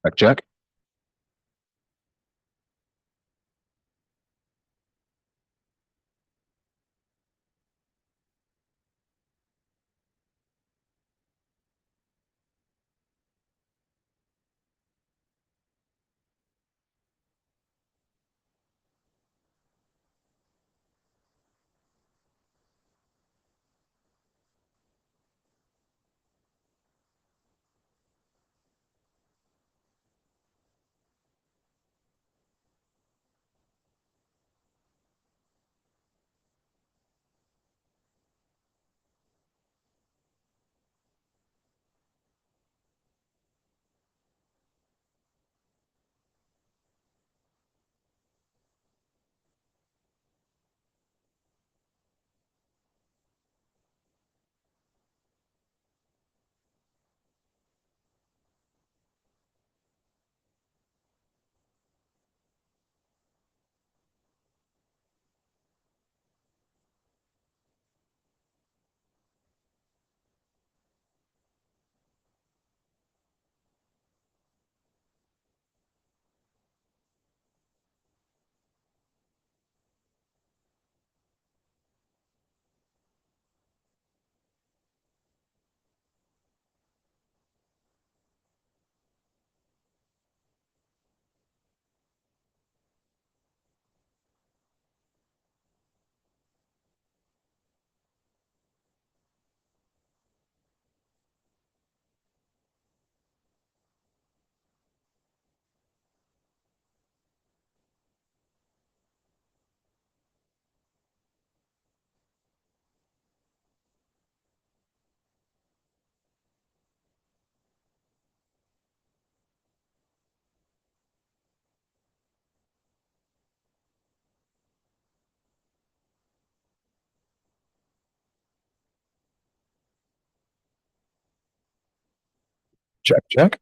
Check, check. Check, check.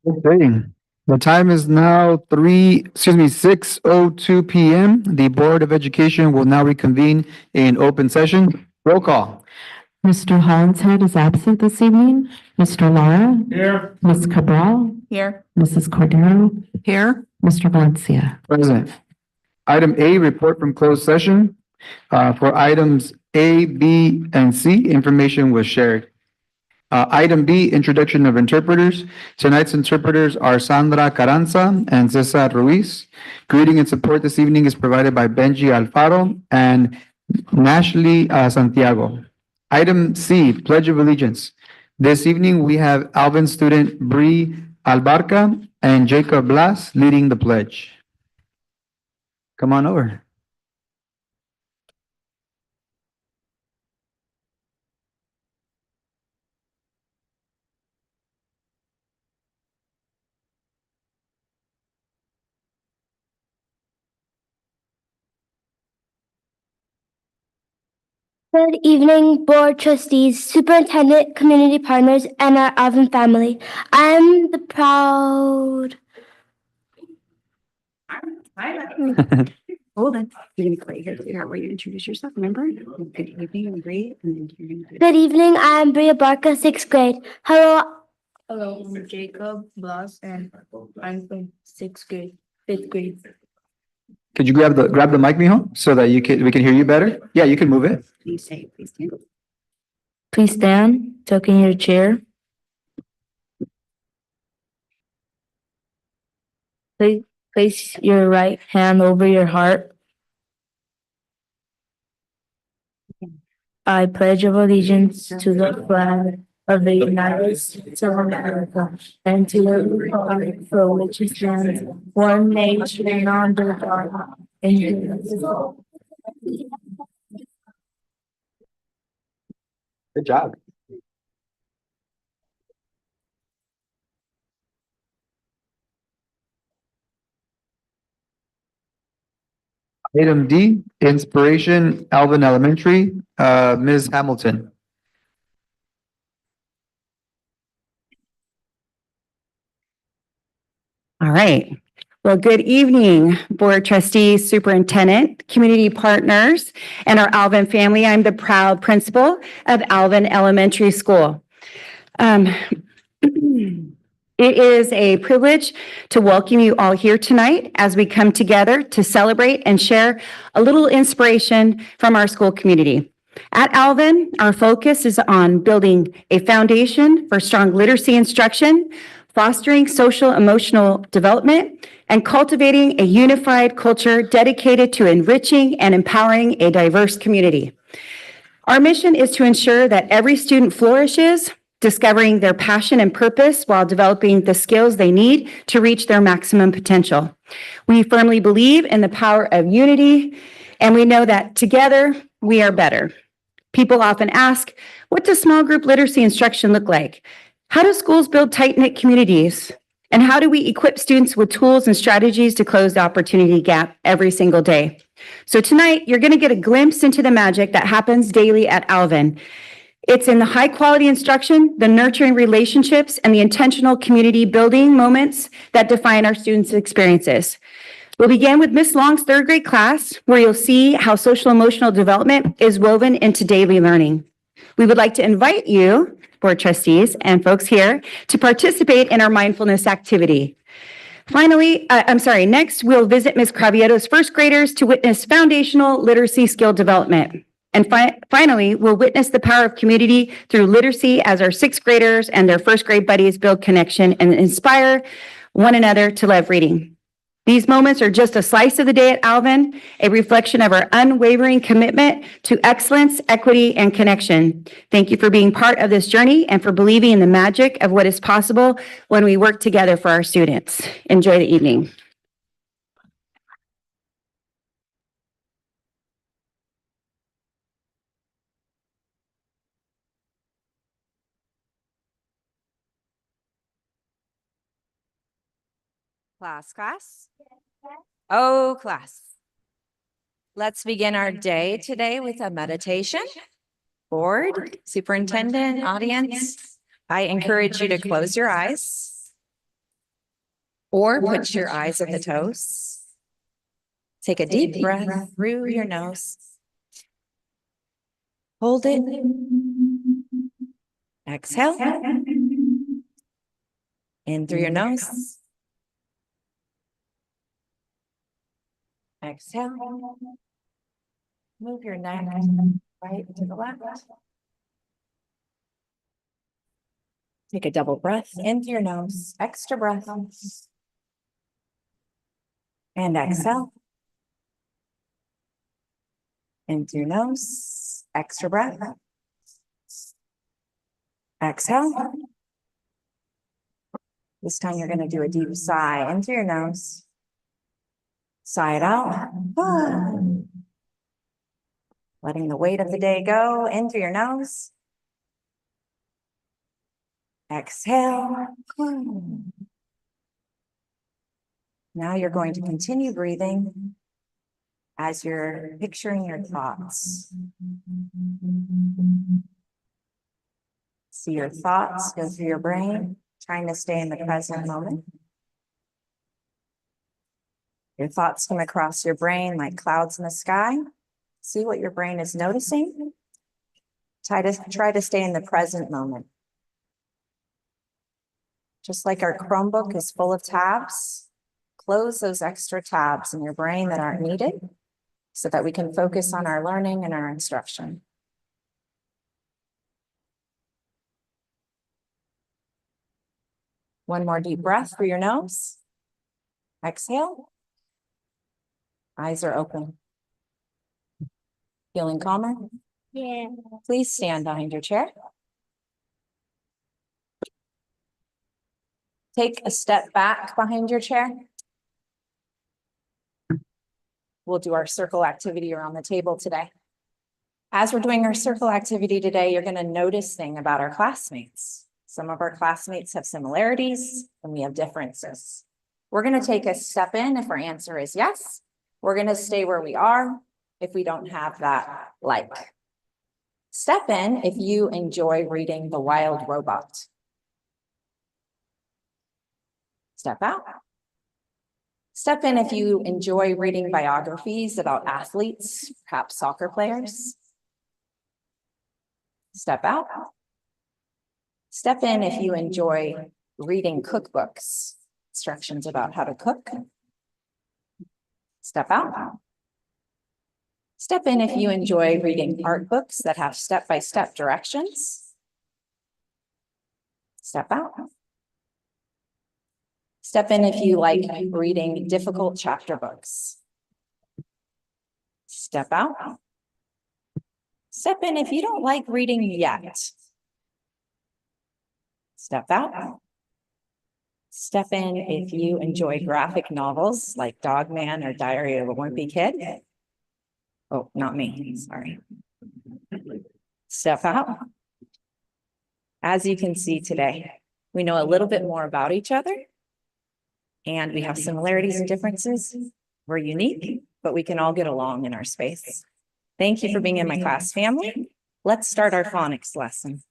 Okay, the time is now 6:02 PM. The Board of Education will now reconvene in open session. Roll call. Mr. Hollinshead is absent this evening. Mr. Lara? Here. Ms. Cabral? Here. Mrs. Cordero? Here. Mr. Valencia? Present. Item A, report from closed session. For items A, B, and C, information was shared. Item B, introduction of interpreters. Tonight's interpreters are Sandra Carranza and Cesar Ruiz. Greeting and support this evening is provided by Benji Alfaro and Nashley Santiago. Item C, Pledge of Allegiance. This evening, we have Alvin student Bree Albarca and Jacob Blas leading the pledge. Come on over. Good evening, board trustees, superintendent, community partners, and our Alvin family. I'm the proud. Hold on. You're gonna click here, figure out where you introduce yourself, remember? Good evening, I'm great, and then you're gonna do. Good evening, I'm Bria Barca, sixth grade. Hello. Hello, I'm Jacob Blas, and I'm from sixth grade, fifth grade. Could you grab the mic, mijo, so that we can hear you better? Yeah, you can move it. Please say, please stand. Please stand, tuck in your chair. Place your right hand over your heart. I pledge of allegiance to the flag of the United States of America and to the republic for which it stands, one nation under God, indivisible. Good job. Item D, inspiration, Alvin Elementary, Ms. Hamilton. All right. Well, good evening, board trustees, superintendent, community partners, and our Alvin family. I'm the proud principal of Alvin Elementary School. It is a privilege to welcome you all here tonight as we come together to celebrate and share a little inspiration from our school community. At Alvin, our focus is on building a foundation for strong literacy instruction, fostering social emotional development, and cultivating a unified culture dedicated to enriching and empowering a diverse community. Our mission is to ensure that every student flourishes, discovering their passion and purpose while developing the skills they need to reach their maximum potential. We firmly believe in the power of unity, and we know that together we are better. People often ask, what does small group literacy instruction look like? How do schools build tight-knit communities? And how do we equip students with tools and strategies to close the opportunity gap every single day? So tonight, you're going to get a glimpse into the magic that happens daily at Alvin. It's in the high-quality instruction, the nurturing relationships, and the intentional community building moments that define our students' experiences. We'll begin with Miss Long's third grade class, where you'll see how social emotional development is woven into daily learning. We would like to invite you, board trustees and folks here, to participate in our mindfulness activity. Next, we'll visit Ms. Craviero's first graders to witness foundational literacy skill development. And finally, we'll witness the power of community through literacy as our sixth graders and their first grade buddies build connection and inspire one another to love reading. These moments are just a slice of the day at Alvin, a reflection of our unwavering commitment to excellence, equity, and connection. Thank you for being part of this journey and for believing in the magic of what is possible when we work together for our students. Enjoy the evening. Class. Oh, class. Let's begin our day today with a meditation. Board, superintendent, audience, I encourage you to close your eyes or put your eyes at the toes. Take a deep breath through your nose. Hold it. Exhale. In through your nose. Exhale. Move your neck right to the left. Take a double breath in through your nose, extra breath. And exhale. In through your nose, extra breath. Exhale. This time you're going to do a deep sigh in through your nose. Sigh it out. Letting the weight of the day go in through your nose. Exhale. Now you're going to continue breathing as you're picturing your thoughts. See your thoughts go through your brain, trying to stay in the present moment. Your thoughts come across your brain like clouds in the sky. See what your brain is noticing. Try to stay in the present moment. Just like our Chromebook is full of tabs, close those extra tabs in your brain that aren't needed so that we can focus on our learning and our instruction. One more deep breath through your nose. Exhale. Eyes are open. Feeling calmer? Yeah. Please stand behind your chair. Take a step back behind your chair. We'll do our circle activity around the table today. As we're doing our circle activity today, you're going to notice things about our classmates. Some of our classmates have similarities and we have differences. We're going to take a step in if our answer is yes. We're going to stay where we are if we don't have that like. Step in if you enjoy reading The Wild Robot. Step out. Step in if you enjoy reading biographies about athletes, perhaps soccer players. Step out. Step in if you enjoy reading cookbooks, instructions about how to cook. Step out. Step in if you enjoy reading art books that have step-by-step directions. Step out. Step in if you like reading difficult chapter books. Step out. Step in if you don't like reading yet. Step out. Step in if you enjoy graphic novels like Dog Man or Diary of a Wimpy Kid. Oh, not me, sorry. Step out. As you can see today, we know a little bit more about each other. And we have similarities and differences. We're unique, but we can all get along in our space. Thank you for being in my class, family. Let's start our phonics lesson.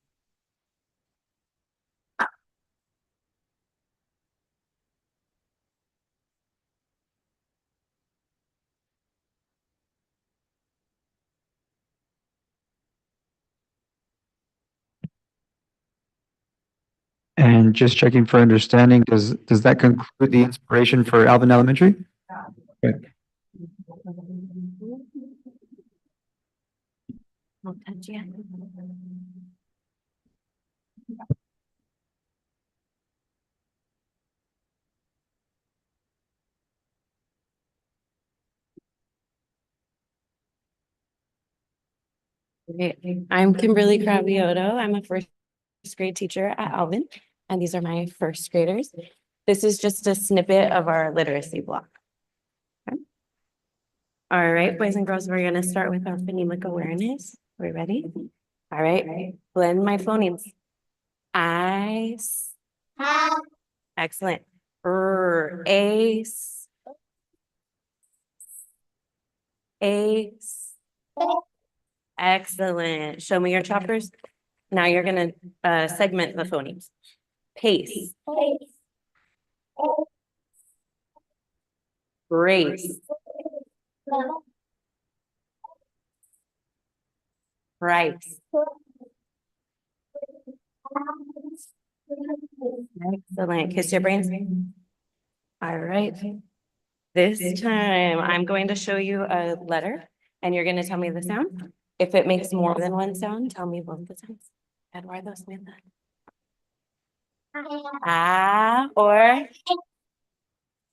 And just checking for understanding, does that conclude the inspiration for Alvin Elementary? Okay. Won't touch you. Okay, I'm Kimberly Cravioto. I'm a first grade teacher at Alvin, and these are my first graders. This is just a snippet of our literacy block. Okay. All right, boys and girls, we're going to start with our phonemic awareness. Are we ready? All right, blend my phonemes. I, excellent. Ace. Excellent. Show me your choppers. Now you're going to segment the phonemes. Pace. Brace. Price. Excellent. Kiss your brains. All right. This time I'm going to show you a letter and you're going to tell me the sound. If it makes more than one sound, tell me both the sounds. Eduardo, stand up. Or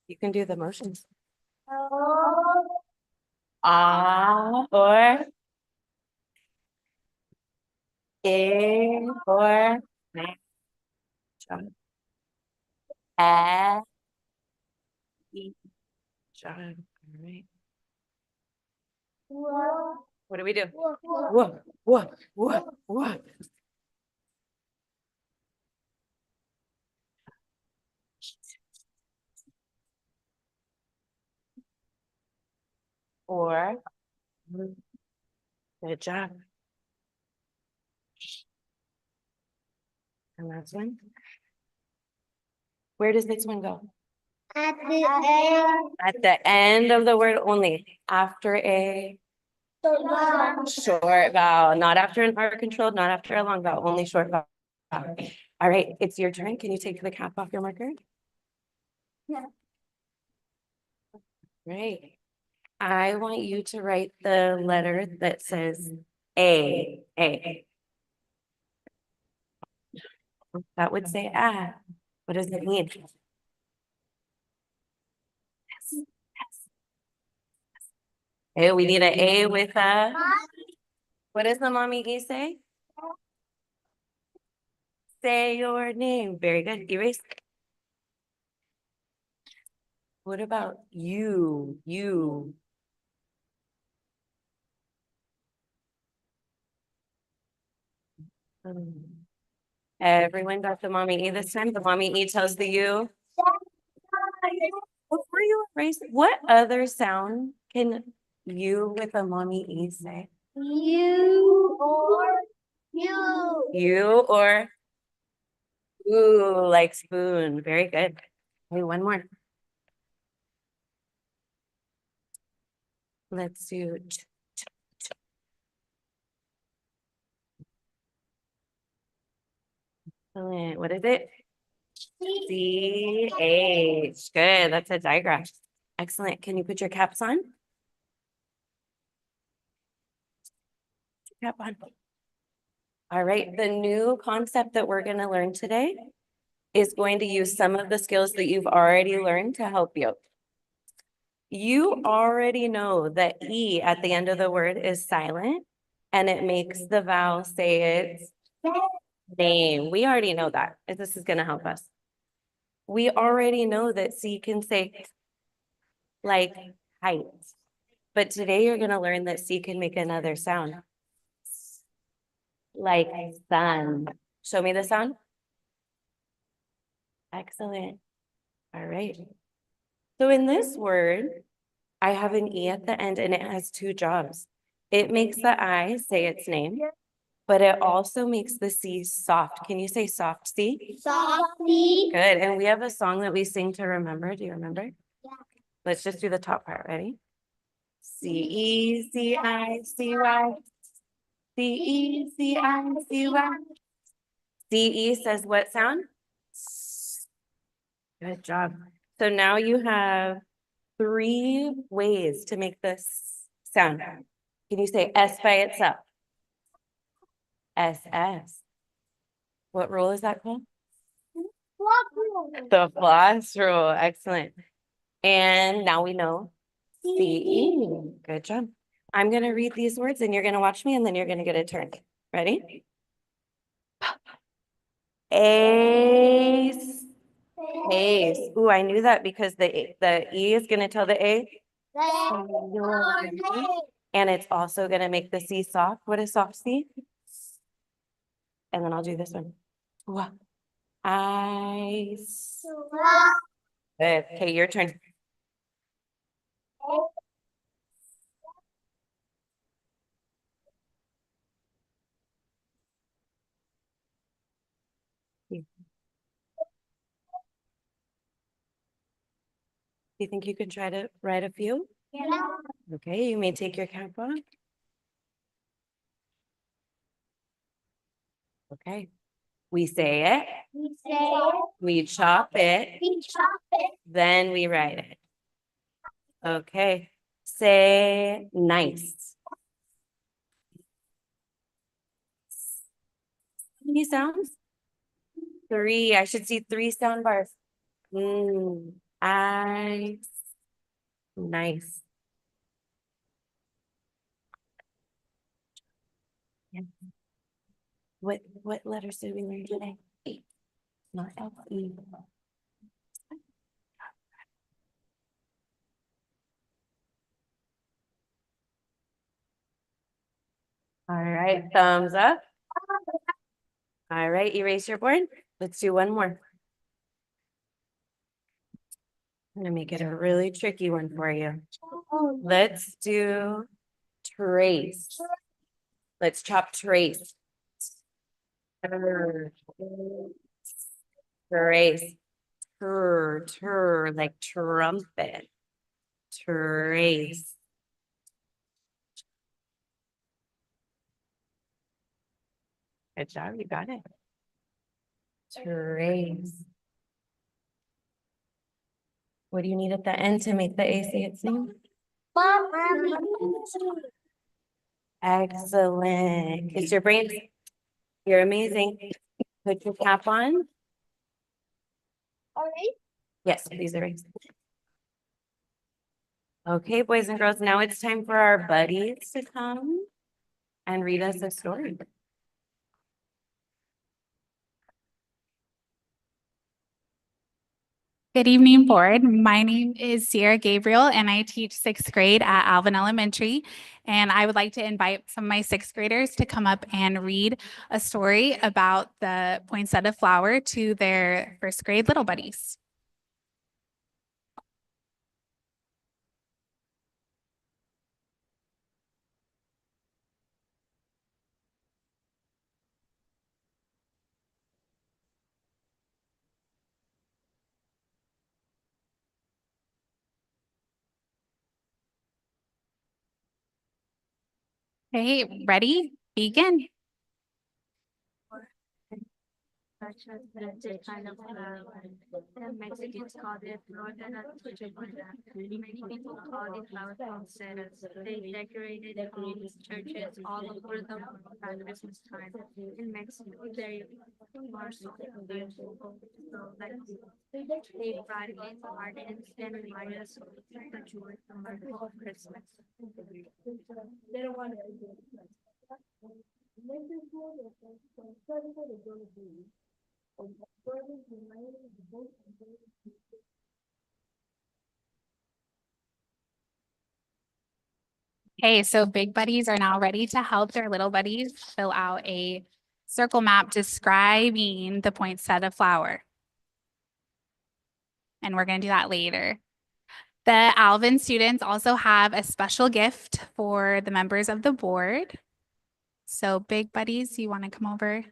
you can do the motions. Or or John. John. All right. What do we do? Whoa, whoa, whoa, whoa. Or good job. And last one. Where does this one go? At the end. At the end of the word only, after a short vowel, not after an R controlled, not after a long vowel, only short vowel. All right, it's your turn. Can you take the cap off your marker? Yeah. Right. I want you to write the letter that says A. That would say ah. What does it mean? Hey, we need an A with a. What does the mommy E say? Say your name. Very good. Erase. What about you? You. Everyone got the mommy E this time? The mommy E tells the you. Before you erase, what other sound can you with a mommy E say? You or you. You or ooh, like spoon. Very good. Okay, one more. Let's do what is it? CH. Good. That's a diagram. Excellent. Can you put your caps on? Cap on. All right. The new concept that we're going to learn today is going to use some of the skills that you've already learned to help you. You already know that E at the end of the word is silent and it makes the vowel say its name. We already know that. This is going to help us. We already know that C can say like height. But today you're going to learn that C can make another sound. Like sun. Show me the sound. Excellent. All right. So in this word, I have an E at the end and it has two jobs. It makes the I say its name, but it also makes the C soft. Can you say soft C? Softly. Good. And we have a song that we sing to remember. Do you remember? Yeah. Let's just do the top part. Ready? C-E-C-I-C-Y. C-E-C-I-C-Y. C-E says what sound? Good job. So now you have 3 ways to make this sound. Can you say S by itself? S-S. What rule is that called? The floss rule. Excellent. And now we know C-E. Good job. I'm going to read these words and you're going to watch me and then you're going to get a turn. Ready? Ace. Ace. Ooh, I knew that because the E is going to tell the A. And it's also going to make the C soft. What is soft C? And then I'll do this one. Ice. Good. Okay, your turn. Do you think you can try to write a few? Yeah. Okay, you may take your cap off. Okay. We say it. We say it. We chop it. We chop it. Then we write it. Okay. Say nice. Any sounds? Three. I should see three sound bars. Ice. Nice. Yeah. What letters did we learn today? E. Not L, E. All right, thumbs up. All right, erase your board. Let's do one more. I'm gonna make it a really tricky one for you. Let's do trace. Let's chop trace. Trace. Like trumpet. Trace. Good job, you got it. Trace. What do you need at the end to make the A say its name? Excellent. It's your brain. You're amazing. Put your cap on. All right. Yes, please erase. Okay, boys and girls, now it's time for our buddies to come and read us a story. Good evening, board. My name is Sierra Gabriel, and I teach sixth grade at Alvin Elementary. And I would like to invite some of my sixth graders to come up and read a story about the poinsettia flower to their first grade little buddies. Okay, ready? Begin. Mexicans call it many people call it flower poinsettias. They decorated homes, churches all over the world at Christmas time. In Mexico, they are so beautiful. So like they brought in gardens and remind us of the joy of Christmas. They don't want Okay, so big buddies are now ready to help their little buddies fill out a circle map describing the poinsettia flower. And we're going to do that later. The Alvin students also have a special gift for the members of the board. So big buddies, you want to come over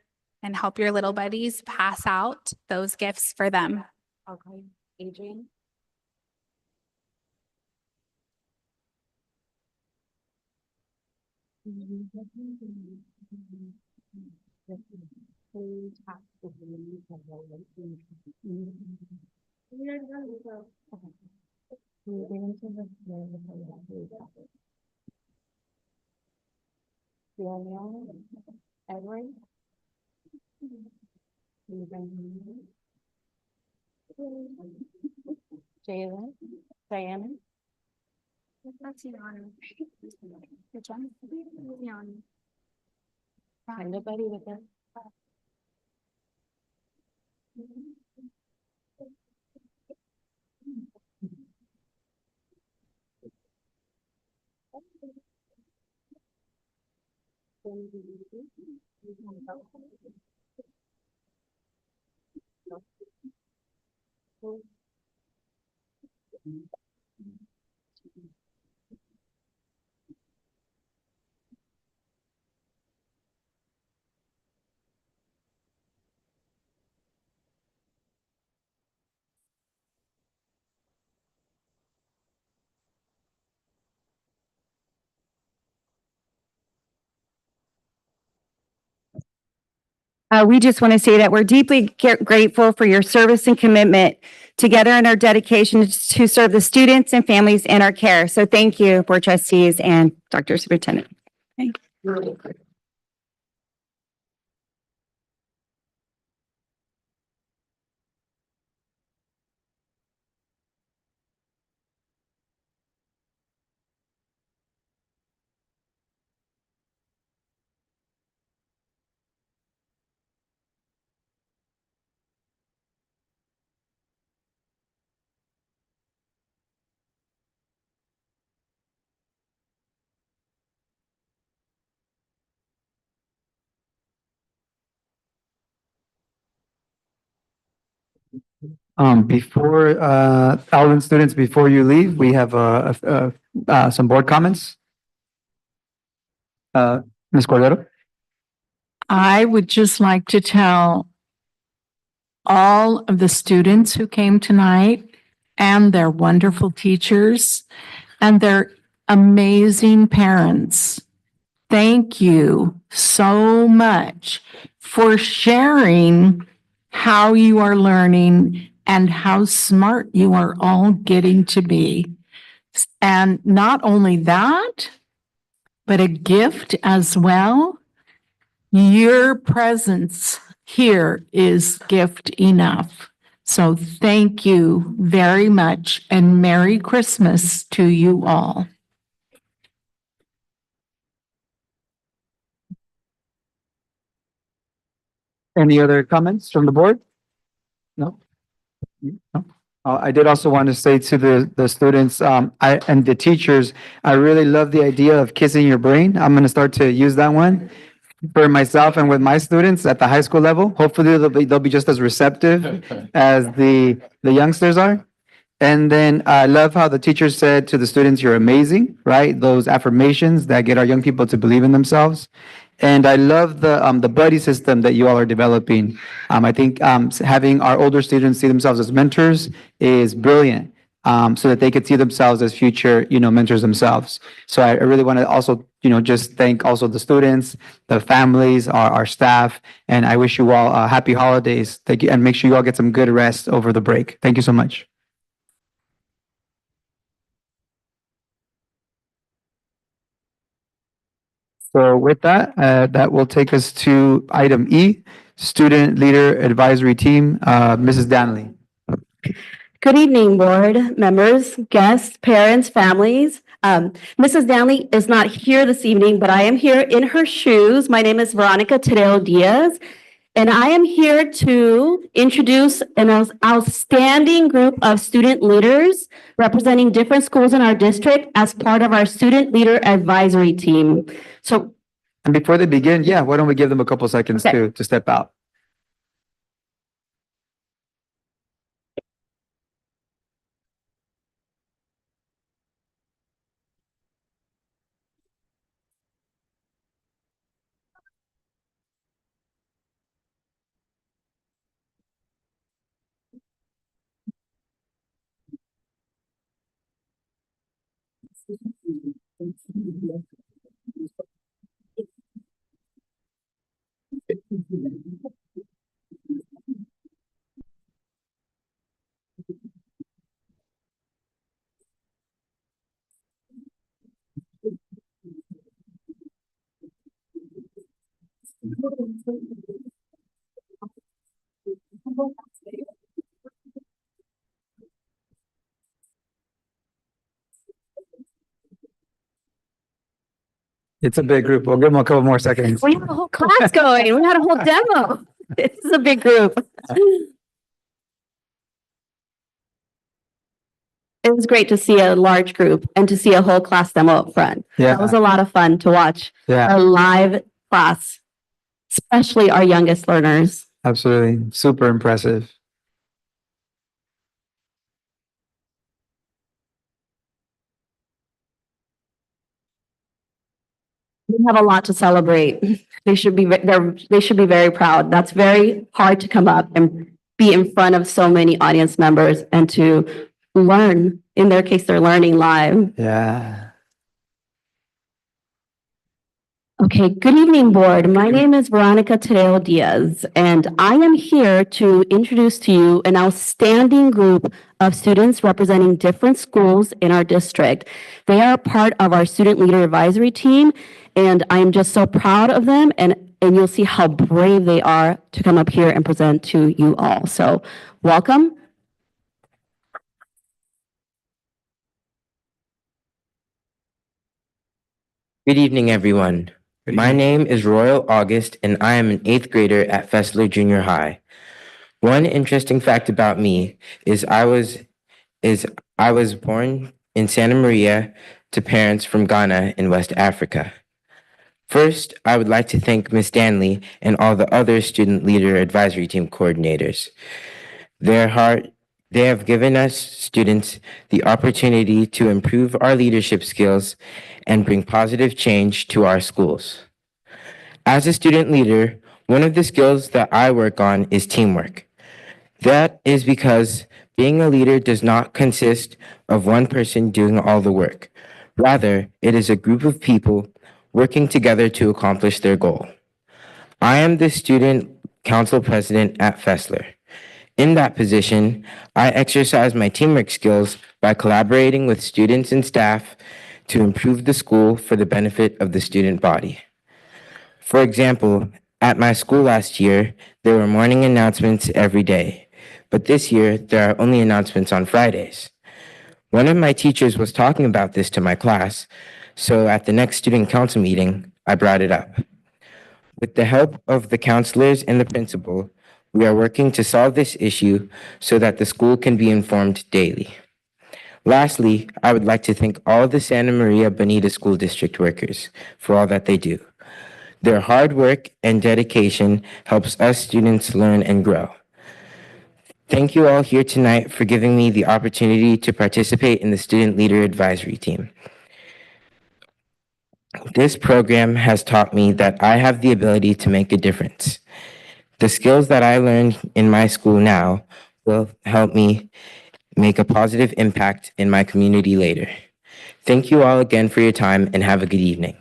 and help your little buddies pass out those gifts for them. Okay, Adrian. Edward. Jalen. Diana. That's the honor. Which one? The honor. Find a buddy with us. We just want to say that we're deeply grateful for your service and commitment together in our dedication to serve the students and families in our care. So thank you, board trustees and Dr. Superintendent. Okay. Before, Alvin students, before you leave, we have, some board comments. Ms. Cordero? I would just like to tell all of the students who came tonight and their wonderful teachers and their amazing parents. Thank you so much for sharing how you are learning and how smart you are all getting to be. And not only that, but a gift as well. Your presence here is gift enough. So thank you very much and Merry Christmas to you all. Any other comments from the board? No? No? I did also want to say to the students, and the teachers, I really love the idea of kissing your brain. I'm going to start to use that one for myself and with my students at the high school level. Hopefully they'll be just as receptive as the youngsters are. And then I love how the teacher said to the students, you're amazing, right? Those affirmations that get our young people to believe in themselves. And I love the buddy system that you all are developing. I think having our older students see themselves as mentors is brilliant, so that they could see themselves as future, mentors themselves. So I really want to also, just thank also the students, the families, our staff, and I wish you all happy holidays. Thank you, and make sure you all get some good rest over the break. Thank you so much. So with that, that will take us to item E, Student Leader Advisory Team, Mrs. Danley. Good evening, board members, guests, parents, families. Mrs. Danley is not here this evening, but I am here in her shoes. My name is Veronica Tadeo Diaz, and I am here to introduce an outstanding group of student leaders representing different schools in our district as part of our Student Leader Advisory Team. So, And before they begin, why don't we give them a couple seconds Okay. to step out? It's a big group. We'll give them a couple more seconds. we have a whole class going. We had a whole demo. This is a big group. It was great to see a large group and to see a whole class demo up front. That was Yeah, a lot of fun to watch yeah, a live class, especially our youngest learners. absolutely. Super impressive. We have a lot to celebrate. They should be, they should be very proud. That's very hard to come up and be in front of so many audience members and to learn. In their case, they're learning live. Yeah. Okay, good evening, board. My name is Veronica Tadeo Diaz, and I am here to introduce to you an outstanding group of students representing different schools in our district. They are part of our Student Leader Advisory Team, and I am just so proud of them, and you'll see how brave they are to come up here and present to you all. So welcome. Good evening, everyone. My name is Royal August, and I am an 8th grader at Fessler Junior High. One interesting fact about me is I was born in Santa Maria to parents from Ghana in West Africa. First, I would like to thank Ms. Stanley and all the other Student Leader Advisory Team coordinators. They have given us students the opportunity to improve our leadership skills and bring positive change to our schools. As a student leader, one of the skills that I work on is teamwork. That is because being a leader does not consist of one person doing all the work. Rather, it is a group of people working together to accomplish their goal. I am the student council president at Fessler. In that position, I exercise my teamwork skills by collaborating with students and staff to improve the school for the benefit of the student body. For example, at my school last year, there were morning announcements every day, but this year there are only announcements on Fridays. One of my teachers was talking about this to my class, so at the next student council meeting, I brought it up. With the help of the counselors and the principal, we are working to solve this issue so that the school can be informed daily. Lastly, I would like to thank all the Santa Maria Bonita School District workers for all that they do. Their hard work and dedication helps us students learn and grow. Thank you all here tonight for giving me the opportunity to participate in the Student Leader Advisory Team. This program has taught me that I have the ability to make a difference. The skills that I learned in my school now will help me make a positive impact in my community later. Thank you all again for your time and have a good evening.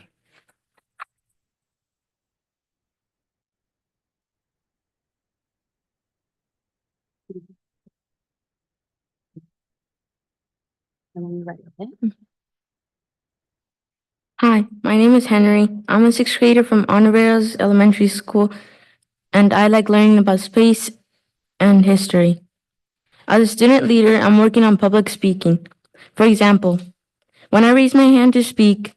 Hi, my name is Henry. I'm a sixth grader from Alvin Elementary School, and I like learning about space and history. As a student leader, I'm working on public speaking. For example, when I raise my hand to speak,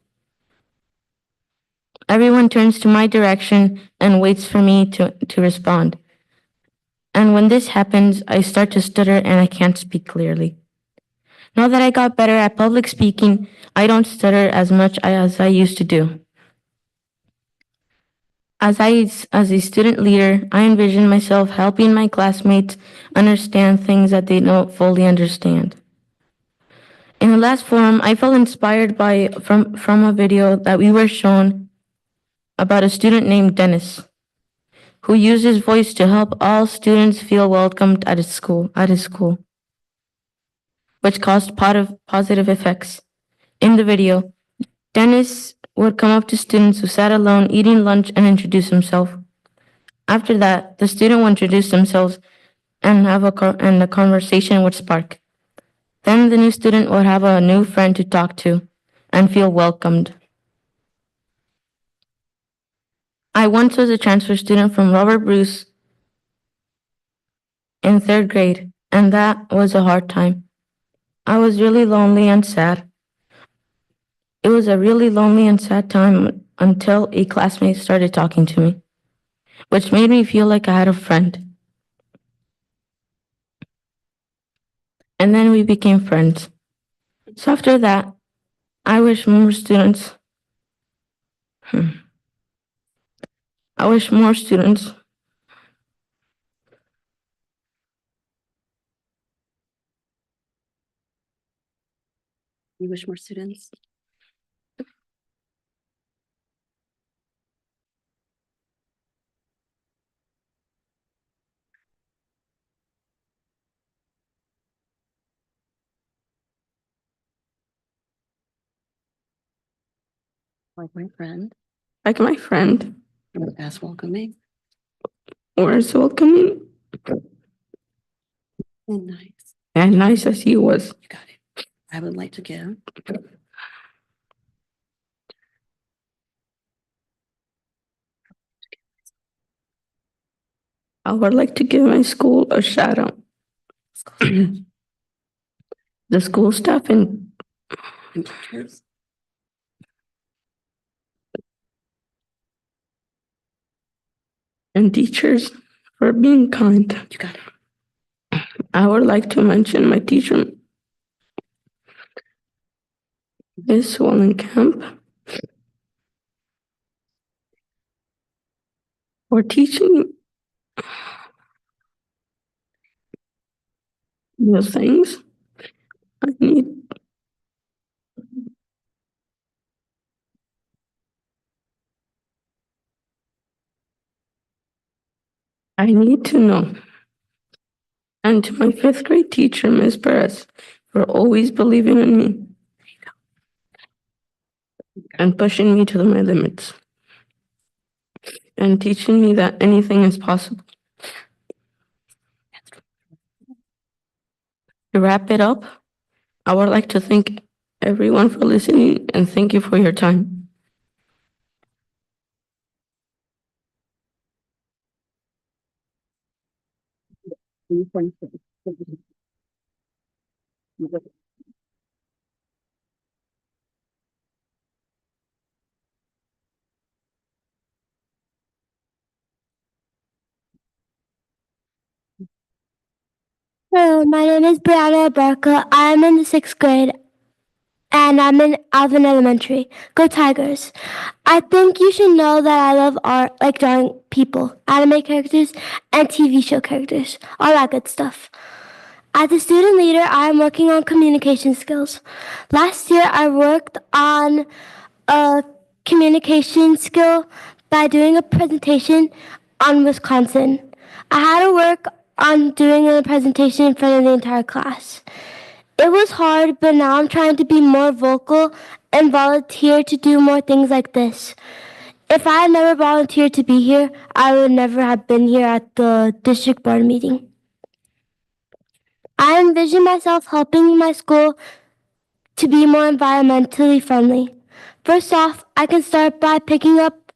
everyone turns to my direction and waits for me to respond. And when this happens, I start to stutter and I can't speak clearly. Now that I got better at public speaking, I don't stutter as much as I used to do. As a student leader, I envision myself helping my classmates understand things that they don't fully understand. In the last forum, I felt inspired from a video that we were shown about a student named Dennis, who used his voice to help all students feel welcomed at his school, which caused positive effects. In the video, Dennis would come up to students who sat alone eating lunch and introduce himself. After that, the student would introduce themselves and a conversation would spark. Then the new student would have a new friend to talk to and feel welcomed. I once was a transfer student from Robert Bruce in third grade, and that was a hard time. I was really lonely and sad. It was a really lonely and sad time until a classmate started talking to me, which made me feel like I had a friend. And then we became friends. So after that, I wish more students. I wish more students. You wish more students? Like my friend, Like my friend, as welcoming or as welcoming and nice. and nice as he was. You got it. I would like to give I would like to give my school a shout out. The school staff and teachers. teachers for being kind. You got it. I would like to mention my teacher, Miss Wallenkamp, for teaching the things I need. I need to know. And to my fifth grade teacher, Ms. Perez, for always believing in me and pushing me to my limits and teaching me that anything is possible. To wrap it up, I would like to thank everyone for listening and thank you for your time. Hello, my name is Brianna Barca. I'm in the sixth grade and I'm in Alvin Elementary. Go Tigers. I think you should know that I love art, like drawing people, anime characters, and TV show characters, all that good stuff. As a student leader, I am working on communication skills. Last year, I worked on a communication skill by doing a presentation on Wisconsin. I had to work on doing a presentation in front of the entire class. It was hard, but now I'm trying to be more vocal and volunteer to do more things like this. If I had never volunteered to be here, I would never have been here at the district board meeting. I envision myself helping my school to be more environmentally friendly. First off, I can start by picking up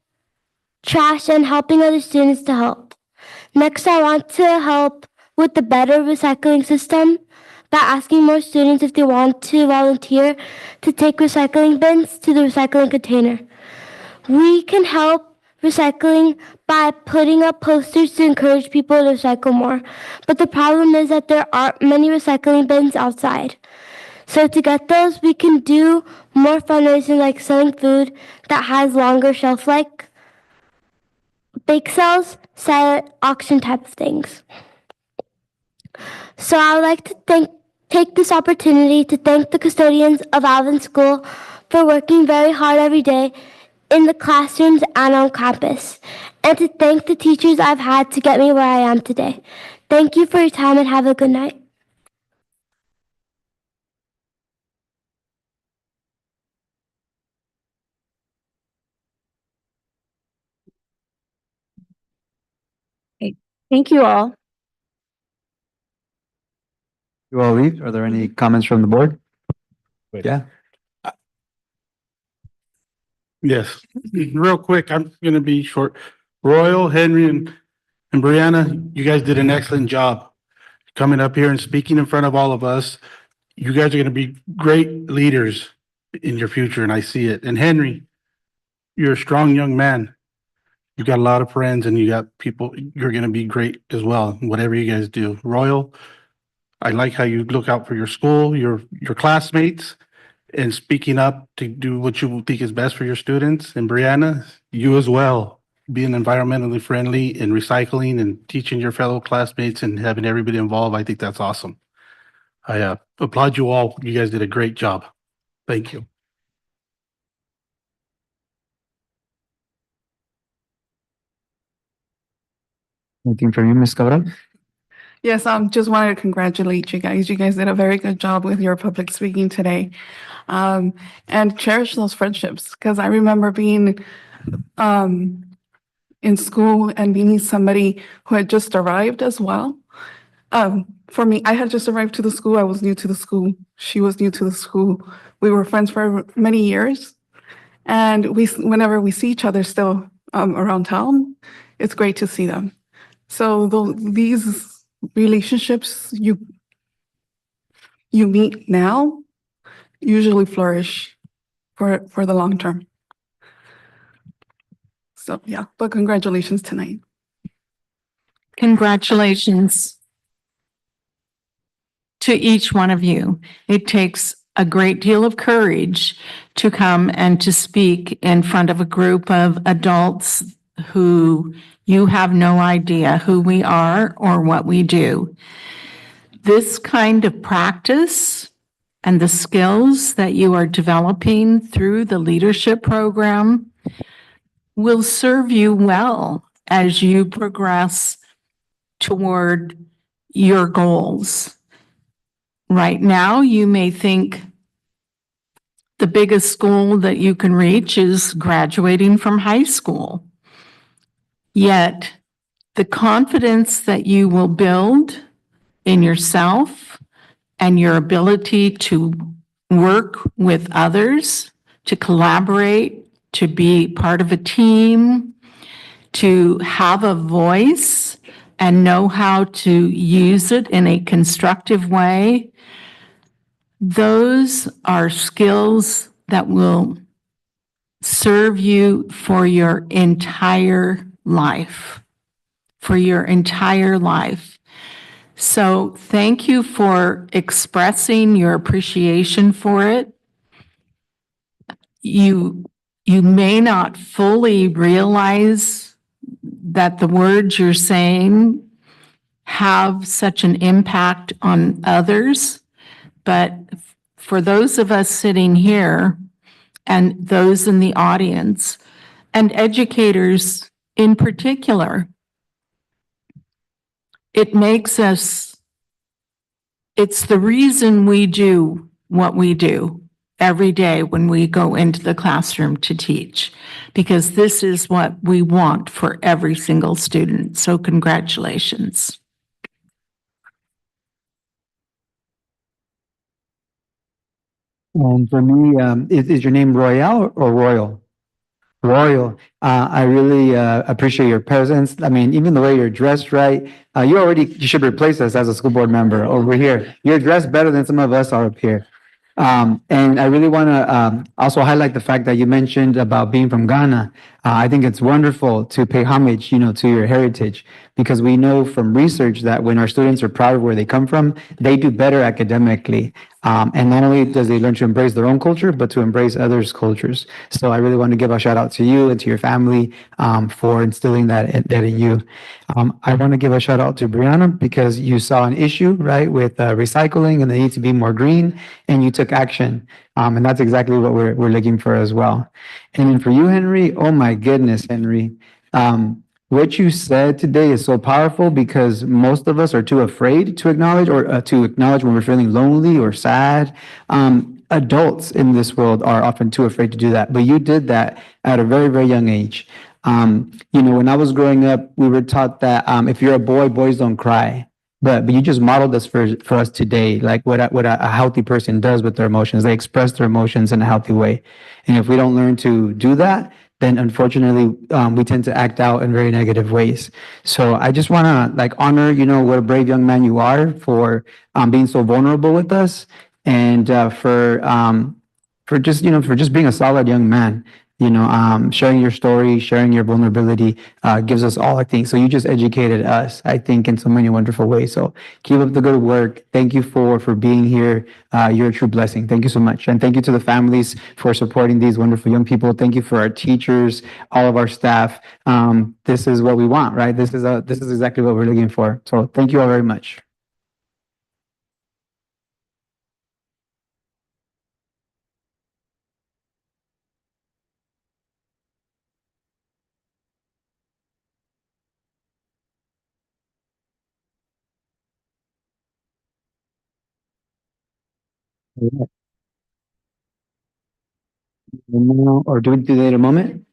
trash and helping other students to help. Next, I want to help with the better recycling system by asking more students if they want to volunteer to take recycling bins to the recycling container. We can help recycling by putting up posters to encourage people to recycle more. But the problem is that there aren't many recycling bins outside. So to get those, we can do more fundraising like selling food that has longer shelf life, bake sales, silent auction type of things. So I would like to take this opportunity to thank the custodians of Alvin School for working very hard every day in the classrooms and on campus, and to thank the teachers I've had to get me where I am today. Thank you for your time and have a good night. Thank you all. You all leave. Are there any comments from the board? Yeah. Yes, real quick, I'm gonna be short. Royal, Henry, and Brianna, you guys did an excellent job coming up here and speaking in front of all of us. You guys are gonna be great leaders in your future, and I see it. And Henry, you're a strong young man. You got a lot of friends and you got people, you're gonna be great as well, whatever you guys do. Royal, I like how you look out for your school, your classmates, and speaking up to do what you think is best for your students. And Brianna, you as well, being environmentally friendly and recycling and teaching your fellow classmates and having everybody involved. I think that's awesome. I applaud you all. You guys did a great job. Thank you. Anything from you, Ms. Cabral? Yes, just wanted to congratulate you guys. You guys did a very good job with your public speaking today. And cherish those friendships, because I remember being in school and meeting somebody who had just arrived as well. For me, I had just arrived to the school. I was new to the school. She was new to the school. We were friends for many years. And whenever we see each other still around town, it's great to see them. So these relationships you meet now usually flourish for the long term. So yeah, but congratulations tonight. Congratulations to each one of you. It takes a great deal of courage to come and to speak in front of a group of adults who you have no idea who we are or what we do. this kind of practice and the skills that you are developing through the leadership program will serve you well as you progress toward your goals. Right now, you may think the biggest goal that you can reach is graduating from high school. Yet, the confidence that you will build in yourself and your ability to work with others, to collaborate, to be part of a team, to have a voice and know how to use it in a constructive way, those are skills that will serve you for your entire life. For your entire life. So thank you for expressing your appreciation for it. You may not fully realize that the words you're saying have such an impact on others, but for those of us sitting here and those in the audience and educators in particular, it makes us, it's the reason we do what we do every day when we go into the classroom to teach, because this is what we want for every single student. So congratulations. And for me, is your name Royale or Royal? Royal. I really appreciate your presence. I mean, even the way you're dressed, right? You should replace us as a school board member over here. You're dressed better than some of us are up here. And I really want to also highlight the fact that you mentioned about being from Ghana. I think it's wonderful to pay homage, to your heritage, because we know from research that when our students are proud of where they come from, they do better academically. And not only does they learn to embrace their own culture, but to embrace others' cultures. So I really want to give a shout out to you and to your family for instilling that in you. I want to give a shout out to Brianna because you saw an issue, right, with recycling and the need to be more green, and you took action. And that's exactly what we're looking for as well. And then for you, Henry, oh my goodness, Henry. What you said today is so powerful because most of us are too afraid to acknowledge or to acknowledge when we're feeling lonely or sad. Adults in this world are often too afraid to do that, but you did that at a very, very young age. When I was growing up, we were taught that if you're a boy, boys don't cry. But you just modeled this for us today, like what a healthy person does with their emotions. They express their emotions in a healthy way. And if we don't learn to do that, then unfortunately, we tend to act out in very negative ways. So I just want to honor, what a brave young man you are for being so vulnerable with us and for just being a solid young man. Sharing your story, sharing your vulnerability gives us all, I think. So you just educated us, I think, in so many wonderful ways. So keep up the good work. Thank you for being here. You're a true blessing. Thank you so much. And thank you to the families for supporting these wonderful young people. Thank you for our teachers, all of our staff. This is what we want, right? This is exactly what we're looking for. So thank you all very much. Or do we do that in a moment?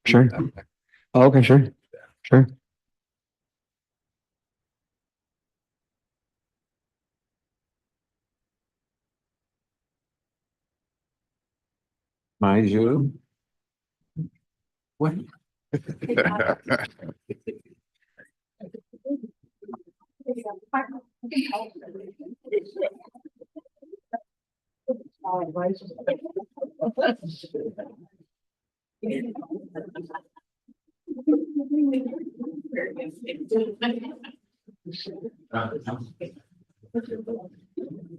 Sure. Oh, okay, sure. Sure. Mind you. What?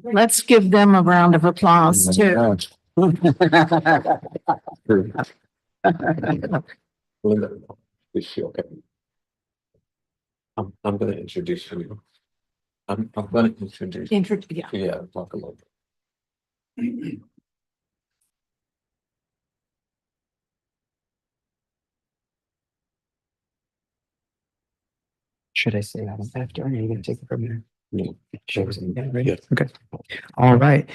Let's give them a round of applause too. Linda, is she okay? I'm going to introduce you I'm gonna introduce. Yeah. Yeah, talk a little bit. Should I say that after, or are you gonna take it from there? No. Sure. Yeah, ready? Okay. All right.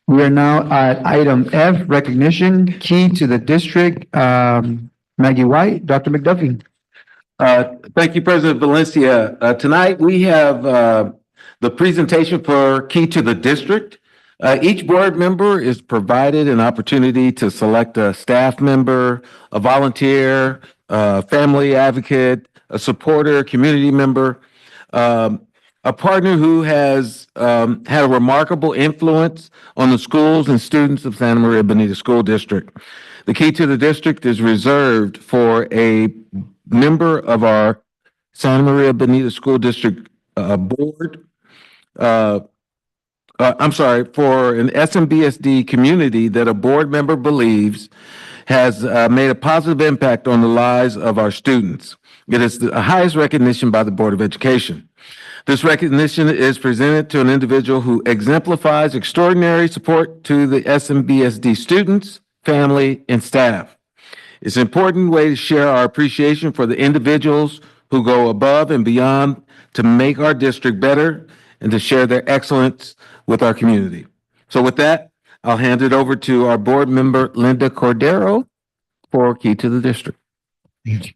We are now at item F, recognition, key to the district. Maggie White, Dr. McDuffie. Thank you, President Valencia. Tonight, we have the presentation for Key to the District. Each board member is provided an opportunity to select a staff member, a volunteer, a family advocate, a supporter, community member, a partner who has had a remarkable influence on the schools and students of Santa Maria Bonita School District. The Key to the District is reserved for a member of our Santa Maria Bonita School District board. I'm sorry, for an SMBSD community that a board member believes has made a positive impact on the lives of our students. It is the highest recognition by the Board of Education. This recognition is presented to an individual who exemplifies extraordinary support to the SMBSD students, family, and staff. It's an important way to share our appreciation for the individuals who go above and beyond to make our district better and to share their excellence with our community. So with that, I'll hand it over to our board member, Linda Cordero, for Key to the District. It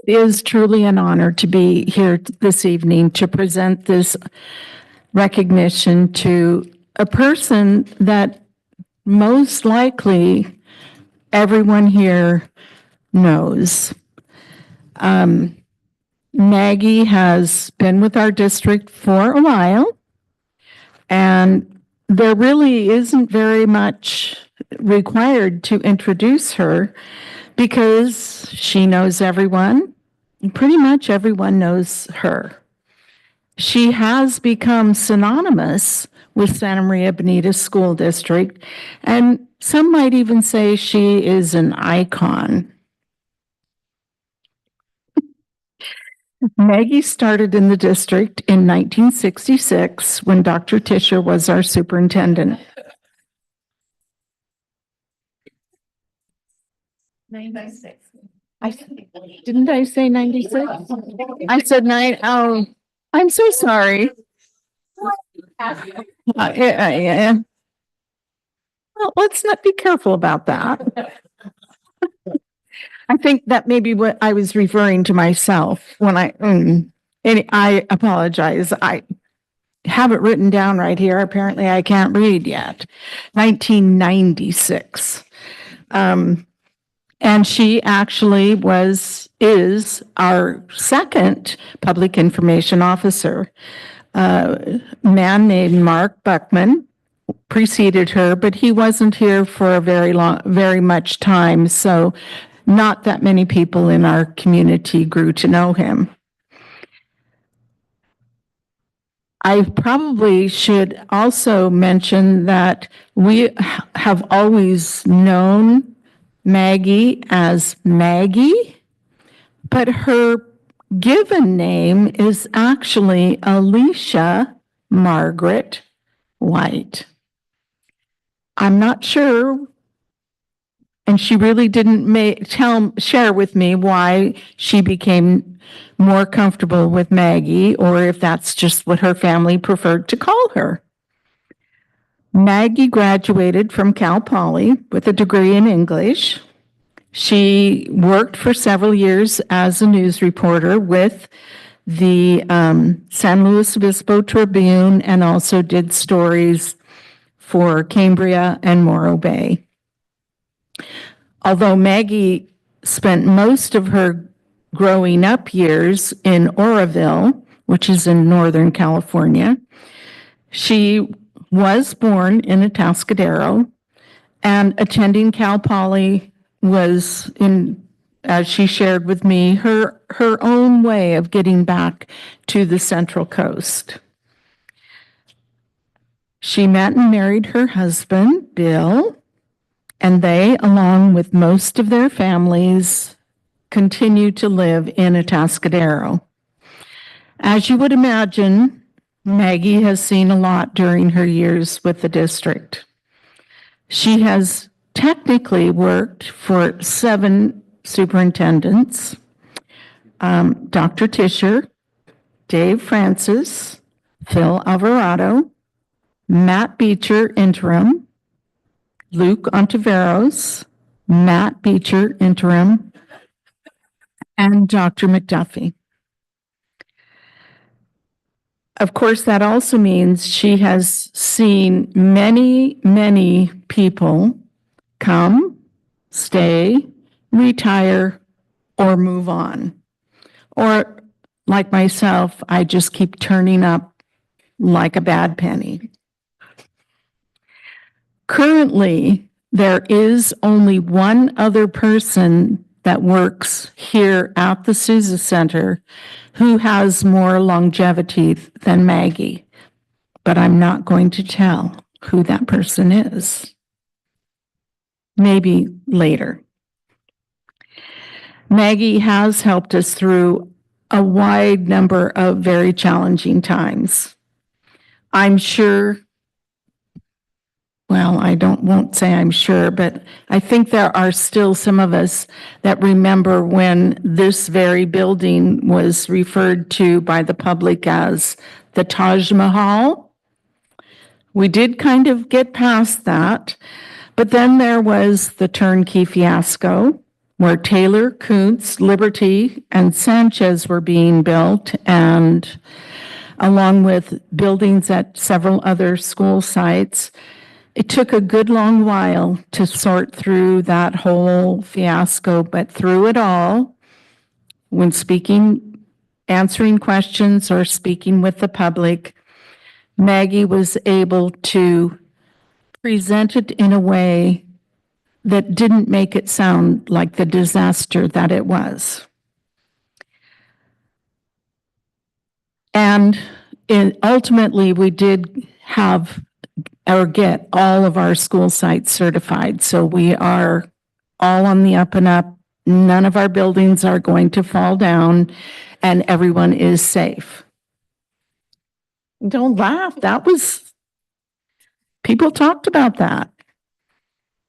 is truly an honor to be here this evening to present this recognition to a person that most likely everyone here knows. Maggie has been with our district for a while, and there really isn't very much required to introduce her because she knows everyone. Pretty much everyone knows her. She has become synonymous with Santa Maria Bonita School District, and some might even say she is an icon. Maggie started in the district in 1966 when Dr. Tischer was our superintendent. 96. Didn't I say 96? I said 9. Oh, I'm so sorry. Yeah. Well, let's not be careful about that. I think that may be what I was referring to myself when and I apologize. I have it written down right here. Apparently I can't read yet. 1996. And she actually is our second public information officer. A man named Mark Buckman preceded her, but he wasn't here for a very much time. So not that many people in our community grew to know him. I probably should also mention that we have always known Maggie as Maggie, but her given name is actually Alicia Margaret White. I'm not sure, and she really didn't share with me why she became more comfortable with Maggie, or if that's just what her family preferred to call her. Maggie graduated from Cal Poly with a degree in English. She worked for several years as a news reporter with the San Luis Obispo Tribune and also did stories for Cambria and Morro Bay. Although Maggie spent most of her growing up years in Oroville, which is in Northern California, she was born in Atascadero, and attending Cal Poly was, as she shared with me, her own way of getting back to the Central Coast. She met and married her husband, Bill, and they, along with most of their families, continue to live in Atascadero. As you would imagine, Maggie has seen a lot during her years with the district. She has technically worked for 7 superintendents, Dr. Tischer, Dave Francis, Phil Alvarado, Matt Beecher, interim, Luke Ontiveros, Matt Beecher, interim, and Dr. McDuffie. Of course, that also means she has seen many, many people come, stay, retire, or move on. Or like myself, I just keep turning up like a bad penny. Currently, there is only one other person that works here at the Sousa Center who has more longevity than Maggie, but I'm not going to tell who that person is. Maybe later. Maggie has helped us through a wide number of very challenging times. I'm sure, well, won't say I'm sure, but I think there are still some of us that remember when this very building was referred to by the public as the Taj Mahal. We did kind of get past that, but then there was the turnkey fiasco where Taylor, Kuntz, Liberty, and Sanchez were being built, and along with buildings at several other school sites. It took a good long while to sort through that whole fiasco, but through it all, when speaking, answering questions or speaking with the public, Maggie was able to present it in a way that didn't make it sound like the disaster that it was. And ultimately, we did have or get all of our school sites certified. So we are all on the up and up. None of our buildings are going to fall down, and everyone is safe. Don't laugh. People talked about that.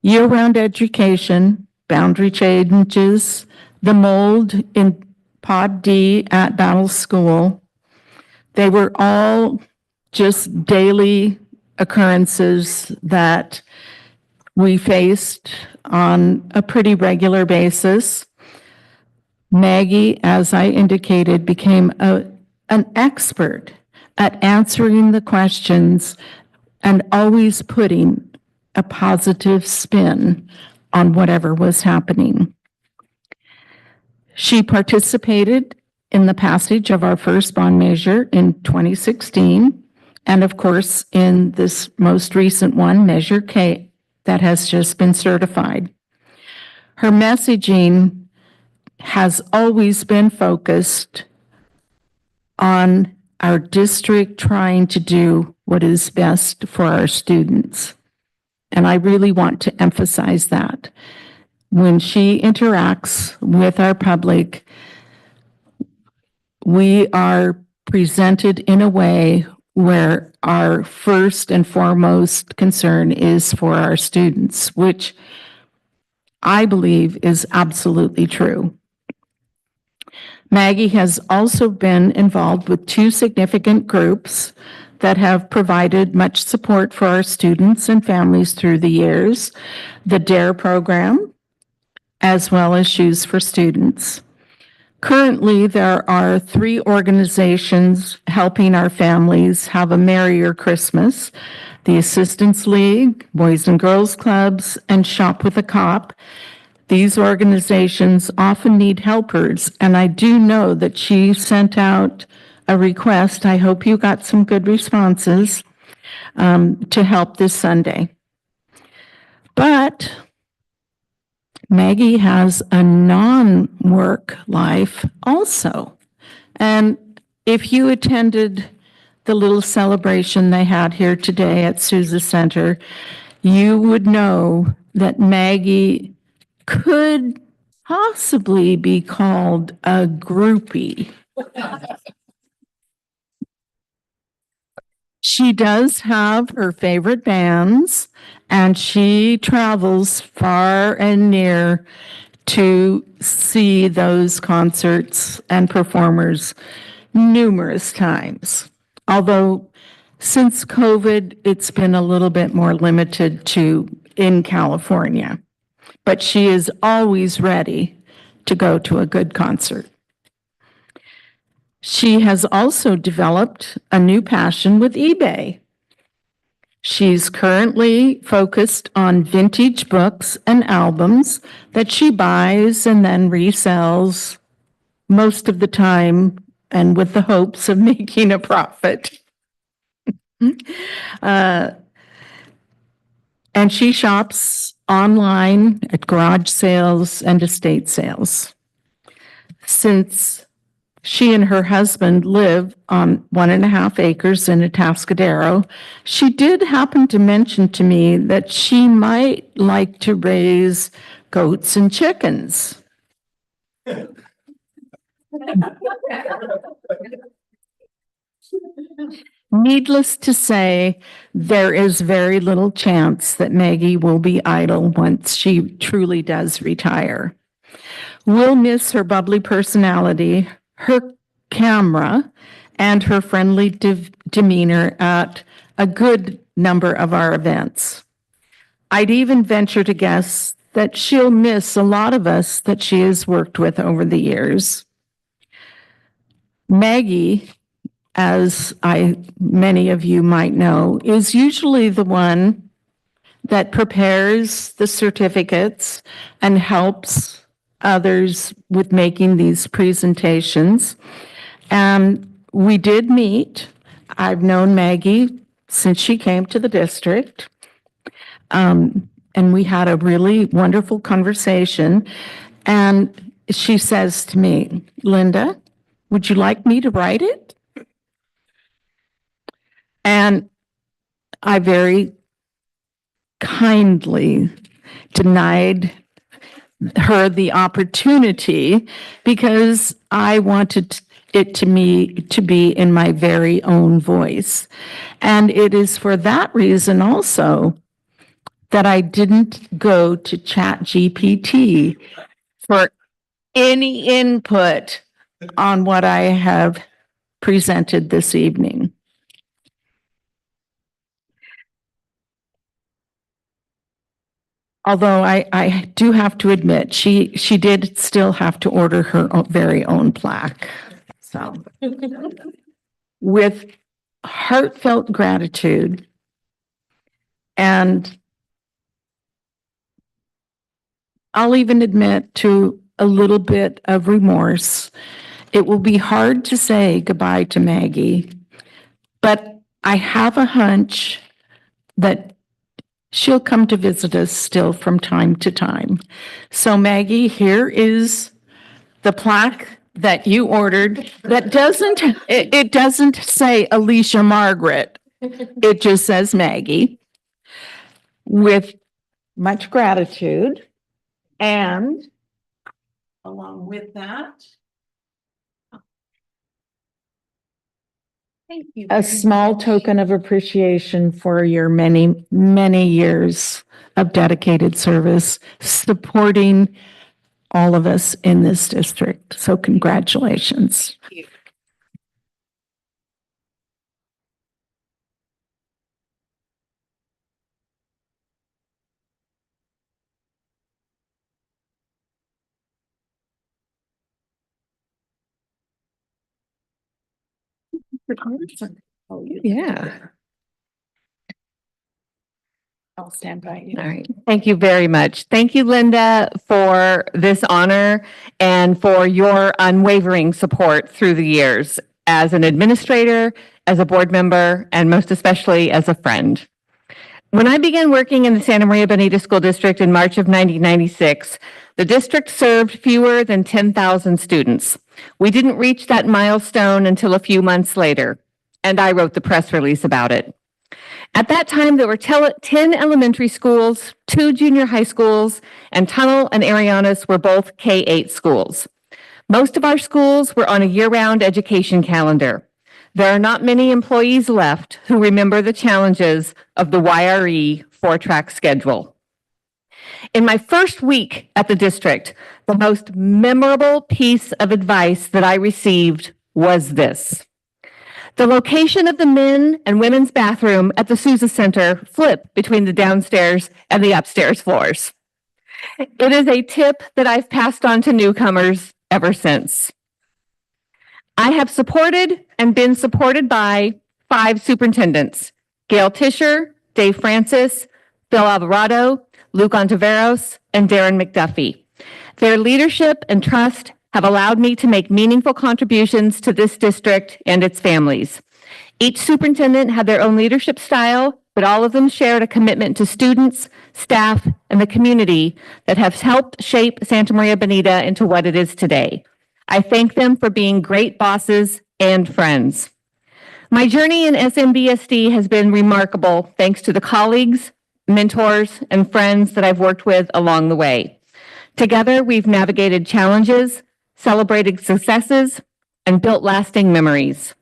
Year-round education, boundary changes, the mold in Pod D at Battle School. They were all just daily occurrences that we faced on a pretty regular basis. Maggie, as I indicated, became an expert at answering the questions and always putting a positive spin on whatever was happening. She participated in the passage of our first bond measure in 2016, and of course, in this most recent one, Measure K, that has just been certified. Her messaging has always been focused on our district trying to do what is best for our students. And I really want to emphasize that. When she interacts with our public, we are presented in a way where our first and foremost concern is for our students, which I believe is absolutely true. Maggie has also been involved with 2 significant groups that have provided much support for our students and families through the years, the DARE program, as well as Shoes for Students. Currently, there are 3 organizations helping our families have a merrier Christmas: the Assistance League, Boys and Girls Clubs, and Shop with a Cop. These organizations often need helpers, and I do know that she sent out a request. I hope you got some good responses to help this Sunday. But Maggie has a non-work life also. And if you attended the little celebration they had here today at Sousa Center, you would know that Maggie could possibly be called a groupie. She does have her favorite bands, and she travels far and near to see those concerts and performers numerous times. Although since COVID, it's been a little bit more limited to in California. But she is always ready to go to a good concert. She has also developed a new passion with eBay. She's currently focused on vintage books and albums that she buys and then resells most of the time and with the hopes of making a profit. And she shops online at garage sales and estate sales. Since she and her husband live on 1.5 acres in Atascadero, she did happen to mention to me that she might like to raise goats and chickens. Needless to say, there is very little chance that Maggie will be idle once she truly does retire. We'll miss her bubbly personality, her camera, and her friendly demeanor at a good number of our events. I'd even venture to guess that she'll miss a lot of us that she has worked with over the years. Maggie, as many of you might know, is usually the one that prepares the certificates and helps others with making these presentations. And we did meet. I've known Maggie since she came to the district. And we had a really wonderful conversation. And she says to me, "Linda, would you like me to write it?" And I very kindly denied her the opportunity because I wanted it to be in my very own voice. And it is for that reason also that I didn't go to ChatGPT for any input on what I have presented this evening. Although I do have to admit, she did still have to order her very own plaque. So, with heartfelt gratitude and I'll even admit to a little bit of remorse, it will be hard to say goodbye to Maggie, but I have a hunch that she'll come to visit us still from time to time. So Maggie, here is the plaque that you ordered that it doesn't say Alicia Margaret. It just says Maggie. With much gratitude. And along with that, thank you. A small token of appreciation for your many, many years of dedicated service, supporting all of us in this district. So congratulations. Oh, yeah. I'll stand by you. All right. Thank you very much. Thank you, Linda, for this honor and for your unwavering support through the years as an administrator, as a board member, and most especially as a friend. When I began working in the Santa Maria Bonita School District in March of 1996, the district served fewer than 10,000 students. We didn't reach that milestone until a few months later, and I wrote the press release about it. At that time, there were 10 elementary schools, 2 junior high schools, and Tunnel and Arianas were both K-8 schools. Most of our schools were on a year-round education calendar. There are not many employees left who remember the challenges of the YRE 4-track schedule. In my first week at the district, the most memorable piece of advice that I received was this. The location of the men and women's bathroom at the Sousa Center flip between the downstairs and the upstairs floors. It is a tip that I've passed on to newcomers ever since. I have supported and been supported by 5 superintendents: Gail Tischer, Dave Francis, Bill Alvarado, Luke Ontiveros, and Darren McDuffie. Their leadership and trust have allowed me to make meaningful contributions to this district and its families. Each superintendent had their own leadership style, but all of them shared a commitment to students, staff, and the community that has helped shape Santa Maria Bonita into what it is today. I thank them for being great bosses and friends. My journey in SMBSD has been remarkable thanks to the colleagues, mentors, and friends that I've worked with along the way. Together, we've navigated challenges, celebrated successes, and built lasting memories.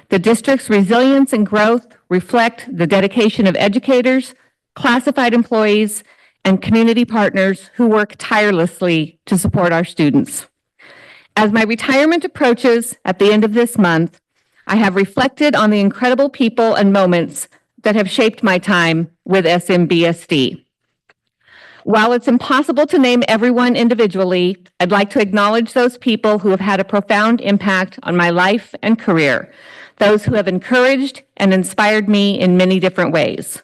The district's resilience and growth reflect the dedication of educators, classified employees, and community partners who work tirelessly to support our students. As my retirement approaches at the end of this month, I have reflected on the incredible people and moments that have shaped my time with SMBSD. While it's impossible to name everyone individually, I'd like to acknowledge those people who have had a profound impact on my life and career, those who have encouraged and inspired me in many different ways.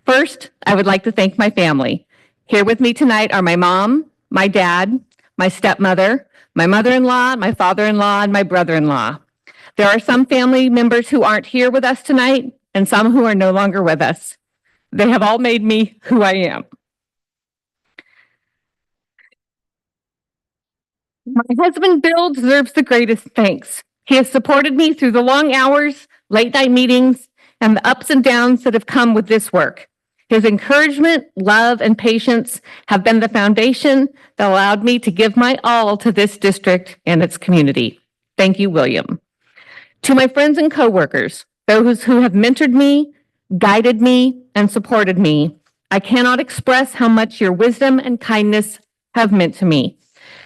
First, I would like to thank my family. Here with me tonight are my mom, my dad, my stepmother, my mother-in-law, my father-in-law, and my brother-in-law. There are some family members who aren't here with us tonight and some who are no longer with us. They have all made me who I am. My husband, Bill, deserves the greatest thanks. He has supported me through the long hours, late night meetings, and the ups and downs that have come with this work. His encouragement, love, and patience have been the foundation that allowed me to give my all to this district and its community. Thank you, William. To my friends and coworkers, those who have mentored me, guided me, and supported me, I cannot express how much your wisdom and kindness have meant to me.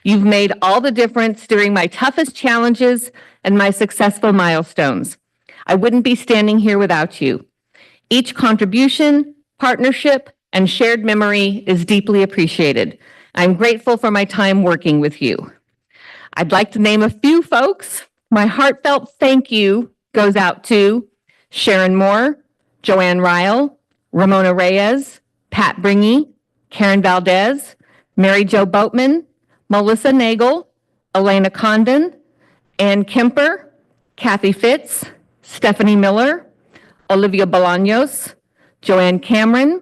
You've made all the difference during my toughest challenges and my successful milestones. I wouldn't be standing here without you. Each contribution, partnership, and shared memory is deeply appreciated. I'm grateful for my time working with you. I'd like to name a few folks. My heartfelt thank you goes out to Sharon Moore, Joanne Ryle, Ramona Reyes, Pat Bringy, Karen Valdez, Mary Jo Boatman, Melissa Nagel, Elena Condon, Ann Kemper, Kathy Fitz, Stephanie Miller, Olivia Bolaños, Joanne Cameron,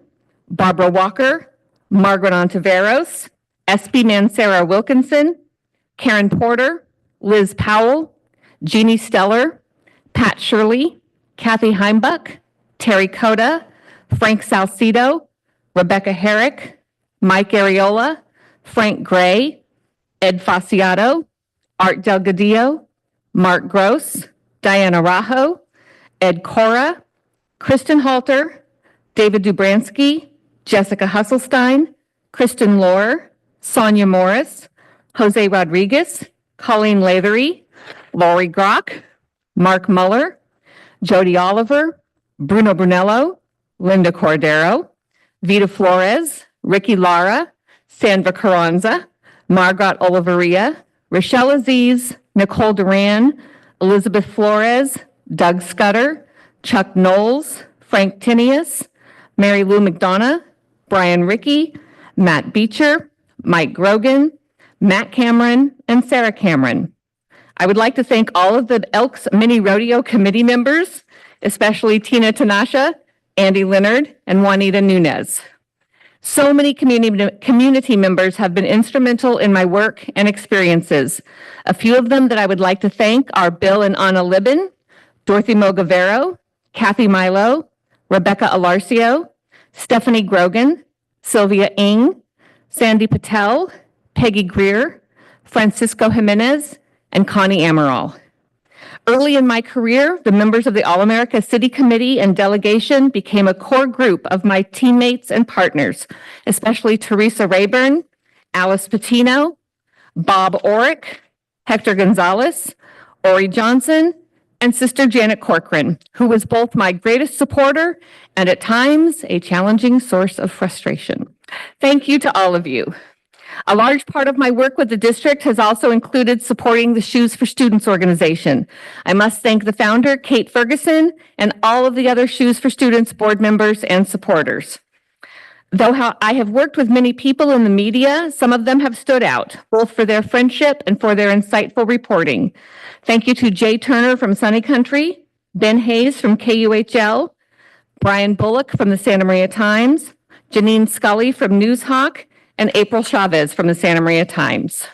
Barbara Walker, Margaret Ontiveros, SB Mancera Wilkinson, Karen Porter, Liz Powell, Jeannie Steller, Pat Shirley, Kathy Heimbuck, Terry Coda, Frank Salcido, Rebecca Herrick, Mike Areola, Frank Gray, Ed Fasciato, Art Delgadillo, Mark Gross, Diana Rajo, Ed Cora, Kristen Halter, David Dubransky, Jessica Husselstein, Kristen Lohr, Sonia Morris, Jose Rodriguez, Colleen Lathery, Lori Grock, Mark Muller, Jody Oliver, Bruno Brunello, Linda Cordero, Vita Flores, Ricky Lara, Sandra Carranza, Margot Oliveria, Rochelle Aziz, Nicole Duran, Elizabeth Flores, Doug Scudder, Chuck Knowles, Frank Tinius, Mary Lou McDonough, Brian Rickey, Matt Beecher, Mike Grogan, Matt Cameron, and Sarah Cameron. I would like to thank all of the Elks Mini Rodeo committee members especially Tina Tanasha, Andy Leonard, and Juanita Nunez. So many community members have been instrumental in my work and experiences. A few of them that I would like to thank are Bill and Anna Libin, Dorothy Mogavero, Kathy Milo, Rebecca Alarcio, Stephanie Grogan, Sylvia Ng, Sandy Patel, Peggy Greer, Francisco Jimenez, and Connie Amaral. Early in my career, the members of the All-America City Committee and delegation became a core group of my teammates and partners, especially Teresa Rayburn, Alice Patino, Bob Orick, Hector Gonzalez, Ori Johnson, and Sister Janet Corcoran, who was both my greatest supporter and at times a challenging source of frustration. Thank you to all of you. A large part of my work with the district has also included supporting the Shoes for Students organization. I must thank the founder, Kate Ferguson, and all of the other Shoes for Students board members and supporters. Though I have worked with many people in the media, some of them have stood out, both for their friendship and for their insightful reporting. Thank you to Jay Turner from Sunny Country, Ben Hayes from KUHL, Brian Bullock from the Santa Maria Times, Janine Scully from Newshawk, and April Chavez from the Santa Maria Times.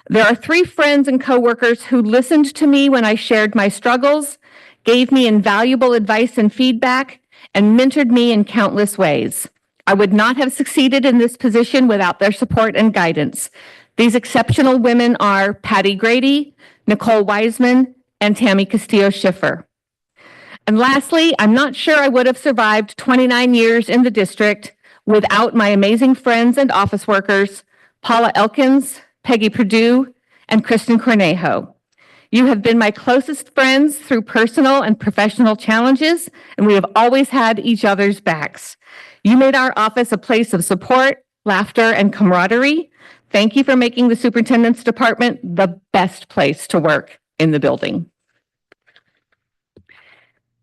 There are 3 friends and coworkers who listened to me when I shared my struggles, gave me invaluable advice and feedback, and mentored me in countless ways. I would not have succeeded in this position without their support and guidance. These exceptional women are Patty Grady, Nicole Wiseman, and Tammy Castillo-Schiffer. And lastly, I'm not sure I would have survived 29 years in the district without my amazing friends and office workers, Paula Elkins, Peggy Perdue, and Kristen Cornejo. You have been my closest friends through personal and professional challenges, and we have always had each other's backs. You made our office a place of support, laughter, and camaraderie. Thank you for making the superintendent's department the best place to work in the building.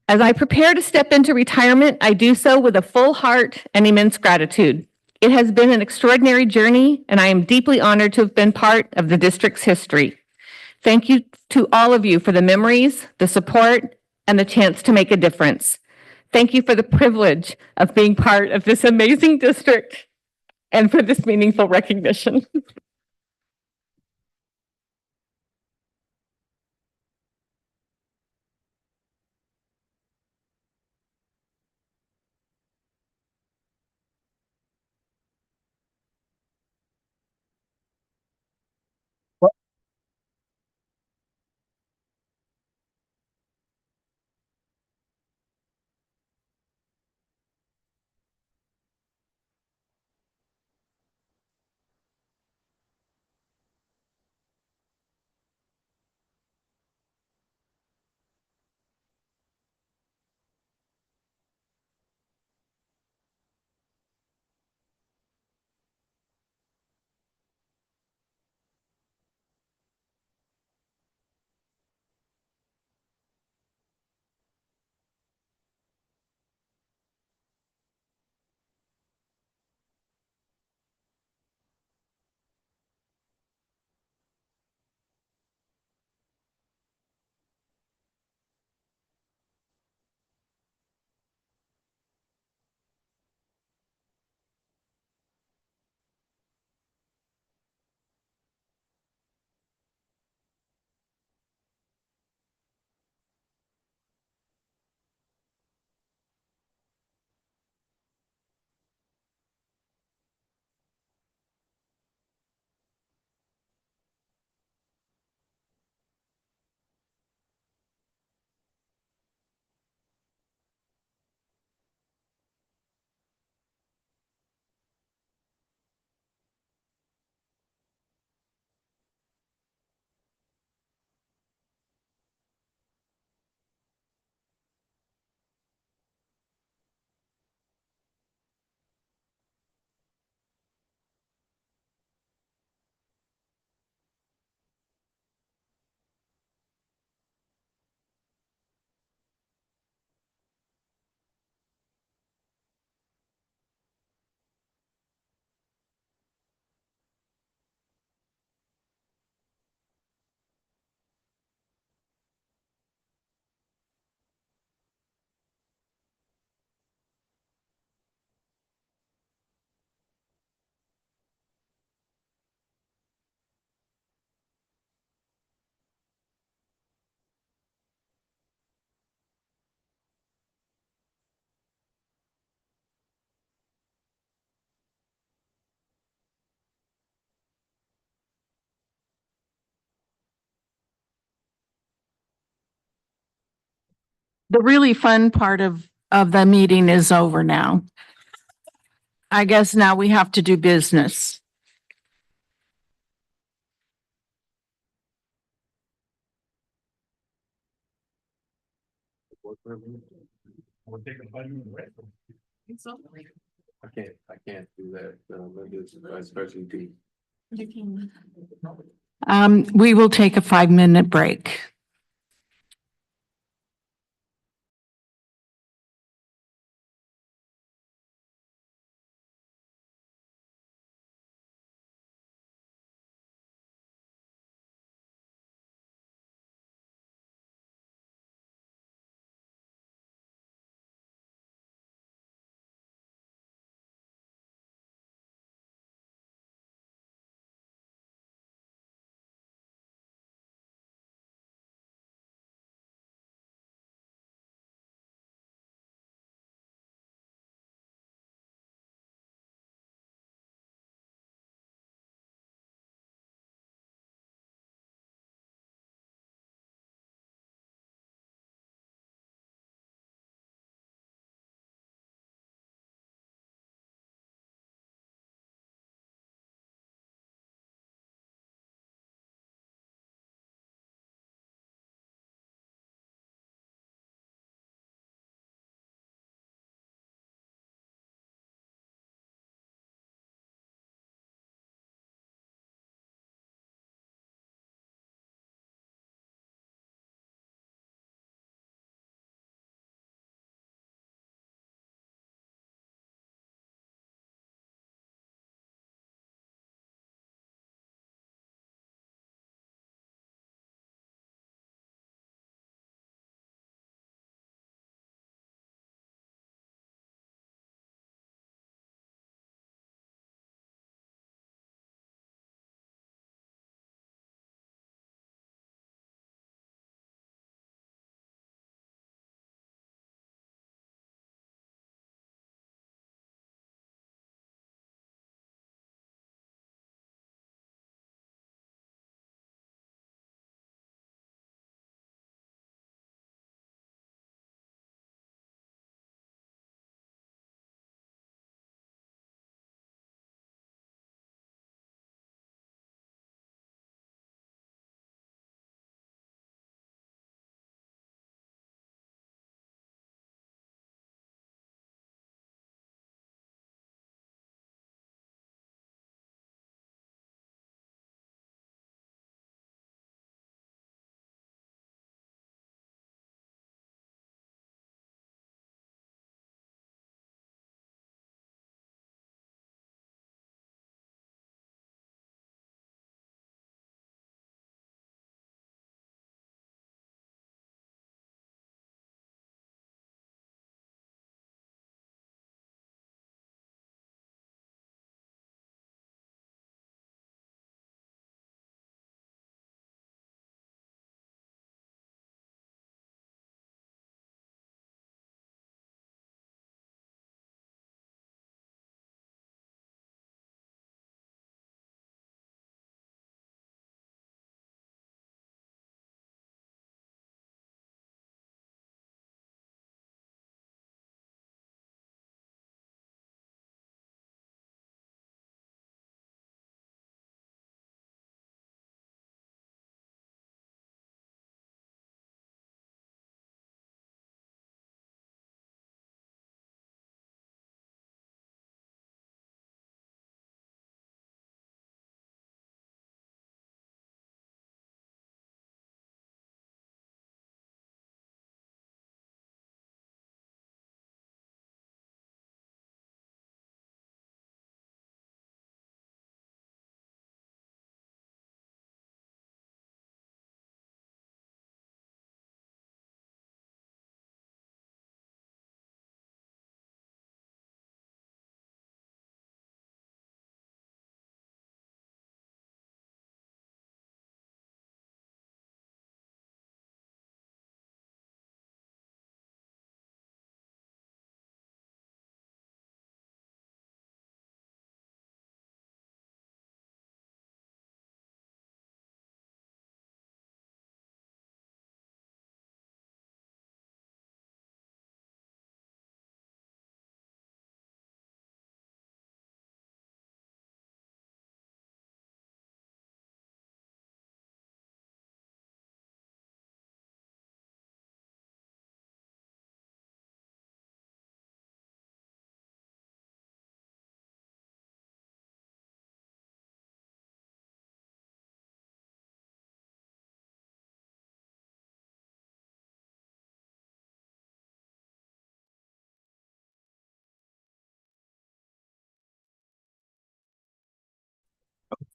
As I prepare to step into retirement, I do so with a full heart and immense gratitude. It has been an extraordinary journey, and I am deeply honored to have been part of the district's history. Thank you to all of you for the memories, the support, and the chance to make a difference. Thank you for the privilege of being part of this amazing district and for this meaningful recognition. The really fun part of the meeting is over now. I guess now we have to do business. I can't do that. Especially deep. We will take a 5-minute break.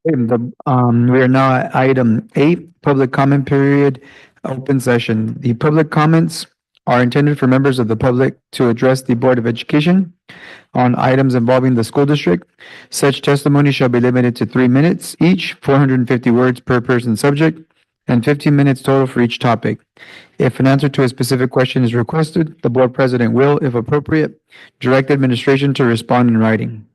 We are now at item 8, public comment period, open session. The public comments are intended for members of the public to address the Board of Education on items involving the school district. Such testimony shall be limited to 3 minutes each, 450 words per person subject, and 15 minutes total for each topic. If an answer to a specific question is requested, the board president will, if appropriate, direct administration to respond in writing.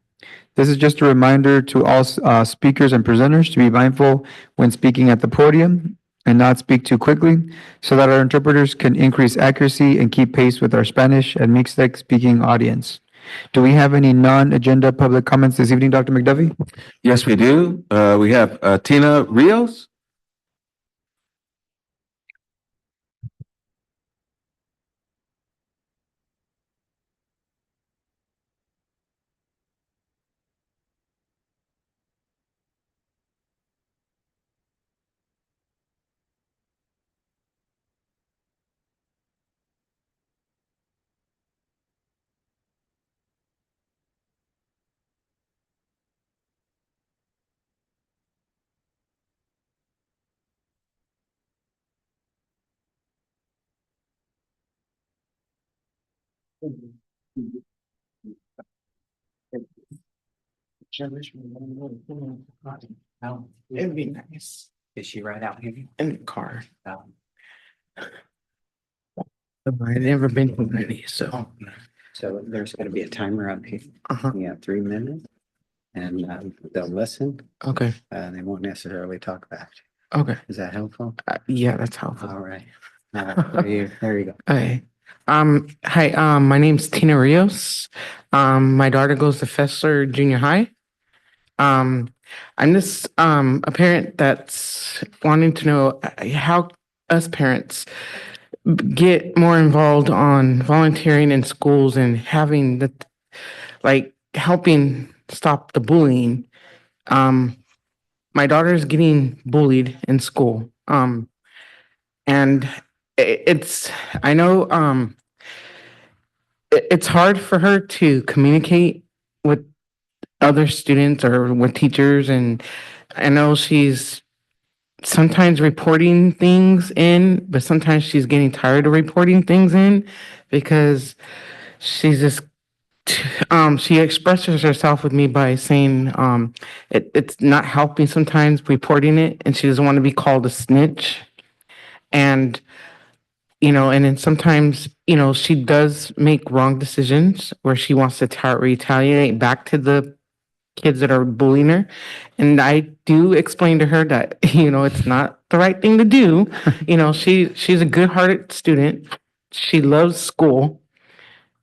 This is just a reminder to all speakers and presenters to be mindful when speaking at the podium and not speak too quickly so that our interpreters can increase accuracy and keep pace with our Spanish and Mixtec speaking audience. Do we have any non-agenda public comments this evening, Dr. McDuffie? Yes, we do. We have Tina Rios. It'd be nice. Is she right out here in the car? I've never been to one of these, so. So there's gonna be a timer up here. Uh-huh. You have 3 minutes. And they'll listen. Okay, They won't necessarily talk back. okay. Is that helpful? Yeah, that's helpful. All right. There you go. Okay. Hi, my name's Tina Rios. My daughter goes to Fessler Junior High. I'm just a parent that's wanting to know how us parents get more involved on volunteering in schools and having the helping stop the bullying. My daughter's getting bullied in school. And I know it's hard for her to communicate with other students or with teachers, and I know she's sometimes reporting things in, but sometimes she's getting tired of reporting things in because she's just she expresses herself with me by saying it's not helping sometimes reporting it, and she doesn't want to be called a snitch. And and then sometimes, she does make wrong decisions where she wants to retaliate back to the kids that are bullying her. And I do explain to her that, it's not the right thing to do. She's a good-hearted student. She loves school.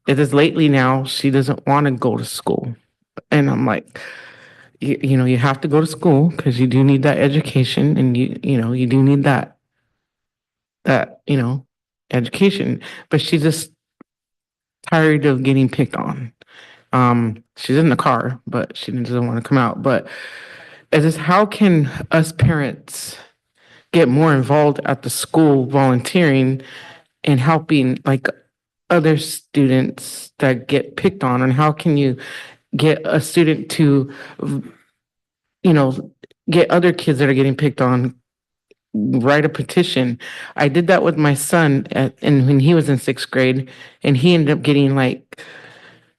It is lately now, she doesn't want to go to school. And I'm like, you have to go to school because you do need that education, and you do need that education, but she's just tired of getting picked on. She's in the car, but she doesn't want to come out. But it's just, how can us parents get more involved at the school volunteering and helping other students that get picked on? And how can you get a student to, get other kids that are getting picked on write a petition? I did that with my son and when he was in 6th grade, and he ended up getting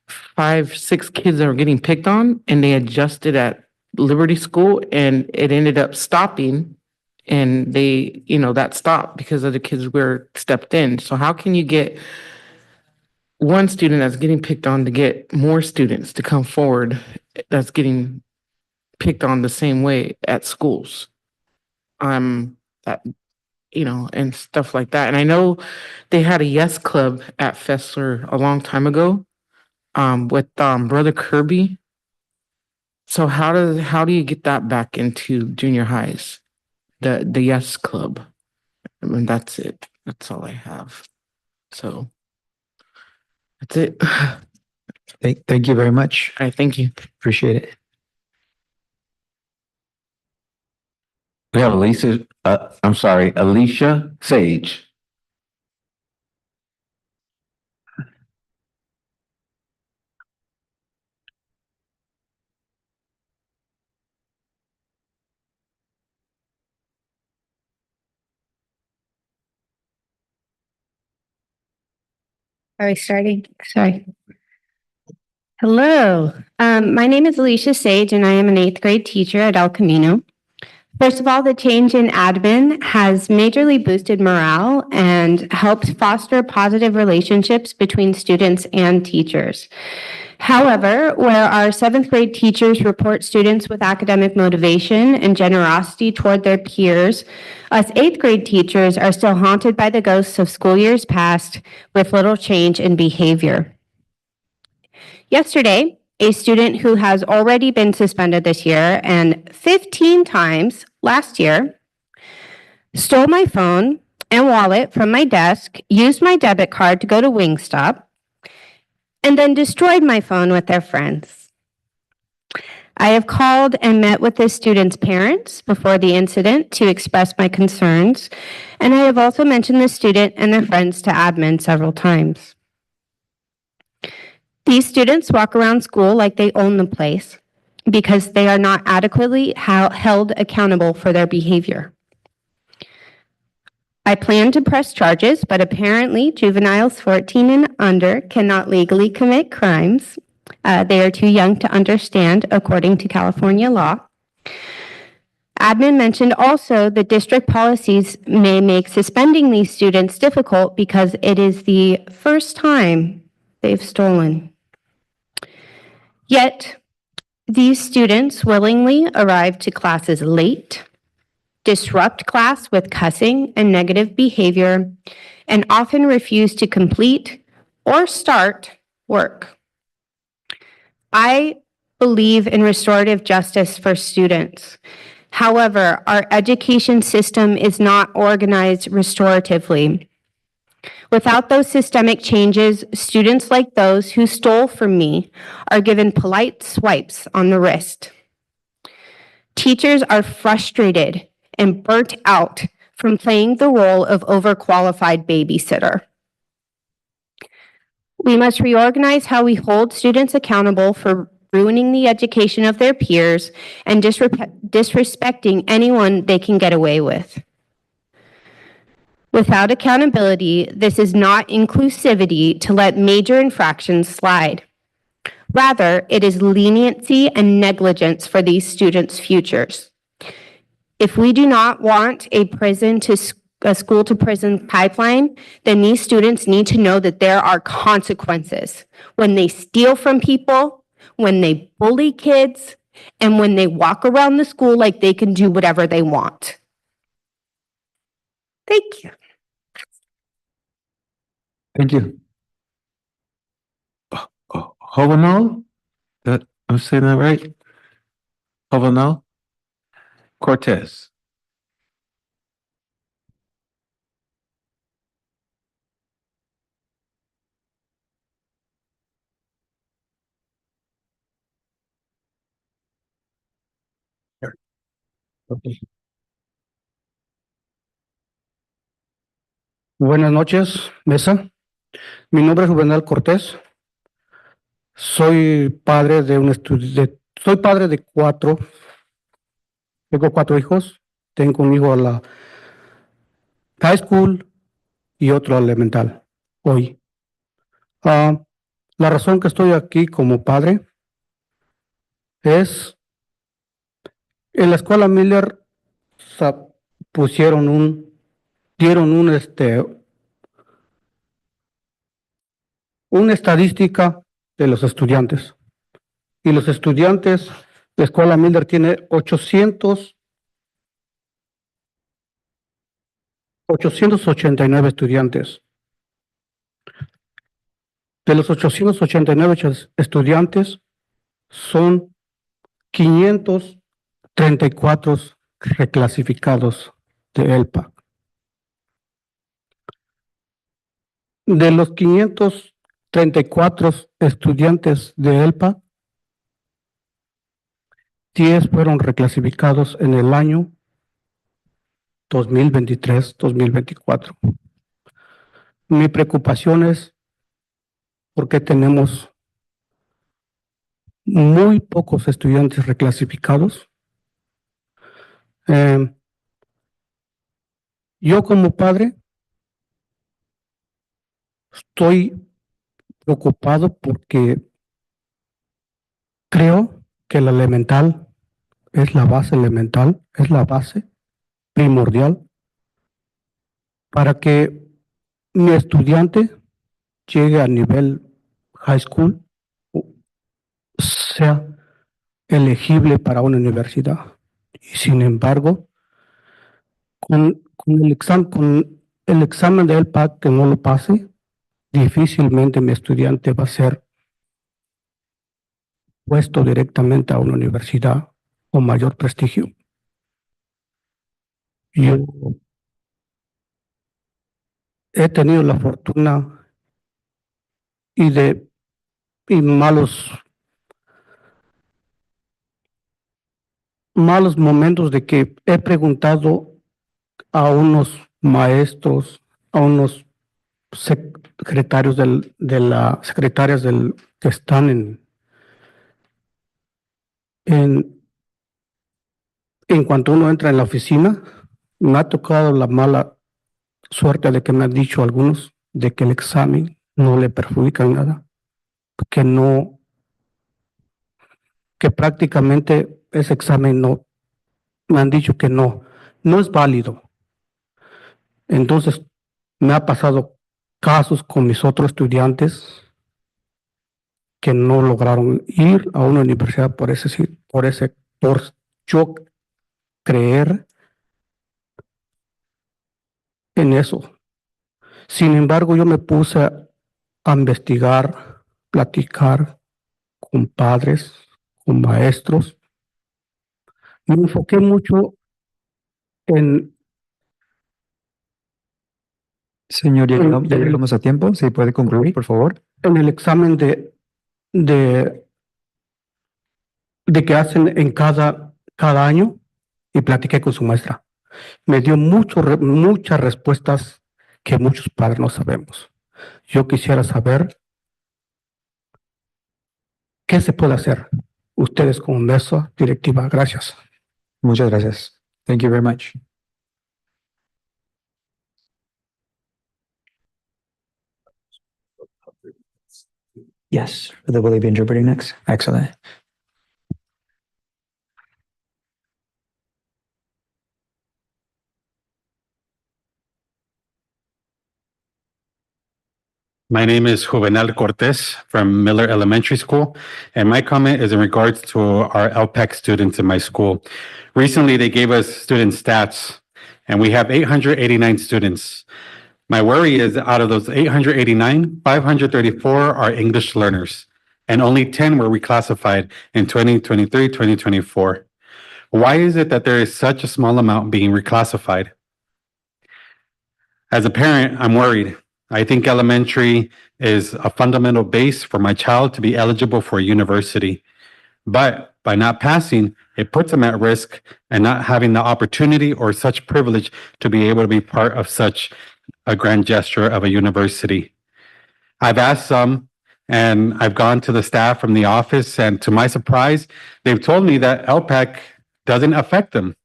5, 6 kids that were getting picked on, and they adjusted at Liberty School, and it ended up stopping, and they, that stopped because other kids were stepped in. So how can you get one student that's getting picked on to get more students to come forward that's getting picked on the same way at schools? That, and stuff like that. And I know they had a Yes Club at Fessler a long time ago, with Brother Kirby. So how do you get that back into junior highs? The Yes Club. I mean, that's it. That's all I have. So that's it. Thank you very much. I thank you. Appreciate it. We have Alicia Sage. Are we starting? Sorry. Hello, my name is Alicia Sage and I am an 8th grade teacher at El Camino. First of all, the change in admin has majorly boosted morale and helped foster positive relationships between students and teachers. However, where our 7th grade teachers report students with academic motivation and generosity toward their peers, us 8th grade teachers are still haunted by the ghosts of school years past with little change in behavior. Yesterday, a student who has already been suspended this year and 15 times last year stole my phone and wallet from my desk, used my debit card to go to Wingstop, and then destroyed my phone with their friends. I have called and met with this student's parents before the incident to express my concerns, and I have also mentioned the student and their friends to admin several times. These students walk around school like they own the place because they are not adequately held accountable for their behavior. I plan to press charges, but apparently juveniles 14 and under cannot legally commit crimes. They are too young to understand according to California law. Admin mentioned also the district policies may make suspending these students difficult because it is the first time they've stolen. Yet, these students willingly arrive to classes late, disrupt class with cussing and negative behavior, and often refuse to complete or start work. I believe in restorative justice for students. However, our education system is not organized restoratively. Without those systemic changes, students like those who stole from me are given polite swipes on the wrist. Teachers are frustrated and burnt out from playing the role of overqualified babysitter. We must reorganize how we hold students accountable for ruining the education of their peers and disrespecting anyone they can get away with. Without accountability, this is not inclusivity to let major infractions slide. Rather, it is leniency and negligence for these students' futures. If we do not want a school to prison pipeline, then these students need to know that there are consequences when they steal from people, when they bully kids, and when they walk around the school like they can do whatever they want. Thank you. Thank you. Hovenal? That, I'm saying that right? Hovenal? Cortez. Buenas noches, mesa. Mi nombre es Juvenal Cortés. Soy padre de soy padre de 4. Tengo 4 hijos. Tengo un hijo a la high school y otro a la elemental hoy. La razón que estoy aquí como padre es en la escuela Miller dieron una estadística de los estudiantes. Y los estudiantes, la escuela Miller tiene 889 estudiantes. De los 889 estudiantes, son 534 reclasificados de ELPA. De los 534 estudiantes de ELPA, 10 fueron reclasificados en el año 2023-2024. Mi preocupación es porque tenemos muy pocos estudiantes reclasificados. Yo como padre estoy preocupado porque creo que la elemental es la base elemental, es la base primordial para que mi estudiante llegue a nivel high school, sea elegible para una universidad. Y sin embargo, con el examen de LPAC que no lo pase, difícilmente mi estudiante va a ser puesto directamente a una universidad con mayor prestigio. Yo he tenido la fortuna y malos momentos de que he preguntado a unos maestros, a unos secretarios secretarias que están en cuanto uno entra en la oficina, me ha tocado la mala suerte de que me han dicho algunos de que el examen no le perjudica en nada, que prácticamente ese examen no, me han dicho que no es válido. Entonces, me ha pasado casos con mis otros estudiantes que no lograron ir a una universidad por yo creer en eso. Sin embargo, yo me puse a investigar, platicar con padres, con maestros. Me enfoqué mucho en... Señor, ya llegamos a tiempo. Si puede concluir, por favor. En el examen de que hacen en cada año y platiqué con su maestra. Me dio muchas respuestas que muchos padres no sabemos. Yo quisiera saber qué se puede hacer. Ustedes como mesa directiva. Gracias. Muchas gracias. Thank you very much. Yes, will they be interpreting next? Excellent. My name is Juvenal Cortez from Miller Elementary School, and my comment is in regards to our LPEC students in my school. Recently, they gave us student stats, and we have 889 students. My worry is out of those 889, 534 are English learners, and only 10 were reclassified in 2023, 2024. Why is it that there is such a small amount being reclassified? As a parent, I'm worried. I think elementary is a fundamental base for my child to be eligible for a university. But by not passing, it puts them at risk and not having the opportunity or such privilege to be able to be part of such a grand gesture of a university. I've asked some, and I've gone to the staff from the office, and to my surprise, they've told me that LPAC doesn't affect them.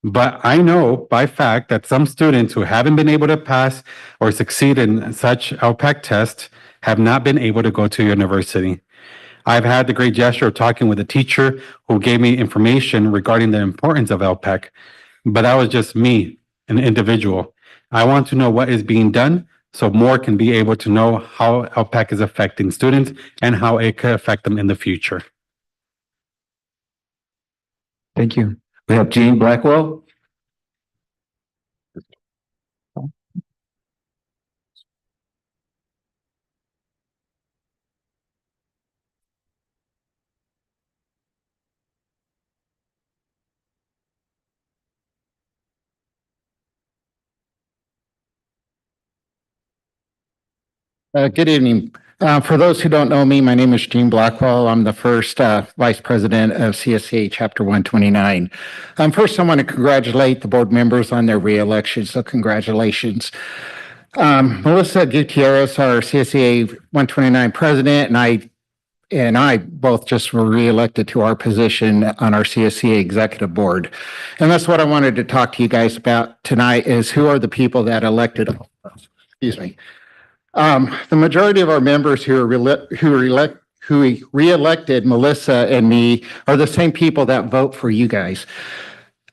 But I know by fact that some students who haven't been able to pass or succeed in such LPAC tests have not been able to go to university. I've had the great gesture of talking with a teacher who gave me information regarding the importance of LPAC, but that was just me, an individual. I want to know what is being done so more can be able to know how LPAC is affecting students and how it could affect them in the future. Thank you. We have Jean Blackwell. Good evening. For those who don't know me, my name is Gene Blackwell. I'm the first Vice President of CSCA Chapter 129. First, I want to congratulate the board members on their re-election, so congratulations. Melissa Gutierrez, our CSCA 129 President, and I both just were re-elected to our position on our CSCA Executive Board. And that's what I wanted to talk to you guys about tonight is who are the people that elected, excuse me, The majority of our members who re-elected Melissa and me are the same people that vote for you guys.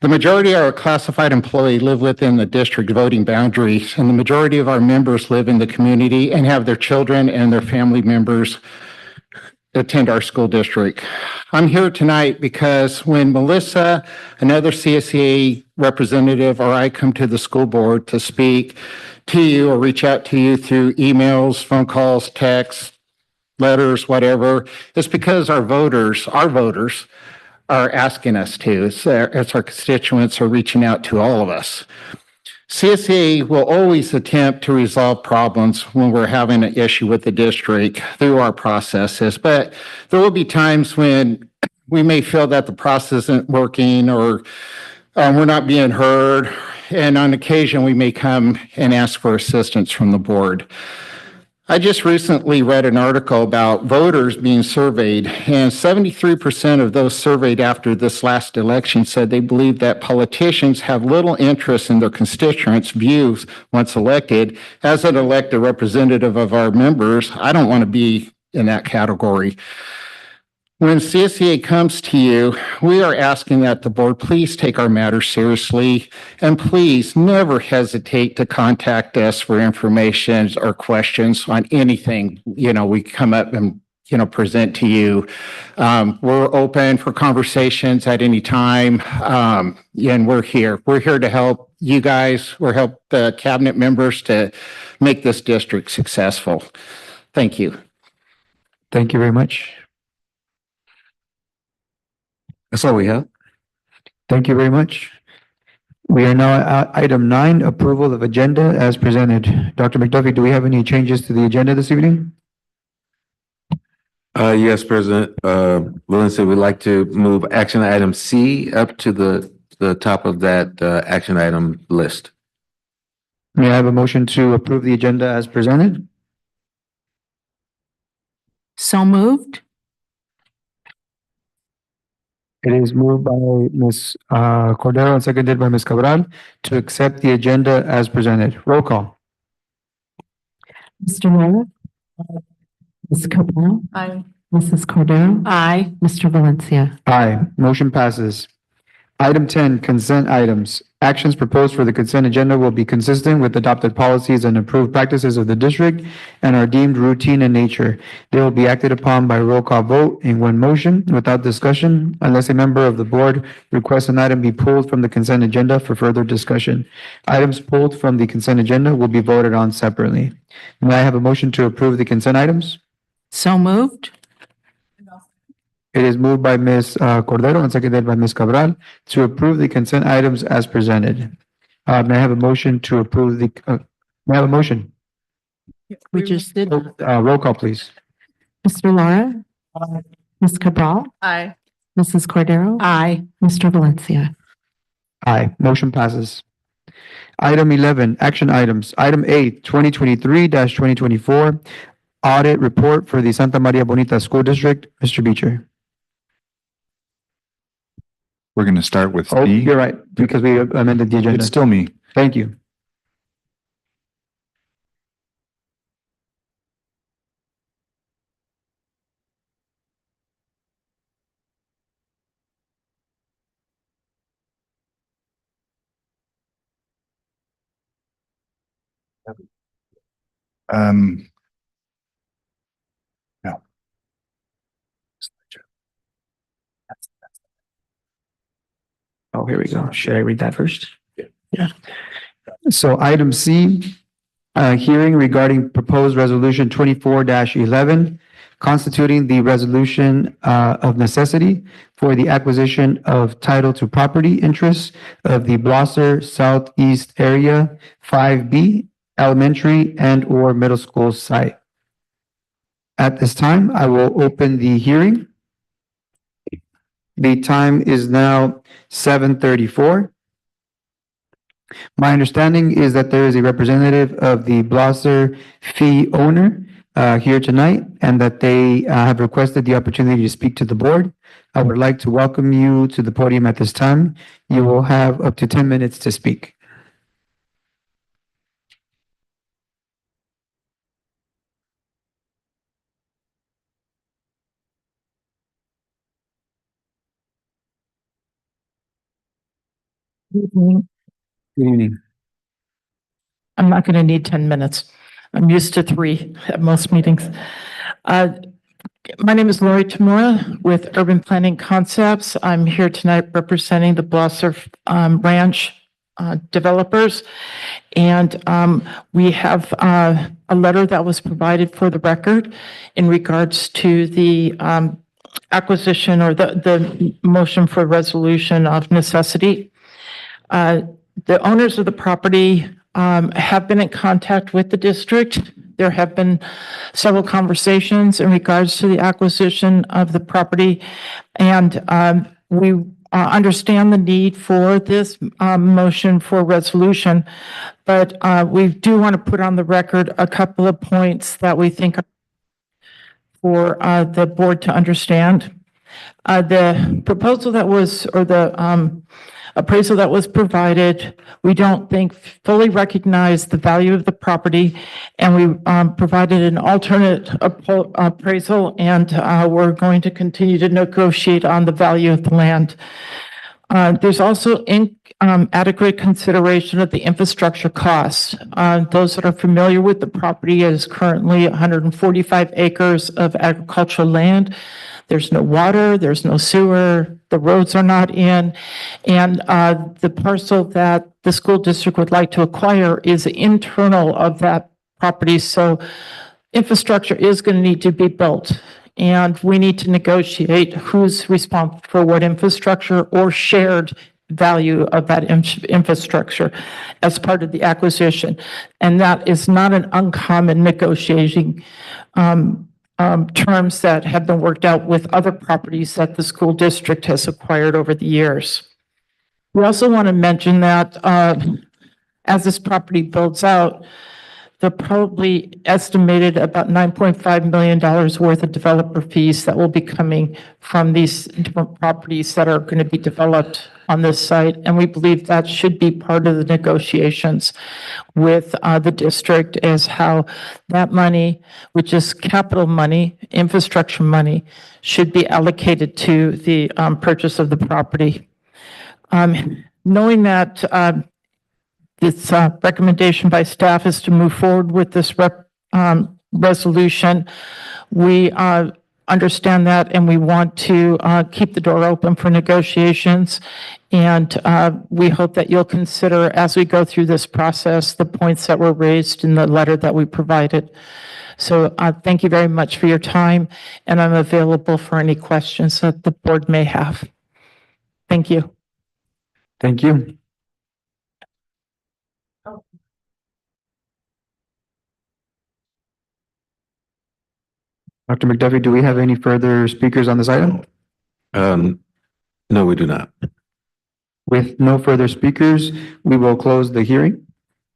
The majority of our classified employees live within the district voting boundaries, and the majority of our members live in the community and have their children and their family members attend our school district. I'm here tonight because when Melissa, another CSEA representative, or I come to the school board to speak to you or reach out to you through emails, phone calls, texts, letters, whatever, it's because our voters are asking us to. It's our constituents are reaching out to all of us. CSEA will always attempt to resolve problems when we're having an issue with the district through our processes, but there will be times when we may feel that the process isn't working or we're not being heard, and on occasion we may come and ask for assistance from the board. I just recently read an article about voters being surveyed, and 73% of those surveyed after this last election said they believe that politicians have little interest in their constituents' views once elected. As an elected representative of our members, I don't want to be in that category. When CSEA comes to you, we are asking that the board please take our matter seriously, and please never hesitate to contact us for information or questions on anything, we come up and, present to you. We're open for conversations at any time, and we're here. We're here to help you guys. We're help the cabinet members to make this district successful. Thank you. Thank you very much. That's all we have. Thank you very much. We are now at item 9, approval of agenda as presented. Dr. McDuffie, do we have any changes to the agenda this evening? Yes, President. Valencia would like to move action item C up to the top of that action item list. May I have a motion to approve the agenda as presented? So moved. It is moved by Ms. Cordero and seconded by Ms. Cabral to accept the agenda as presented. Roll call. Mr. Miller? Ms. Cabral? Aye. Mrs. Cordero? Aye. Mr. Valencia? Aye. Motion passes. Item 10, consent items. Actions proposed for the consent agenda will be consistent with adopted policies and approved practices of the district and are deemed routine in nature. They will be acted upon by roll call vote in one motion without discussion unless a member of the board requests an item be pulled from the consent agenda for further discussion. Items pulled from the consent agenda will be voted on separately. May I have a motion to approve the consent items? So moved. It is moved by Ms. Cordero and seconded by Ms. Cabral to approve the consent items as presented. May I have a motion to approve the, may I have a motion? We just did. Roll call, please. Mr. Lara? Ms. Cabral? Aye. Mrs. Cordero? Aye. Mr. Valencia? Aye. Motion passes. Item 11, action items. Item 8, 2023-2024, audit report for the Santa Maria Bonita School District. Mr. Beecher. We're going to start with Oh, D. you're right, because we amended the agenda. It's still me. Thank you. No. Oh, here we go. Should I read that first? Yeah. So item C, hearing regarding proposed resolution 24-11, constituting the resolution of necessity for the acquisition of title to property interests of the Blosser Southeast Area 5B elementary and or middle school site. At this time, I will open the hearing. The time is now 7:34. My understanding is that there is a representative of the Blosser fee owner here tonight, and that they have requested the opportunity to speak to the board. I would like to welcome you to the podium at this time. You will have up to 10 minutes to speak. Evening. Good evening. I'm not going to need 10 minutes. I'm used to 3 at most meetings. My name is Lori Tamura with Urban Planning Concepts. I'm here tonight representing the Blosser Ranch developers. And we have a letter that was provided for the record in regards to the acquisition or the motion for resolution of necessity. The owners of the property have been in contact with the district. There have been several conversations in regards to the acquisition of the property. And we understand the need for this motion for resolution, but we do want to put on the record a couple of points that we think are for the board to understand. The proposal that was, or the appraisal that was provided, we don't think fully recognized the value of the property, and we provided an alternate appraisal, and we're going to continue to negotiate on the value of the land. There's also adequate consideration of the infrastructure costs. Those that are familiar with the property, is currently 145 acres of agricultural land. There's no water, there's no sewer, the roads are not in, and the parcel that the school district would like to acquire is internal of that property, so infrastructure is going to need to be built, and we need to negotiate who's responsible for what infrastructure or shared value of that infrastructure as part of the acquisition, and that is not an uncommon negotiating terms that have been worked out with other properties that the school district has acquired over the years. We also want to mention that as this property builds out, they're probably estimated about $9.5 million worth of developer fees that will be coming from these different properties that are going to be developed on this site. And we believe that should be part of the negotiations with the district, as how that money, which is capital money, infrastructure money, should be allocated to the purchase of the property. Knowing that this recommendation by staff is to move forward with this resolution, we understand that, and we want to keep the door open for negotiations. And we hope that you'll consider, as we go through this process, the points that were raised in the letter that we provided. So thank you very much for your time, and I'm available for any questions that the board may have. Thank you. Thank you. Dr. McDuffie, do we have any further speakers on this item? No, we do not. With no further speakers, we will close the hearing.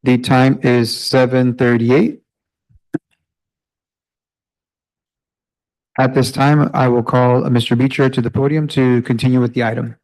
The time is 7:38. At this time, I will call Mr. Beecher to the podium to continue with the item.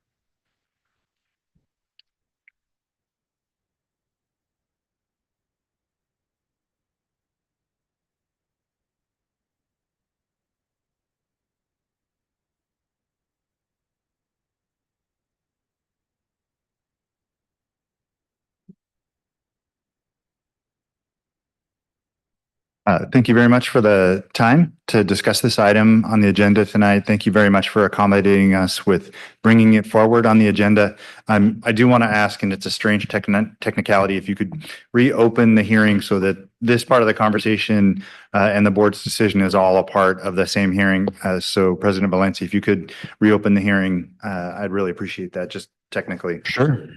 Thank you very much for the time to discuss this item on the agenda tonight. Thank you very much for accommodating us with bringing it forward on the agenda. I do want to ask, and it's a strange technicality, if you could reopen the hearing so that this part of the conversation and the board's decision is all a part of the same hearing. So President Valencia, if you could reopen the hearing, I'd really appreciate that, just technically. Sure.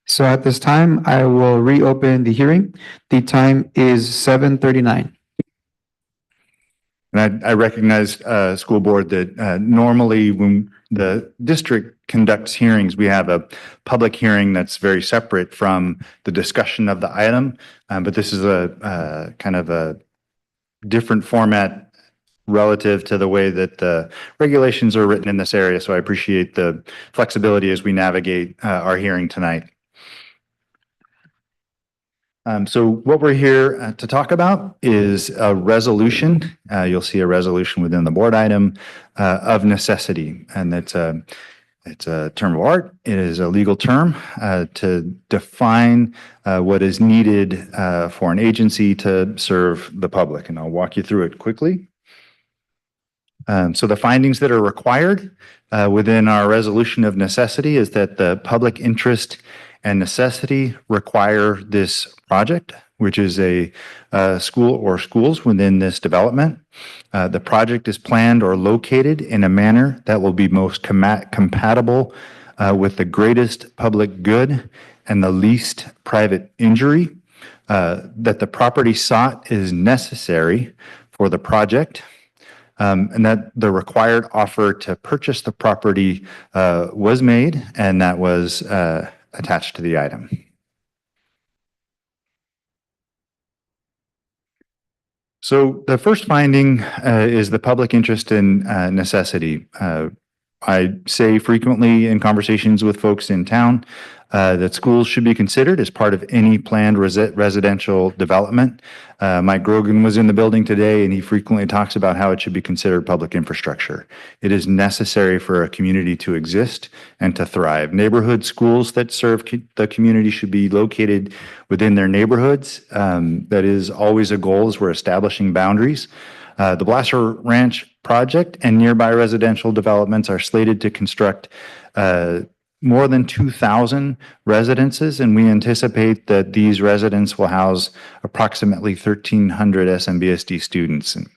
So at this time, I will reopen the hearing. The time is 7:39. And I recognize, school board, that normally when the district conducts hearings, we have a public hearing that's very separate from the discussion of the item. But this is a kind of a different format relative to the way that the regulations are written in this area. So I appreciate the flexibility as we navigate our hearing tonight. So what we're here to talk about is a resolution. You'll see a resolution within the board item of necessity, and that's It's a term of art. It is a legal term to define what is needed for an agency to serve the public, and I'll walk you through it quickly. So the findings that are required within our resolution of necessity is that the public interest and necessity require this project, which is a school or schools within this development. The project is planned or located in a manner that will be most compatible with the greatest public good and the least private injury. That the property sought is necessary for the project. And that the required offer to purchase the property was made, and that was attached to the item. So the first finding is the public interest and necessity. I say frequently in conversations with folks in town that schools should be considered as part of any planned residential development. Mike Grogan was in the building today, and he frequently talks about how it should be considered public infrastructure. It is necessary for a community to exist and to thrive. Neighborhood schools that serve the community should be located within their neighborhoods. That is always a goal as we're establishing boundaries. The Blaster Ranch project and nearby residential developments are slated to construct more than 2,000 residences, and we anticipate that these residents will house approximately 1,300 SMBSD students. And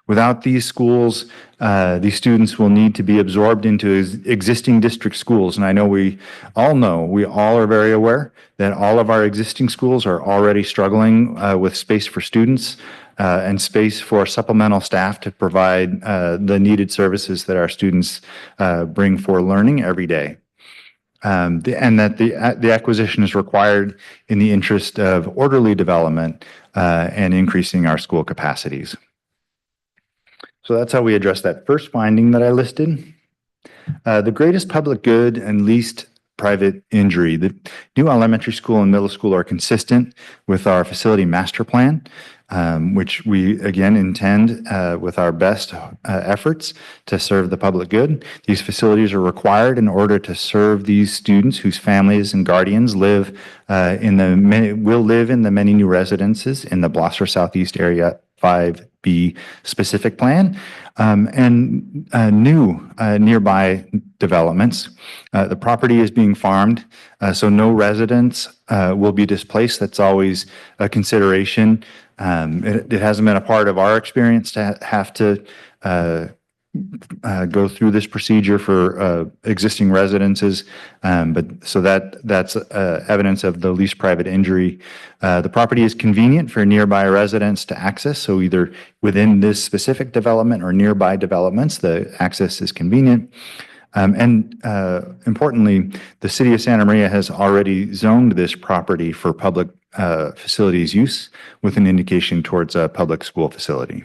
without these schools, these students will need to be absorbed into existing district schools. And I know we all are very aware that all of our existing schools are already struggling with space for students and space for supplemental staff to provide the needed services that our students bring for learning every day. And that the acquisition is required in the interest of orderly development and increasing our school capacities. So that's how we address that first finding that I listed. The greatest public good and least private injury. The new elementary school and middle school are consistent with our facility master plan, which we again intend with our best efforts to serve the public good. These facilities are required in order to serve these students whose families and guardians will live in the many new residences in the Blosser Southeast Area 5B specific plan, and new nearby developments. The property is being farmed, so no residents will be displaced. That's always a consideration. It hasn't been a part of our experience to have to go through this procedure for existing residences, but so that's evidence of the least private injury. The property is convenient for nearby residents to access, so either within this specific development or nearby developments, the access is convenient. And importantly, the city of Santa Maria has already zoned this property for public facilities use with an indication towards a public school facility.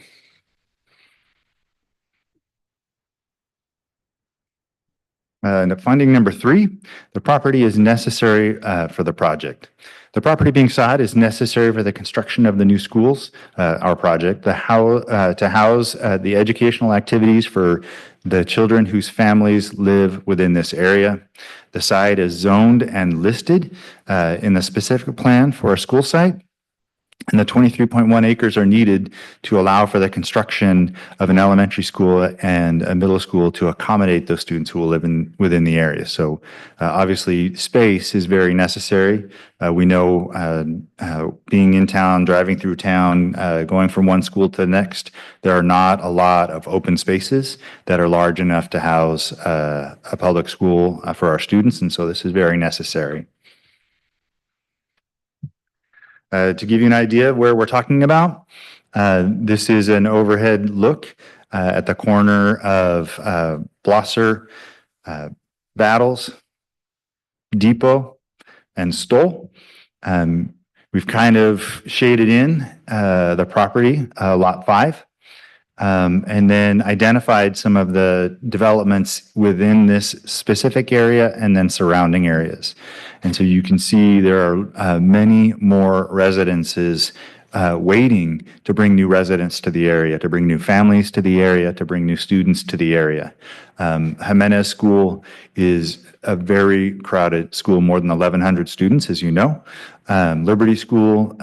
Finding number 3, the property is necessary for the project. The property being sought is necessary for the construction of the new schools, our project, to house the educational activities for the children whose families live within this area. The site is zoned and listed in the specific plan for a school site, and the 23.1 acres are needed to allow for the construction of an elementary school and a middle school to accommodate those students who will live within the area. So obviously space is very necessary. We know being in town, driving through town, going from one school to the next, there are not a lot of open spaces that are large enough to house a public school for our students, and so this is very necessary. To give you an idea of where we're talking about, this is an overhead look at the corner of Blosser, Battles, Depot, and Stoll. We've kind of shaded in the property, Lot 5, and then identified some of the developments within this specific area and then surrounding areas. And so you can see there are many more residences waiting to bring new residents to the area, to bring new families to the area, to bring new students to the area. Jimenez School is a very crowded school, more than 1,100 students, as you know. Liberty School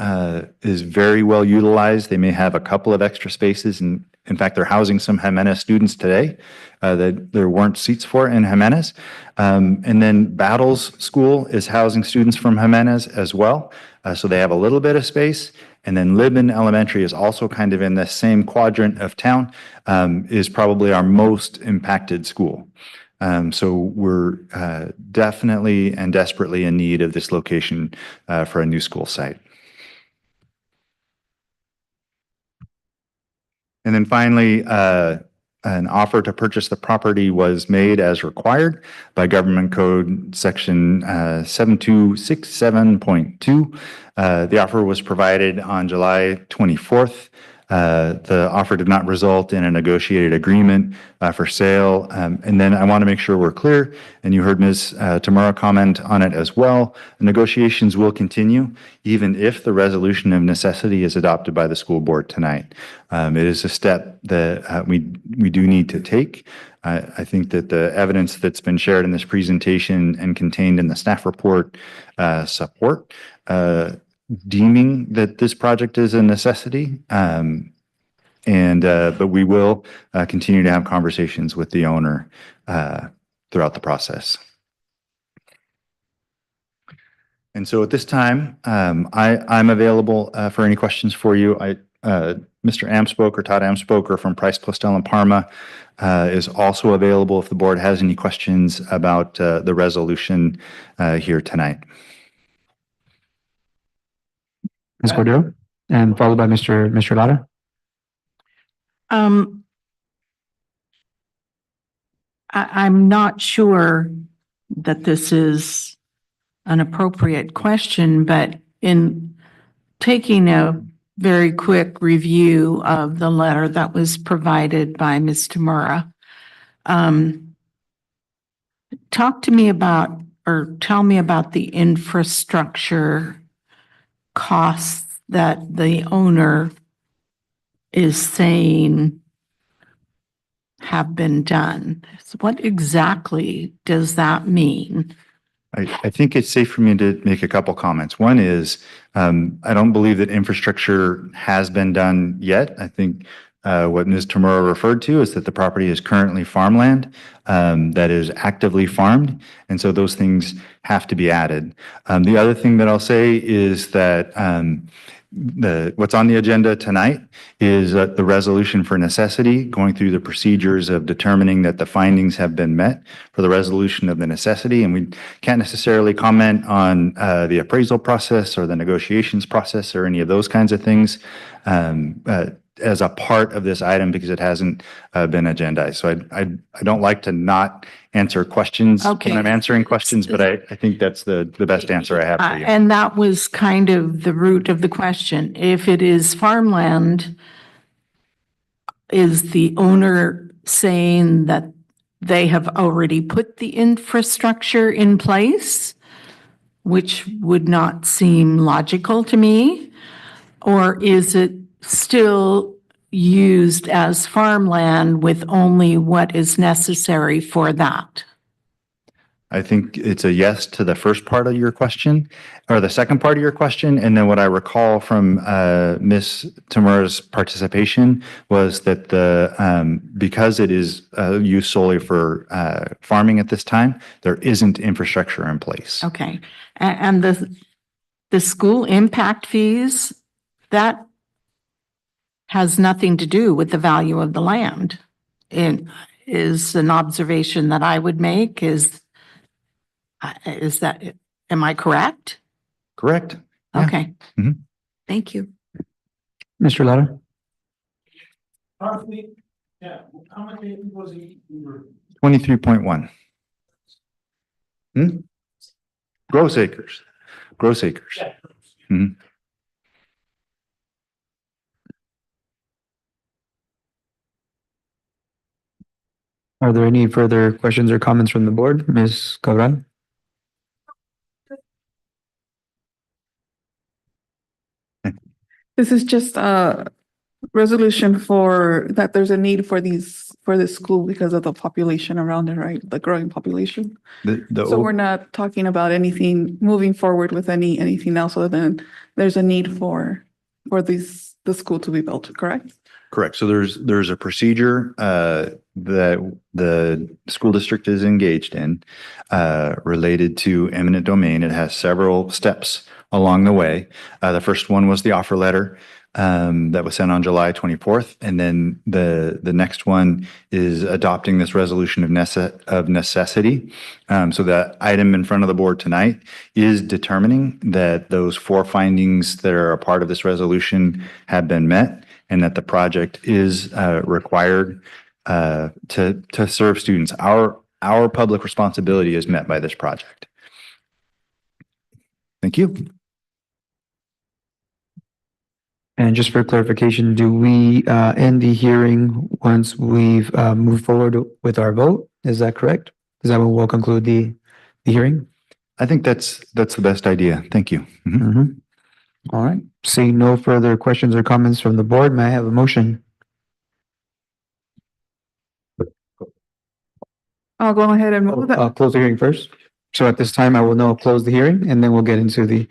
is very well utilized. They may have a couple of extra spaces, and in fact, they're housing some Jimenez students today that there weren't seats for in Jimenez. And then Battles School is housing students from Jimenez as well. So they have a little bit of space. And then Alvin Elementary is also kind of in the same quadrant of town, is probably our most impacted school. So we're definitely and desperately in need of this location for a new school site. And then finally, an offer to purchase the property was made as required by Government Code Section 7267.2. The offer was provided on July 24th. The offer did not result in a negotiated agreement for sale. And then I want to make sure we're clear, and you heard Ms. Tamura comment on it as well. The negotiations will continue even if the resolution of necessity is adopted by the school board tonight. It is a step that we do need to take. I think that the evidence that's been shared in this presentation and contained in the staff report support deeming that this project is a necessity. But we will continue to have conversations with the owner throughout the process. And so at this time, I'm available for any questions for you. Mr. Amspoker, Todd Amspoker from Price Clistel and Parma is also available if the board has any questions about the resolution here tonight. Ms. Cordero, and followed by Mr. Lara. I'm not sure that this is an appropriate question, but in taking a very quick review of the letter that was provided by Ms. Tamura, talk to me about, or tell me about the infrastructure costs that the owner is saying have been done. So what exactly does that mean? I think it's safe for me to make a couple comments. One is, I don't believe that infrastructure has been done yet. I think what Ms. Tamura referred to is that the property is currently farmland that is actively farmed. And so those things have to be added. The other thing that I'll say is that what's on the agenda tonight is the resolution for necessity, going through the procedures of determining that the findings have been met for the resolution of the necessity. And we can't necessarily comment on the appraisal process or the negotiations process or any of those kinds of things as a part of this item because it hasn't been agendized. So I don't like to not answer questions when I'm answering questions, but I think that's the best answer I have for you. And that was kind of the root of the question. If it is farmland, is the owner saying that they have already put the infrastructure in place, which would not seem logical to me? Or is it still used as farmland with only what is necessary for that? I think it's a yes to the first part of your question, or the second part of your question. And then what I recall from Ms. Tamura's participation was that because it is used solely for farming at this time, there isn't infrastructure in place. Okay. And the school impact fees, that has nothing to do with the value of the land. It is an observation that I would make is that, am I correct? Correct. Yeah. Okay. Mm-hmm. Thank you. Mr. Lara. 23.1. Gross acres. Gross acres. Mm-hmm. Are there any further questions or comments from the board? Ms. Cabral? This is just a resolution for, that there's a need for this school because of the population around it, right? The growing population. So we're not talking about anything, moving forward with anything else other than there's a need for the school to be built, correct? Correct. So there's a procedure that the school district is engaged in related to eminent domain. It has several steps along the way. The first one was the offer letter that was sent on July 24th. And then the next one is adopting this resolution of necessity. So the item in front of the board tonight is determining that those 4 findings that are a part of this resolution have been met, and that the project is required to serve students. Our public responsibility is met by this project. Thank you. And just for clarification, do we end the hearing once we've moved forward with our vote? Is that correct? Is that when we'll conclude the hearing? I think that's the best idea. Thank you. All right. Seeing no further questions or comments from the board, may I have a motion? I'll go ahead and move that. I'll close the hearing first. So at this time, I will now close the hearing, and then we'll get into the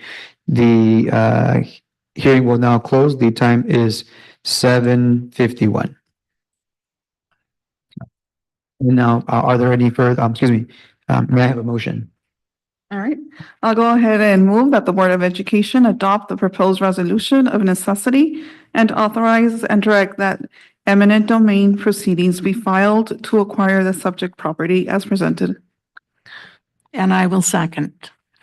hearing will now close. The time is 7:51. Now, are there any further, excuse me, may I have a motion? All right, I'll go ahead and move that the Board of Education adopt the proposed resolution of necessity and authorize and direct that eminent domain proceedings be filed to acquire the subject property as presented. And I will second.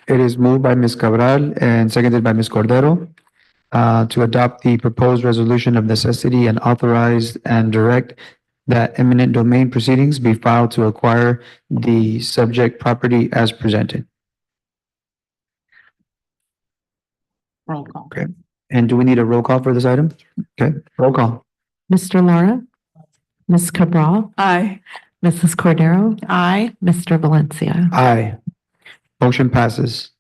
It is moved by Ms. Cabral and seconded by Ms. Cordero to adopt the proposed resolution of necessity and authorize and direct that eminent domain proceedings be filed to acquire the subject property as presented. Roll call. Okay. And do we need a roll call for this item? Okay, roll call. Mr. Laura? Ms. Cabral? Aye. Mrs. Cordero? Aye. Mr. Valencia? Aye. Motion passes.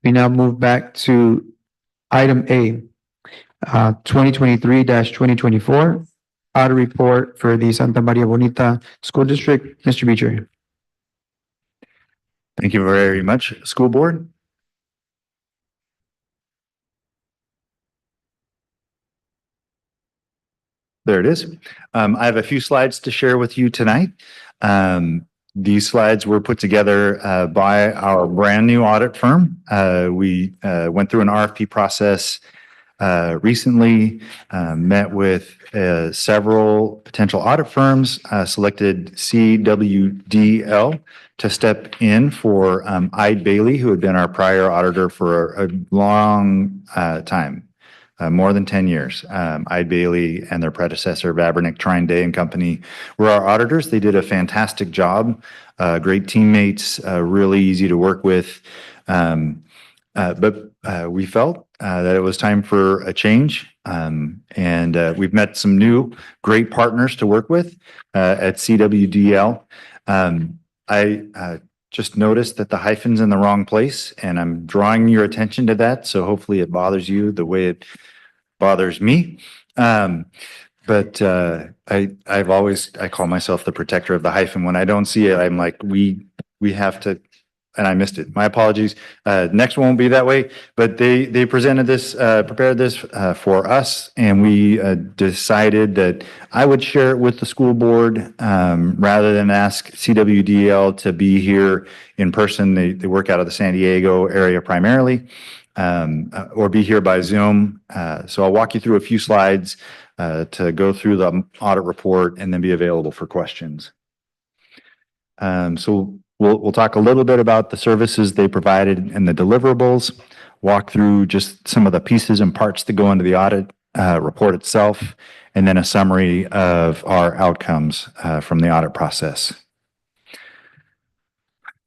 We now move back to item A, 2023-2024, audit report for the Santa Maria Bonita School District. Mr. Beecher. Thank you very much, school board. There it is. I have a few slides to share with you tonight. These slides were put together by our brand new audit firm. We went through an RFP process recently, met with several potential audit firms, selected CWDL to step in for Ide Bailey, who had been our prior auditor for a long time. More than 10 years. Ide Bailey and their predecessor, Vabernick, Trine Day and Company, were our auditors. They did a fantastic job, great teammates, really easy to work with. But we felt that it was time for a change. And we've met some new great partners to work with at CWDL. I just noticed that the hyphen's in the wrong place, and I'm drawing your attention to that. So hopefully it bothers you the way it bothers me. But I call myself the protector of the hyphen. When I don't see it, I'm like, we have to, and I missed it. My apologies. Next one won't be that way, but they presented this, prepared this for us, and we decided that I would share it with the school board rather than ask CWDL to be here in person. They work out of the San Diego area primarily, or be here by Zoom. So I'll walk you through a few slides to go through the audit report and then be available for questions. So we'll talk a little bit about the services they provided and the deliverables, walk through just some of the pieces and parts that go into the audit report itself, and then a summary of our outcomes from the audit process.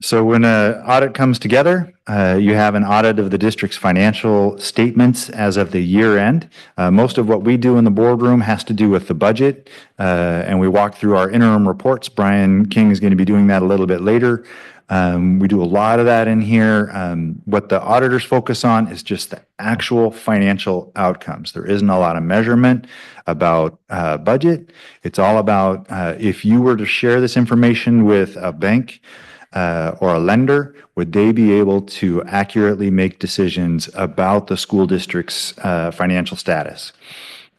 So when an audit comes together, you have an audit of the district's financial statements as of the year end. Most of what we do in the boardroom has to do with the budget, and we walk through our interim reports. Brian King is going to be doing that a little bit later. We do a lot of that in here. What the auditors focus on is just the actual financial outcomes. There isn't a lot of measurement about budget. It's all about if you were to share this information with a bank or a lender, would they be able to accurately make decisions about the school district's financial status?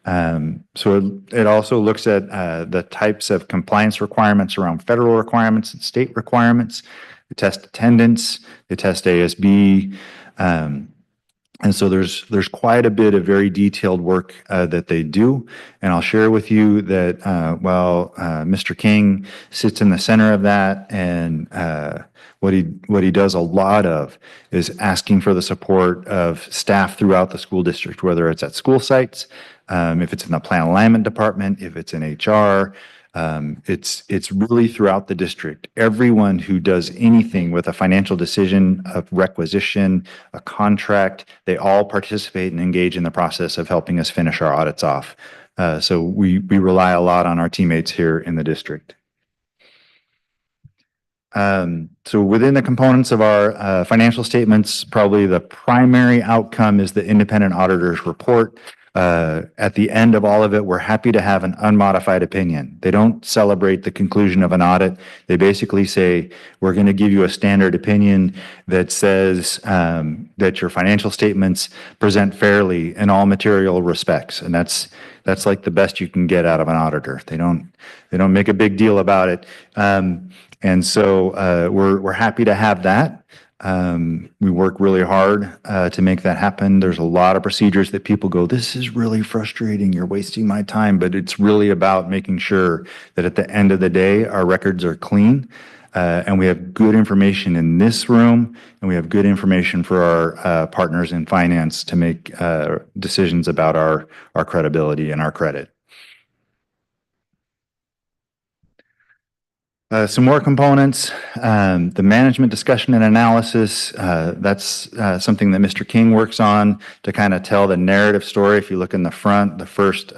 So it also looks at the types of compliance requirements around federal requirements and state requirements. They test attendance, they test ASB, and so there's quite a bit of very detailed work that they do. And I'll share with you that while Mr. King sits in the center of that, and what he does a lot of is asking for the support of staff throughout the school district, whether it's at school sites, if it's in the plan alignment department, if it's in HR. It's really throughout the district. Everyone who does anything with a financial decision, a requisition, a contract, they all participate and engage in the process of helping us finish our audits off. So we rely a lot on our teammates here in the district. So within the components of our financial statements, probably the primary outcome is the independent auditor's report. At the end of all of it, we're happy to have an unmodified opinion. They don't celebrate the conclusion of an audit. They basically say, we're going to give you a standard opinion that says that your financial statements present fairly in all material respects. And that's like the best you can get out of an auditor. They don't make a big deal about it. And so we're happy to have that. We work really hard to make that happen. There's a lot of procedures that people go, this is really frustrating, you're wasting my time, but it's really about making sure that at the end of the day, our records are clean, and we have good information in this room, and we have good information for our partners in finance to make decisions about our credibility and our credit. Some more components, the management discussion and analysis, that's something that Mr. King works on to kind of tell the narrative story. If you look in the front, the first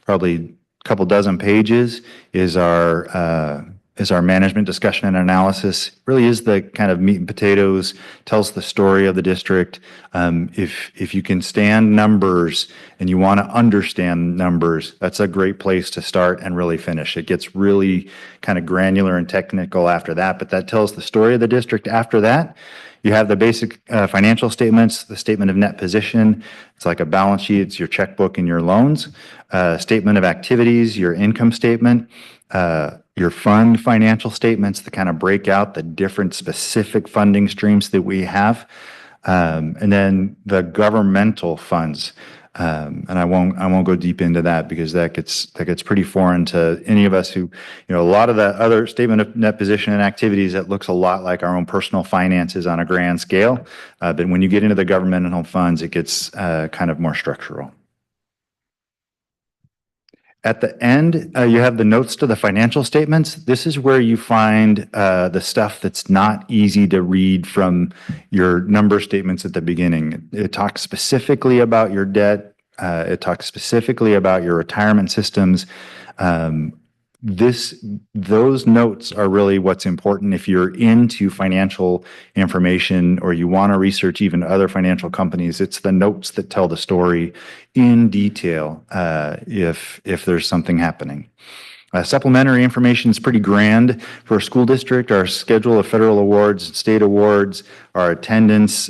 probably couple dozen pages is our management discussion and analysis. It really is the kind of meat and potatoes, tells the story of the district. If you can stand numbers and you want to understand numbers, that's a great place to start and really finish. It gets really kind of granular and technical after that, but that tells the story of the district after that. You have the basic financial statements, the statement of net position. It's like a balance sheet. It's your checkbook and your loans. Statement of activities, your income statement. Your fund financial statements that kind of break out the different specific funding streams that we have. And then the governmental funds. And I won't go deep into that because that gets pretty foreign to any of us who, a lot of the other statement of net position and activities, that looks a lot like our own personal finances on a grand scale. But when you get into the governmental funds, it gets kind of more structural. At the end, you have the notes to the financial statements. This is where you find the stuff that's not easy to read from your number statements at the beginning. It talks specifically about your debt. It talks specifically about your retirement systems. Those notes are really what's important if you're into financial information or you want to research even other financial companies. It's the notes that tell the story in detail if there's something happening. Supplementary information is pretty grand for a school district. Our schedule of federal awards, state awards, our attendance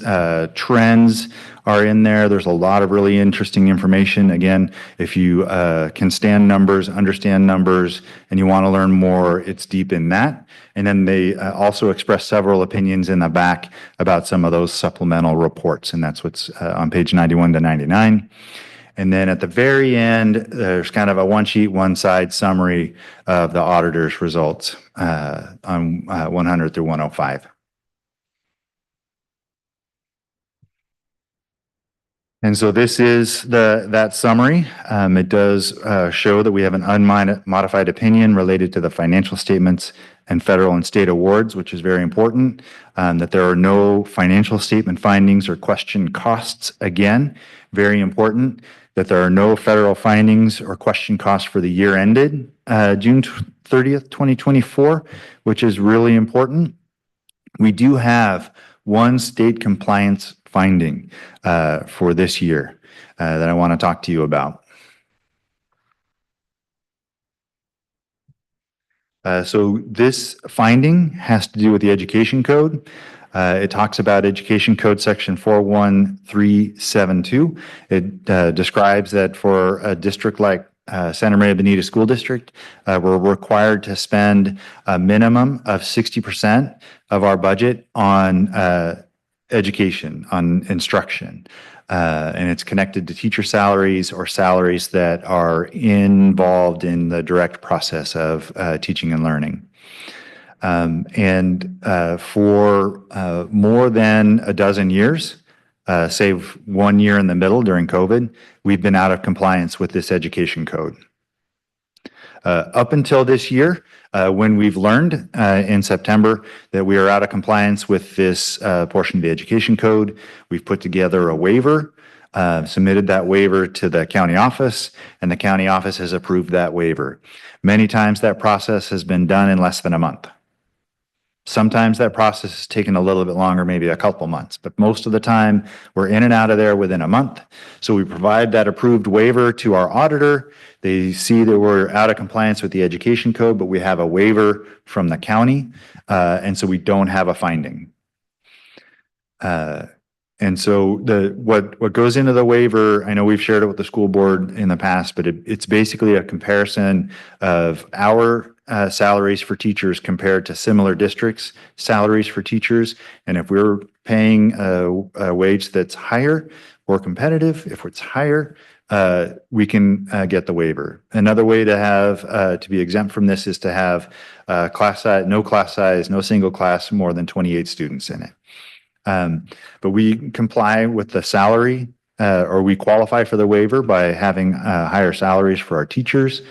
trends are in there. There's a lot of really interesting information. Again, if you can stand numbers, understand numbers, and you want to learn more, it's deep in that. And then they also express several opinions in the back about some of those supplemental reports, and that's what's on page 91 to 99. And then at the very end, there's kind of a one-sheet, one-side summary of the auditor's results on 100 through 105. And so this is that summary. It does show that we have an unmodified opinion related to the financial statements and federal and state awards, which is very important, that there are no financial statement findings or question costs. Again, very important that there are no federal findings or question costs for the year ended June 30th, 2024, which is really important. We do have one state compliance finding for this year that I want to talk to you about. So this finding has to do with the education code. It talks about Education Code Section 41372. It describes that for a district like Santa Maria Bonita School District, we're required to spend a minimum of 60% of our budget on education, on instruction. And it's connected to teacher salaries or salaries that are involved in the direct process of teaching and learning. For more than a dozen years, save 1 year in the middle during COVID, we've been out of compliance with this education code. Up until this year, when we've learned in September that we are out of compliance with this portion of the education code, we've put together a waiver, submitted that waiver to the county office, and the county office has approved that waiver. Many times that process has been done in less than a month. Sometimes that process has taken a little bit longer, maybe a couple months, but most of the time we're in and out of there within a month. So we provide that approved waiver to our auditor. They see that we're out of compliance with the education code, but we have a waiver from the county, and so we don't have a finding. And so what goes into the waiver, I know we've shared it with the school board in the past, but it's basically a comparison of our salaries for teachers compared to similar districts' salaries for teachers. And if we're paying a wage that's higher or competitive, if it's higher, we can get the waiver. Another way to have to be exempt from this is to have class size, no single class, more than 28 students in it. But we comply with the salary, or we qualify for the waiver by having higher salaries for our teachers.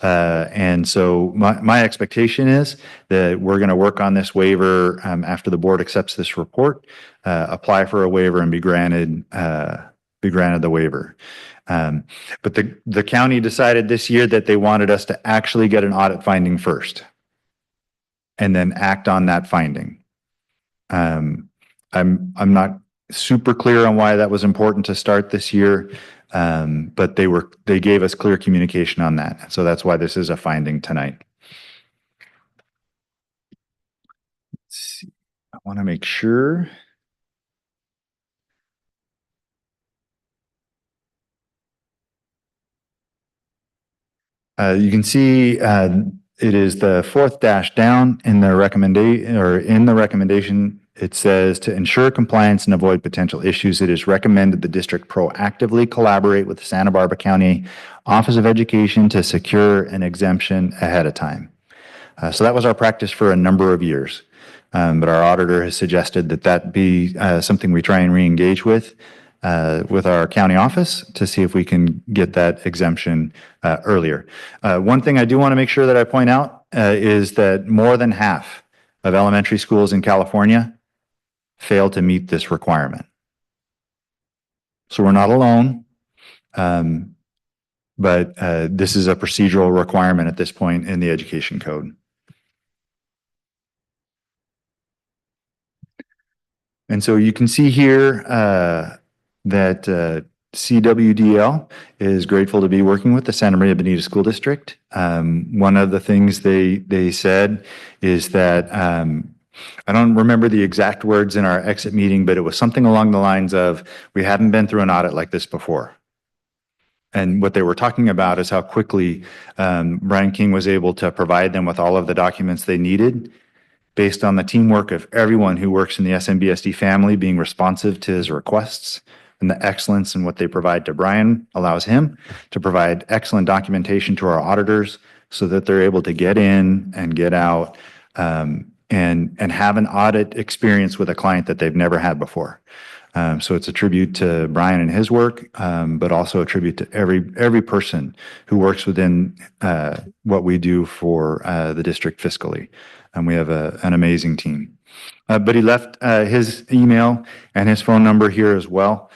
And so my expectation is that we're going to work on this waiver after the board accepts this report, apply for a waiver and be granted the waiver. But the county decided this year that they wanted us to actually get an audit finding first and then act on that finding. I'm not super clear on why that was important to start this year. But they gave us clear communication on that. So that's why this is a finding tonight. Let's see. I want to make sure. You can see it is the fourth dash down in the recommendation. It says to ensure compliance and avoid potential issues, it is recommended the district proactively collaborate with the Santa Barbara County Office of Education to secure an exemption ahead of time. So that was our practice for a number of years. But our auditor has suggested that be something we try and re-engage with our county office to see if we can get that exemption earlier. One thing I do want to make sure that I point out is that more than half of elementary schools in California fail to meet this requirement. So we're not alone, but this is a procedural requirement at this point in the education code. And so you can see here that CWDL is grateful to be working with the Santa Maria Bonita School District. One of the things they said is that I don't remember the exact words in our exit meeting, but it was something along the lines of, we haven't been through an audit like this before. And what they were talking about is how quickly Brian King was able to provide them with all of the documents they needed based on the teamwork of everyone who works in the SMBSD family being responsive to his requests. And the excellence in what they provide to Brian allows him to provide excellent documentation to our auditors so that they're able to get in and get out and have an audit experience with a client that they've never had before. So it's a tribute to Brian and his work, but also a tribute to every person who works within what we do for the district fiscally. And we have an amazing team. But he left his email and his phone number here as well,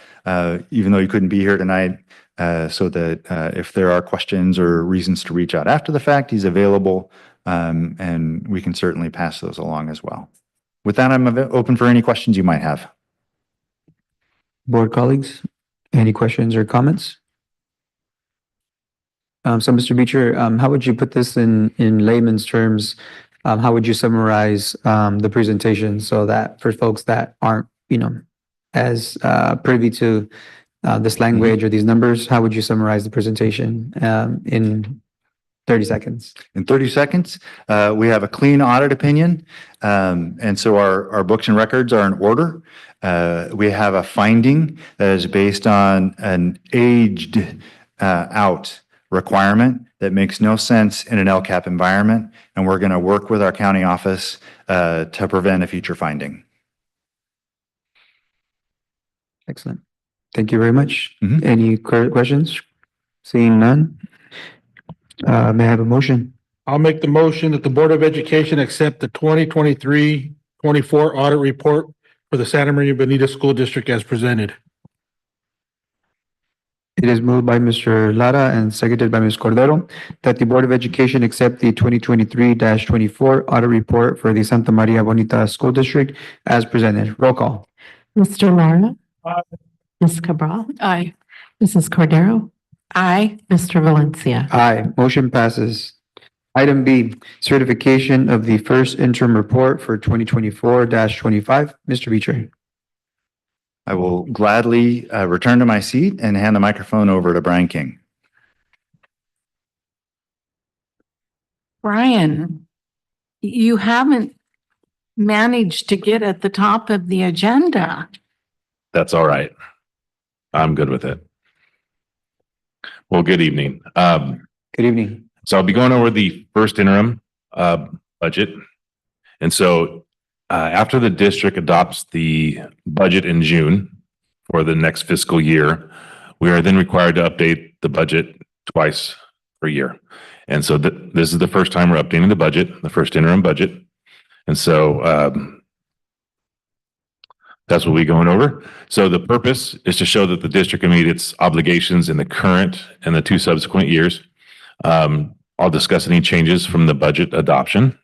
even though he couldn't be here tonight, so that if there are questions or reasons to reach out after the fact, he's available, and we can certainly pass those along as well. With that, I'm open for any questions you might have. Board colleagues, any questions or comments? So Mr. Beecher, how would you put this in layman's terms? How would you summarize the presentation so that for folks that aren't, as privy to this language or these numbers, how would you summarize the presentation in 30 seconds? In 30 seconds, we have a clean audit opinion. And so our books and records are in order. We have a finding that is based on an aged out requirement that makes no sense in an LCAP environment. And we're going to work with our county office to prevent a future finding. Excellent. Thank you very much. Any questions? Seeing none. May I have a motion? I'll make the motion that the Board of Education accept the 2023-24 audit report for the Santa Maria Bonita School District as presented. It is moved by Mr. Lara and seconded by Ms. Cordero that the Board of Education accept the 2023-24 audit report for the Santa Maria Bonita School District as presented. Roll call. Mr. Lara? Aye. Ms. Cabral? Aye. Mrs. Cordero? Aye. Mr. Valencia? Aye. Motion passes. Item B, certification of the first interim report for 2024-25. Mr. Beecher. I will gladly return to my seat and hand the microphone over to Brian King. Brian, you haven't managed to get at the top of the agenda. That's all right. I'm good with it. Well, good evening. Good evening. So I'll be going over the first interim budget. And so after the district adopts the budget in June for the next fiscal year, we are then required to update the budget twice per year. And so this is the first time we're updating the budget, the first interim budget. And so that's what we're going over. So the purpose is to show that the district can meet its obligations in the current and the two subsequent years. I'll discuss any changes from the budget adoption.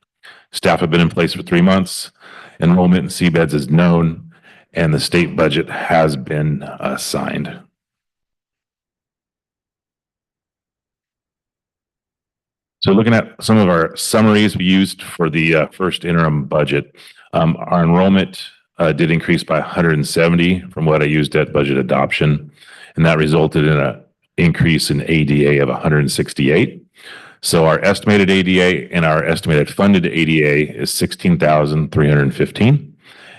Staff have been in place for 3 months. Enrollment in CBEDS is known, and the state budget has been assigned. So looking at some of our summaries we used for the first interim budget, our enrollment did increase by 170 from what I used at budget adoption, and that resulted in an increase in ADA of 168. So our estimated ADA and our estimated funded ADA is 16,315.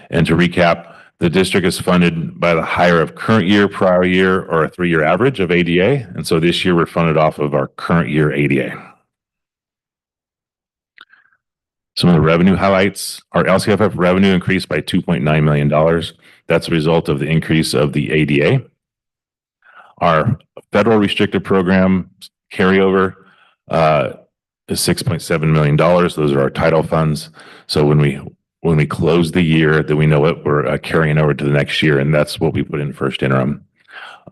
And to recap, the district is funded by the higher of current year, prior year, or a 3-year average of ADA. And so this year we're funded off of our current year ADA. Some of the revenue highlights, our LCFF revenue increased by $2.9 million. That's a result of the increase of the ADA. Our federal restricted program carryover is $6.7 million. Those are our title funds. So when we close the year, then we know what we're carrying over to the next year, and that's what we put in first interim.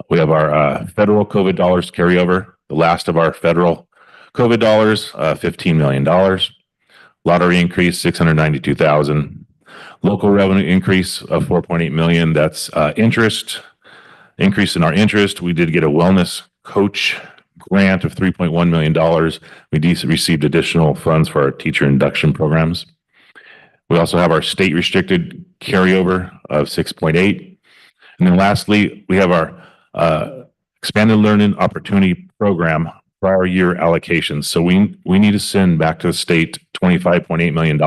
We have our federal COVID dollars carryover, the last of our federal COVID dollars, $15 million. Lottery increase, $692,000. Local revenue increase of $4.8 million. That's interest. Increase in our interest. We did get a wellness coach grant of $3.1 million. We received additional funds for our teacher induction programs. We also have our state restricted carryover of 6.8. And then lastly, we have our expanded learning opportunity program prior year allocations. So we need to send back to the state $25.8 million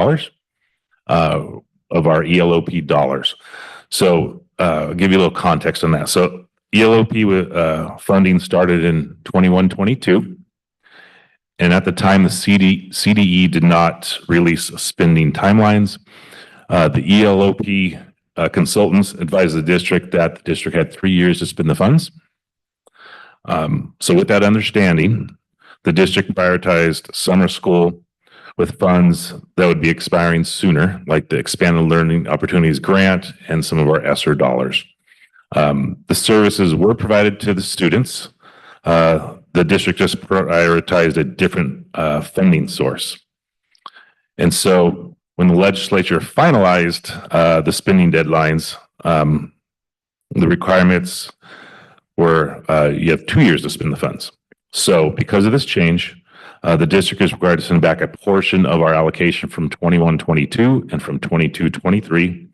of our ELOP dollars. So I'll give you a little context on that. So ELOP funding started in 21-22. And at the time, the CDE did not release spending timelines. The ELOP consultants advised the district that the district had 3 years to spend the funds. So with that understanding, the district prioritized summer school with funds that would be expiring sooner, like the Expanded Learning Opportunities Grant and some of our ESSER dollars. The services were provided to the students. The district just prioritized a different funding source. And so when the legislature finalized the spending deadlines, the requirements were you have 2 years to spend the funds. So because of this change, the district is required to send back a portion of our allocation from 21-22 and from 22-23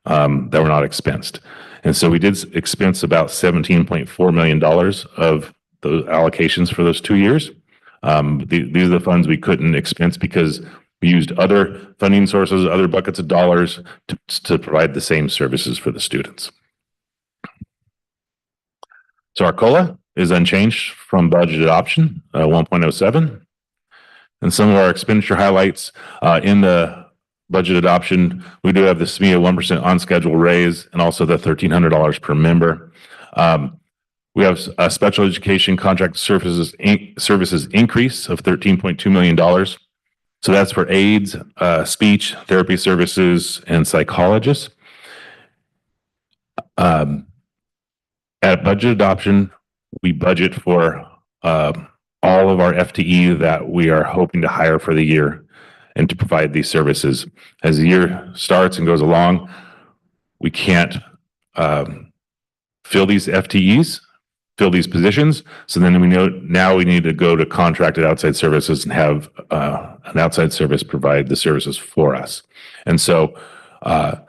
that were not expensed. And so we did expense about $17.4 million of those allocations for those 2 years. These are the funds we couldn't expense because we used other funding sources, other buckets of dollars to provide the same services for the students. So our COLA is unchanged from budget adoption, 1.07. And some of our expenditure highlights in the budget adoption, we do have the SMEA 1% on schedule raise and also the $1,300 per member. We have a special education contract services increase of $13.2 million. So that's for aides, speech, therapy services, and psychologists. At budget adoption, we budget for all of our FTE that we are hoping to hire for the year and to provide these services. As the year starts and goes along, we can't fill these FTEs, fill these positions. So then we know now we need to go to contracted outside services and have an outside service provide the services for us. And so the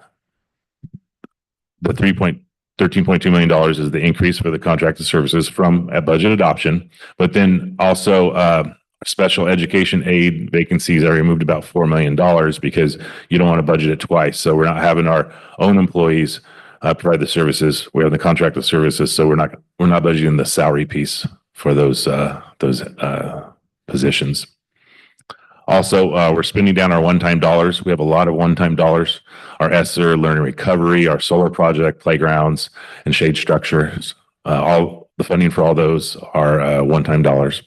$13.2 million is the increase for the contracted services from at budget adoption, but then also special education aid vacancies are removed about $4 million because you don't want to budget it twice. So we're not having our own employees provide the services. We have the contracted services, so we're not budgeting the salary piece for those positions. Also, we're spending down our one-time dollars. We have a lot of one-time dollars. Our ESSER, Learning Recovery, our solar project, playgrounds, and shade structures. All the funding for all those are one-time dollars.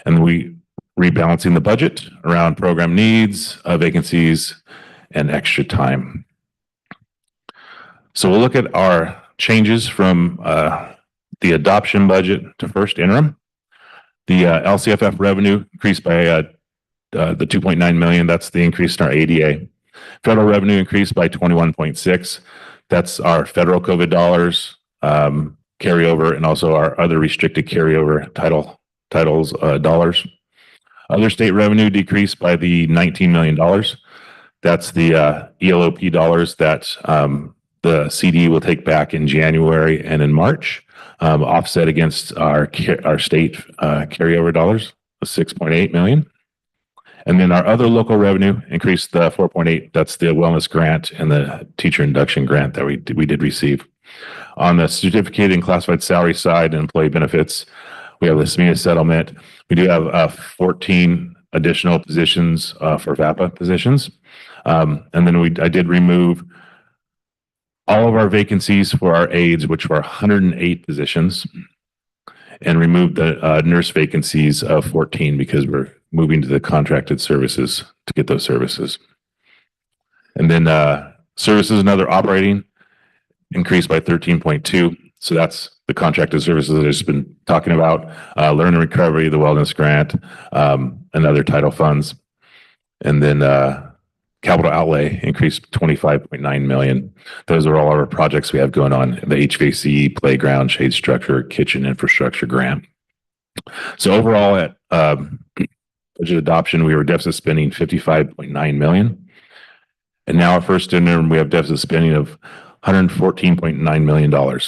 And we rebalancing the budget around program needs, vacancies, and extra time. So we'll look at our changes from the adoption budget to first interim. The LCFF revenue increased by the 2.9 million. That's the increase in our ADA. Federal revenue increased by 21.6. That's our federal COVID dollars carryover and also our other restricted carryover titles dollars. Other state revenue decreased by the $19 million. That's the ELOP dollars that the CD will take back in January and in March, offset against our state carryover dollars of 6.8 million. And then our other local revenue increased the 4.8. That's the wellness grant and the teacher induction grant that we did receive. On the certificated and classified salary side and employee benefits, we have the SMBSD settlement. We do have 14 additional positions for VAPA positions. And then I did remove all of our vacancies for our aides, which were 108 positions, and removed the nurse vacancies of 14 because we're moving to the contracted services to get those services. And then services and other operating increased by 13.2. So that's the contracted services that I've just been talking about, Learning Recovery, the wellness grant, and other title funds. And then capital outlay increased 25.9 million. Those are all our projects we have going on, the HVAC, playground, shade structure, kitchen infrastructure grant. So overall at budget adoption, we were deficit spending 55.9 million. And now our first interim, we have deficit spending of $114.9 million.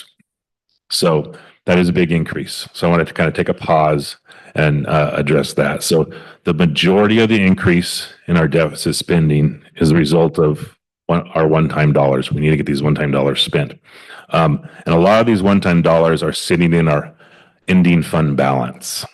So that is a big increase. So I wanted to kind of take a pause and address that. So the majority of the increase in our deficit spending is a result of our one-time dollars. We need to get these one-time dollars spent. And a lot of these one-time dollars are sitting in our ending fund balance.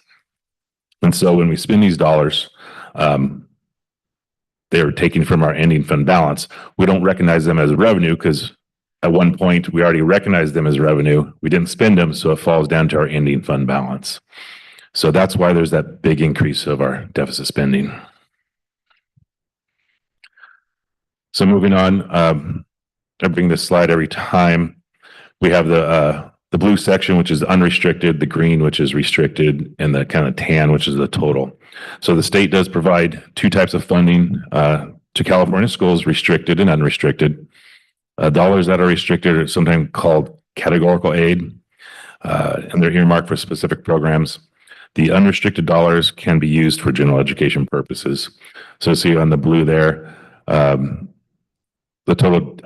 And so when we spend these dollars, they're taken from our ending fund balance. We don't recognize them as revenue because at one point we already recognized them as revenue. We didn't spend them, so it falls down to our ending fund balance. So that's why there's that big increase of our deficit spending. So moving on, I bring this slide every time. We have the blue section, which is unrestricted, the green, which is restricted, and the kind of tan, which is the total. So the state does provide two types of funding to California schools, restricted and unrestricted. Dollars that are restricted are sometimes called categorical aid, and they're earmarked for specific programs. The unrestricted dollars can be used for general education purposes. So see on the blue there, the total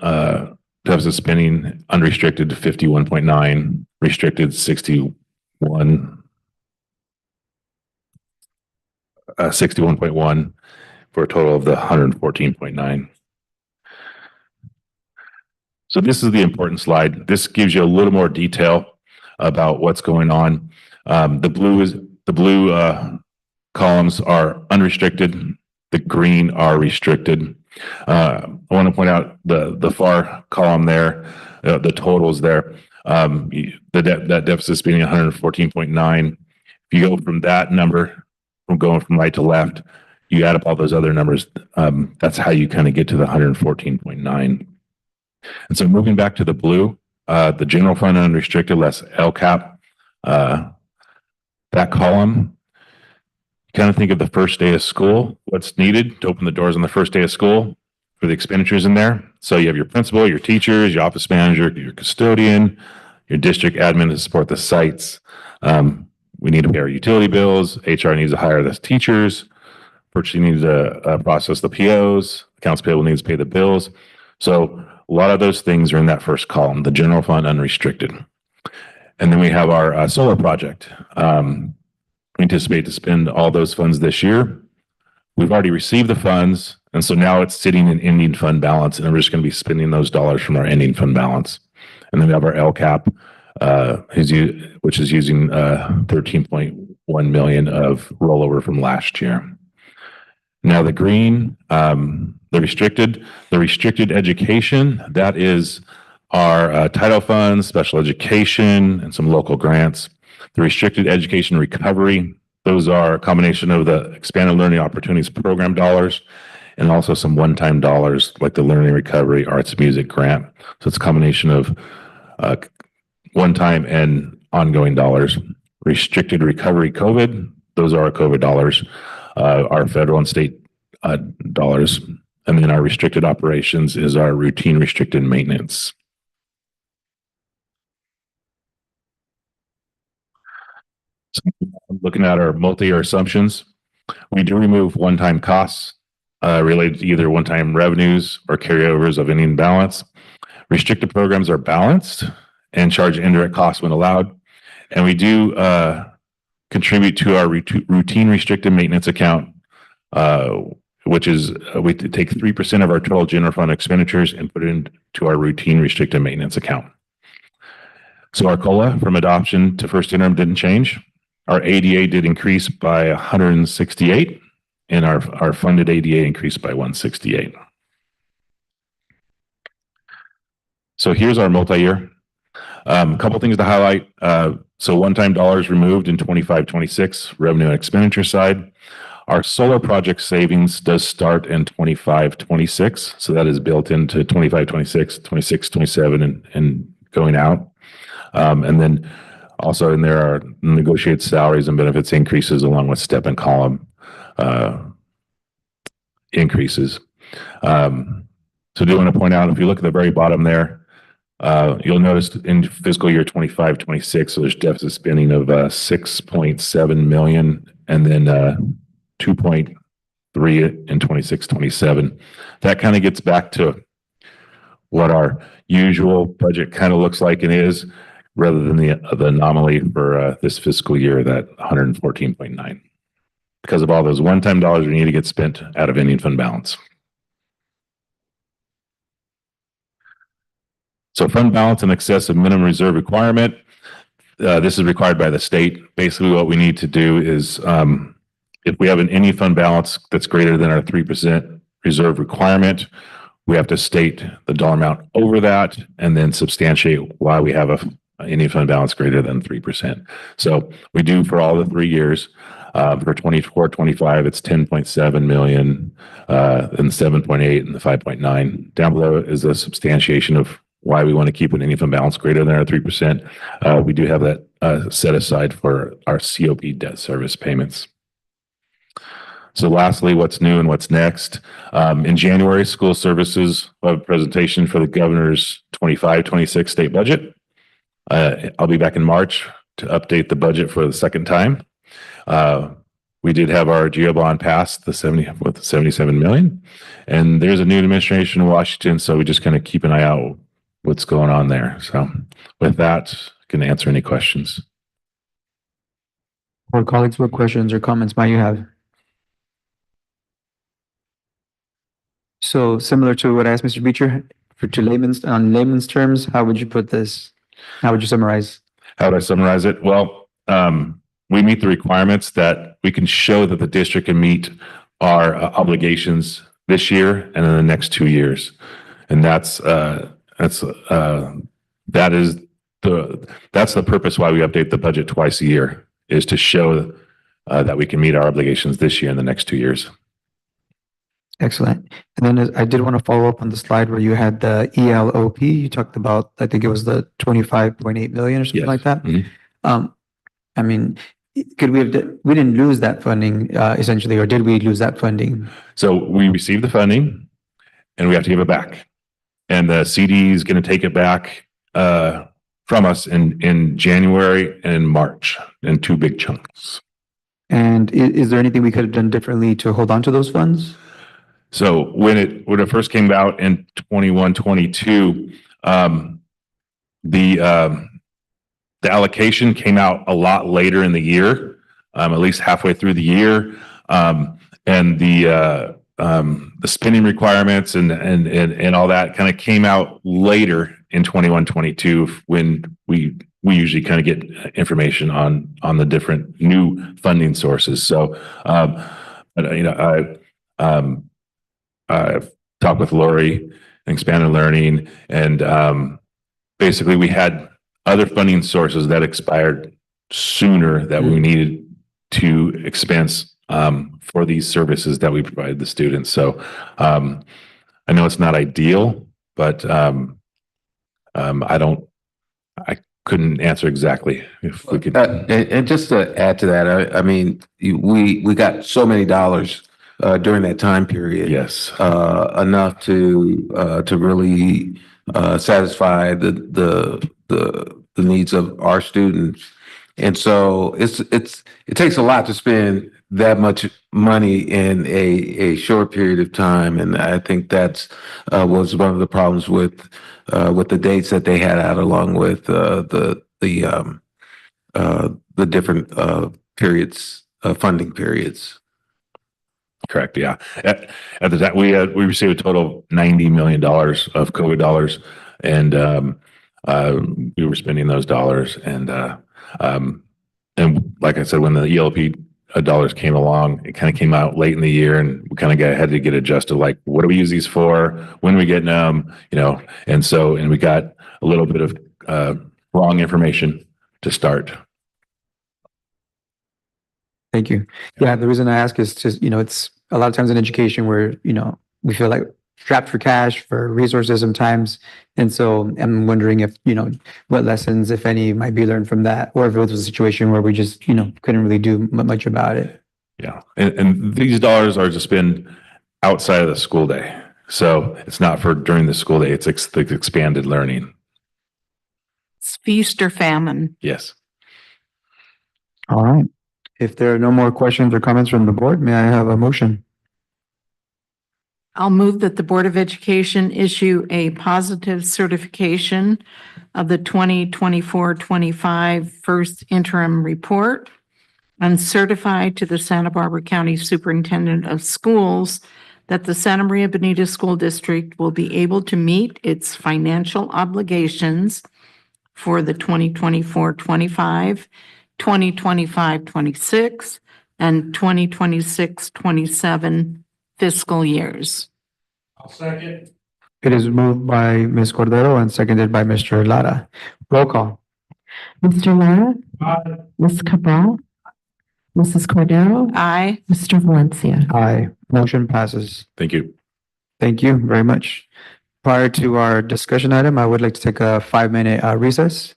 deficit spending unrestricted 51.9, restricted 61.1 for a total of the 114.9. So this is the important slide. This gives you a little more detail about what's going on. The blue columns are unrestricted. The green are restricted. I want to point out the far column there, the totals there. That deficit spending 114.9. If you go from that number, from going from right to left, you add up all those other numbers. That's how you kind of get to the 114.9. And so moving back to the blue, the general fund unrestricted less LCAP, that column, kind of think of the first day of school, what's needed to open the doors on the first day of school for the expenditures in there. So you have your principal, your teachers, your office manager, your custodian, your district admin to support the sites. We need to pay our utility bills. HR needs to hire the teachers. Purchasing needs to process the POs. Accounts payable needs to pay the bills. So a lot of those things are in that first column, the general fund unrestricted. And then we have our solar project. We anticipate to spend all those funds this year. We've already received the funds, and so now it's sitting in ending fund balance, and we're just going to be spending those dollars from our ending fund balance. And then we have our LCAP, which is using 13.1 million of rollover from last year. Now the green, the restricted education, that is our title funds, special education, and some local grants. The restricted education recovery, those are a combination of the expanded learning opportunities program dollars and also some one-time dollars like the learning recovery arts music grant. So it's a combination of one-time and ongoing dollars. Restricted recovery COVID, those are our COVID dollars, our federal and state dollars. And then our restricted operations is our routine restricted maintenance. So looking at our multi-year assumptions, we do remove one-time costs related to either one-time revenues or carryovers of ending balance. Restricted programs are balanced and charge indirect costs when allowed. And we do contribute to our routine restricted maintenance account, which is we take 3% of our total general fund expenditures and put it into our routine restricted maintenance account. So our COLA from adoption to first interim didn't change. Our ADA did increase by 168, and our funded ADA increased by 168. So here's our multi-year. A couple things to highlight. So one-time dollars removed in 25-26 revenue and expenditure side. Our solar project savings does start in 25-26. So that is built into 25-26, 26-27 and going out. And then also in there are negotiated salaries and benefits increases along with step and column increases. So do want to point out, if you look at the very bottom there, you'll notice in fiscal year 25-26, so there's deficit spending of 6.7 million and then 2.3 in 26-27. That kind of gets back to what our usual budget kind of looks like and is, rather than the anomaly for this fiscal year, that 114.9, because of all those one-time dollars we need to get spent out of ending fund balance. So fund balance in excess of minimum reserve requirement. This is required by the state. Basically what we need to do is if we have an ending fund balance that's greater than our 3% reserve requirement, we have to state the dollar amount over that and then substantiate why we have an ending fund balance greater than 3%. So we do for all the 3 years. For 24-25, it's 10.7 million, and 7.8 and the 5.9. Down below is a substantiation of why we want to keep an ending fund balance greater than our 3%. We do have that set aside for our COP debt service payments. So lastly, what's new and what's next? In January, school services will have a presentation for the governor's 25-26 state budget. I'll be back in March to update the budget for the second time. We did have our GO bond passed the 77 million, and there's a new administration in Washington, so we just kind of keep an eye out what's going on there. So with that, I can answer any questions. Or colleagues, what questions or comments might you have? So similar to what I asked Mr. Beecher, to layman's terms, how would you put this? How would you summarize? How would I summarize it? Well, we meet the requirements that we can show that the district can meet our obligations this year and in the next 2 years. And that's the purpose why we update the budget twice a year, is to show that we can meet our obligations this year and the next 2 years. Excellent. And then I did want to follow up on the slide where you had the ELOP. You talked about, I think it was the 25.8 million or something like that. I mean, we didn't lose that funding essentially, or did we lose that funding? So we received the funding and we have to give it back. And the CD is going to take it back from us in January and in March in 2 big chunks. And is there anything we could have done differently to hold on to those funds? So when it first came out in 21-22, the allocation came out a lot later in the year, at least halfway through the year, and the spending requirements and all that kind of came out later in 21-22 when we usually kind of get information on the different new funding sources. So, I've talked with Lori and Expanded Learning, and basically we had other funding sources that expired sooner that we needed to expense for these services that we provide the students. So I know it's not ideal, but I couldn't answer exactly if we could. And just to add to that, I mean, we got so many dollars during that time period. Yes. Enough to really satisfy the needs of our students. And so it takes a lot to spend that much money in a short period of time. And I think that's was one of the problems with the dates that they had out, along with the different periods, funding periods. Correct. Yeah. At the time we received a total of $90 million of COVID dollars, and we were spending those dollars. And like I said, when the ELP dollars came along, it kind of came out late in the year, and we kind of had to get adjusted. Like, what do we use these for? When are we getting them? And we got a little bit of wrong information to start. Thank you. Yeah, the reason I ask is just, it's a lot of times in education where, we feel like strapped for cash, for resources sometimes. And so I'm wondering if, what lessons, if any, might be learned from that, or if it was a situation where we just, couldn't really do much about it. Yeah. And these dollars are to spend outside of the school day. So it's not for during the school day, it's expanded learning. It's feast or famine. Yes. All right. If there are no more questions or comments from the board, may I have a motion? I'll move that the Board of Education issue a positive certification of the 2024-25 first interim report and certify to the Santa Barbara County Superintendent of Schools that the Santa Maria Bonita School District will be able to meet its financial obligations for the 2024-25, 2025-26, and 2026-27 fiscal years. I'll second. It is moved by Ms. Cordero and seconded by Mr. Lara. Roll call. Mr. Lara? Aye. Ms. Cabral? Mrs. Cordero? Aye. Mr. Valencia? Aye. Motion passes. Thank you. Thank you very much. Prior to our discussion item, I would like to take a 5-minute recess.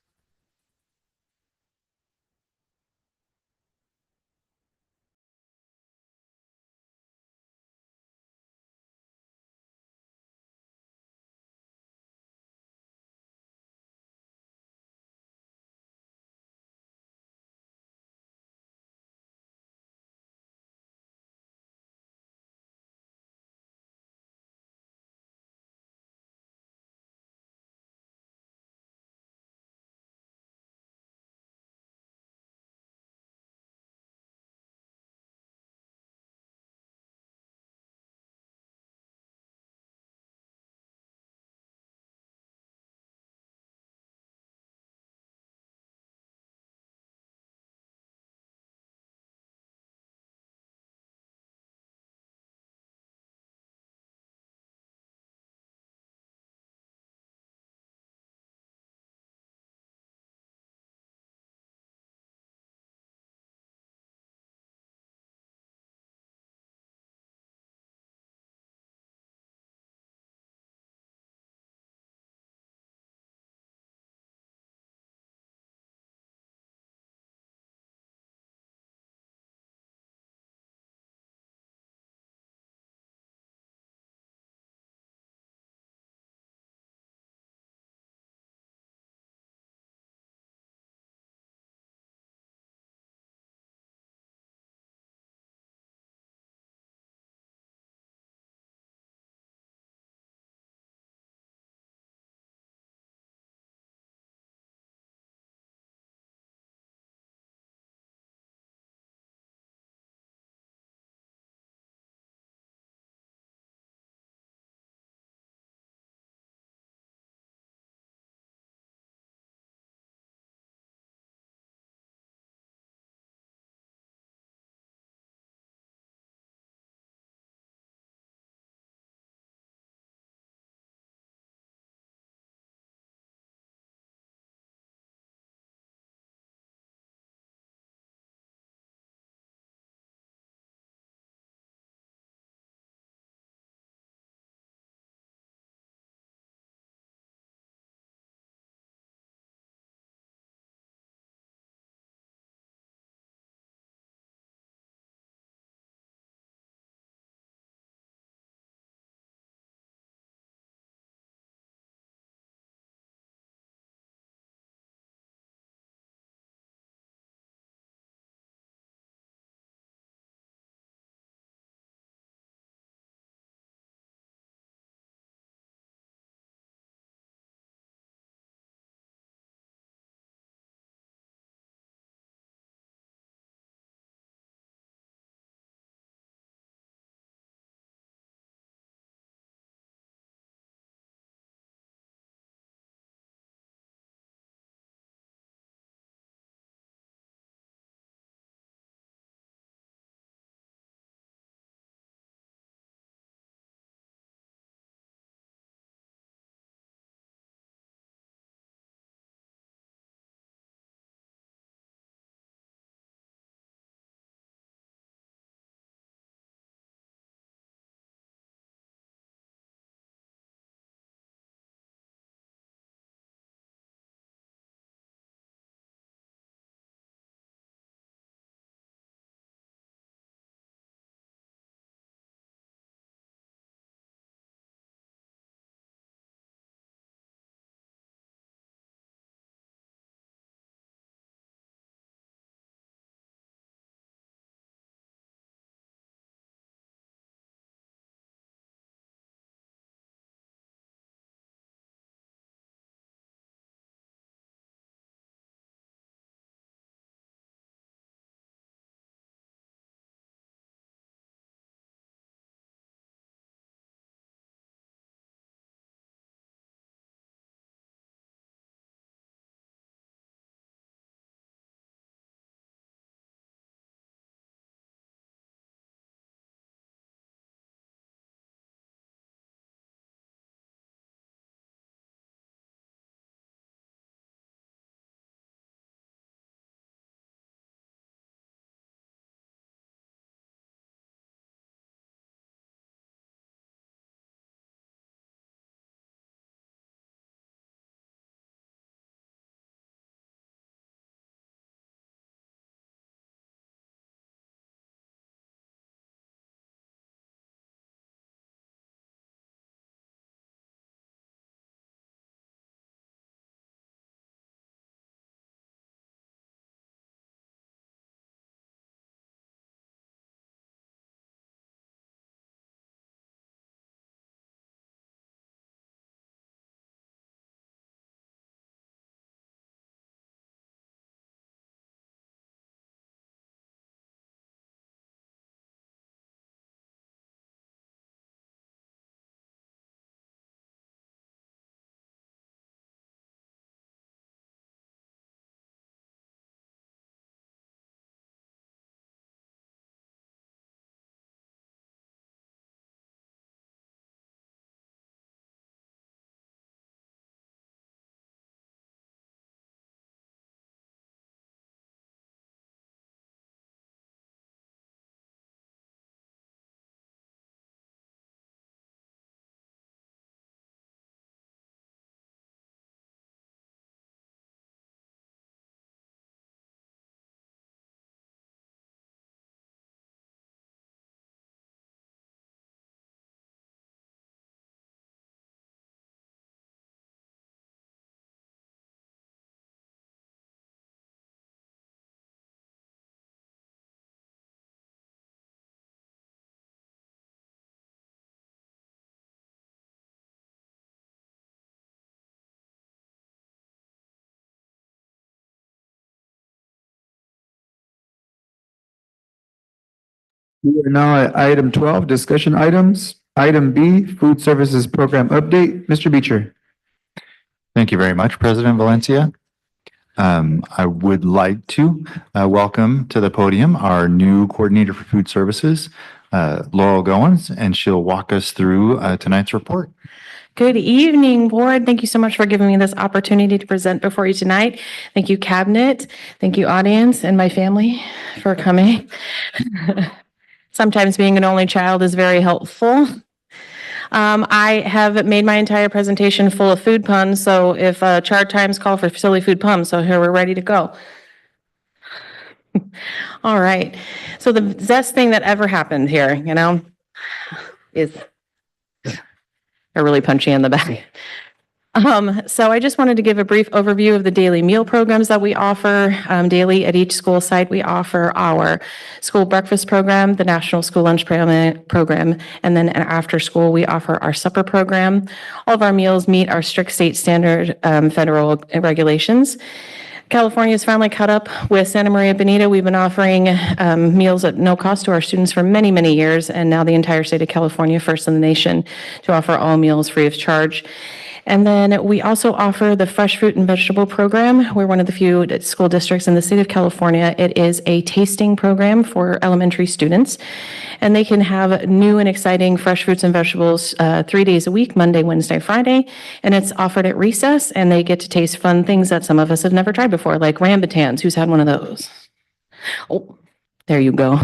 We are now at item 12, discussion items. Item B, food services program update. Mr. Beecher. Thank you very much, President Valencia. I would like to welcome to the podium our new coordinator for food services, Laurel Goins, and she'll walk us through tonight's report. Good evening, board. Thank you so much for giving me this opportunity to present before you tonight. Thank you, cabinet. Thank you, audience and my family for coming. Sometimes being an only child is very helpful. I have made my entire presentation full of food puns, so if chart times call for silly food puns, so here we're ready to go. All right. So the best thing that ever happened here, is they're really punchy in the back. So I just wanted to give a brief overview of the daily meal programs that we offer. Daily at each school site, we offer our school breakfast program, the National School Lunch program, and then after school, we offer our supper program. All of our meals meet our strict state standard federal regulations. California has finally caught up with Santa Maria Bonita. We've been offering meals at no cost to our students for many, many years, and now the entire state of California, first in the nation, to offer all meals free of charge. And then we also offer the fresh fruit and vegetable program. We're one of the few school districts in the state of California. It is a tasting program for elementary students, and they can have new and exciting fresh fruits and vegetables 3 days a week, Monday, Wednesday, Friday, and it's offered at recess, and they get to taste fun things that some of us have never tried before, like rambutans. Who's had one of those? Oh, there you go.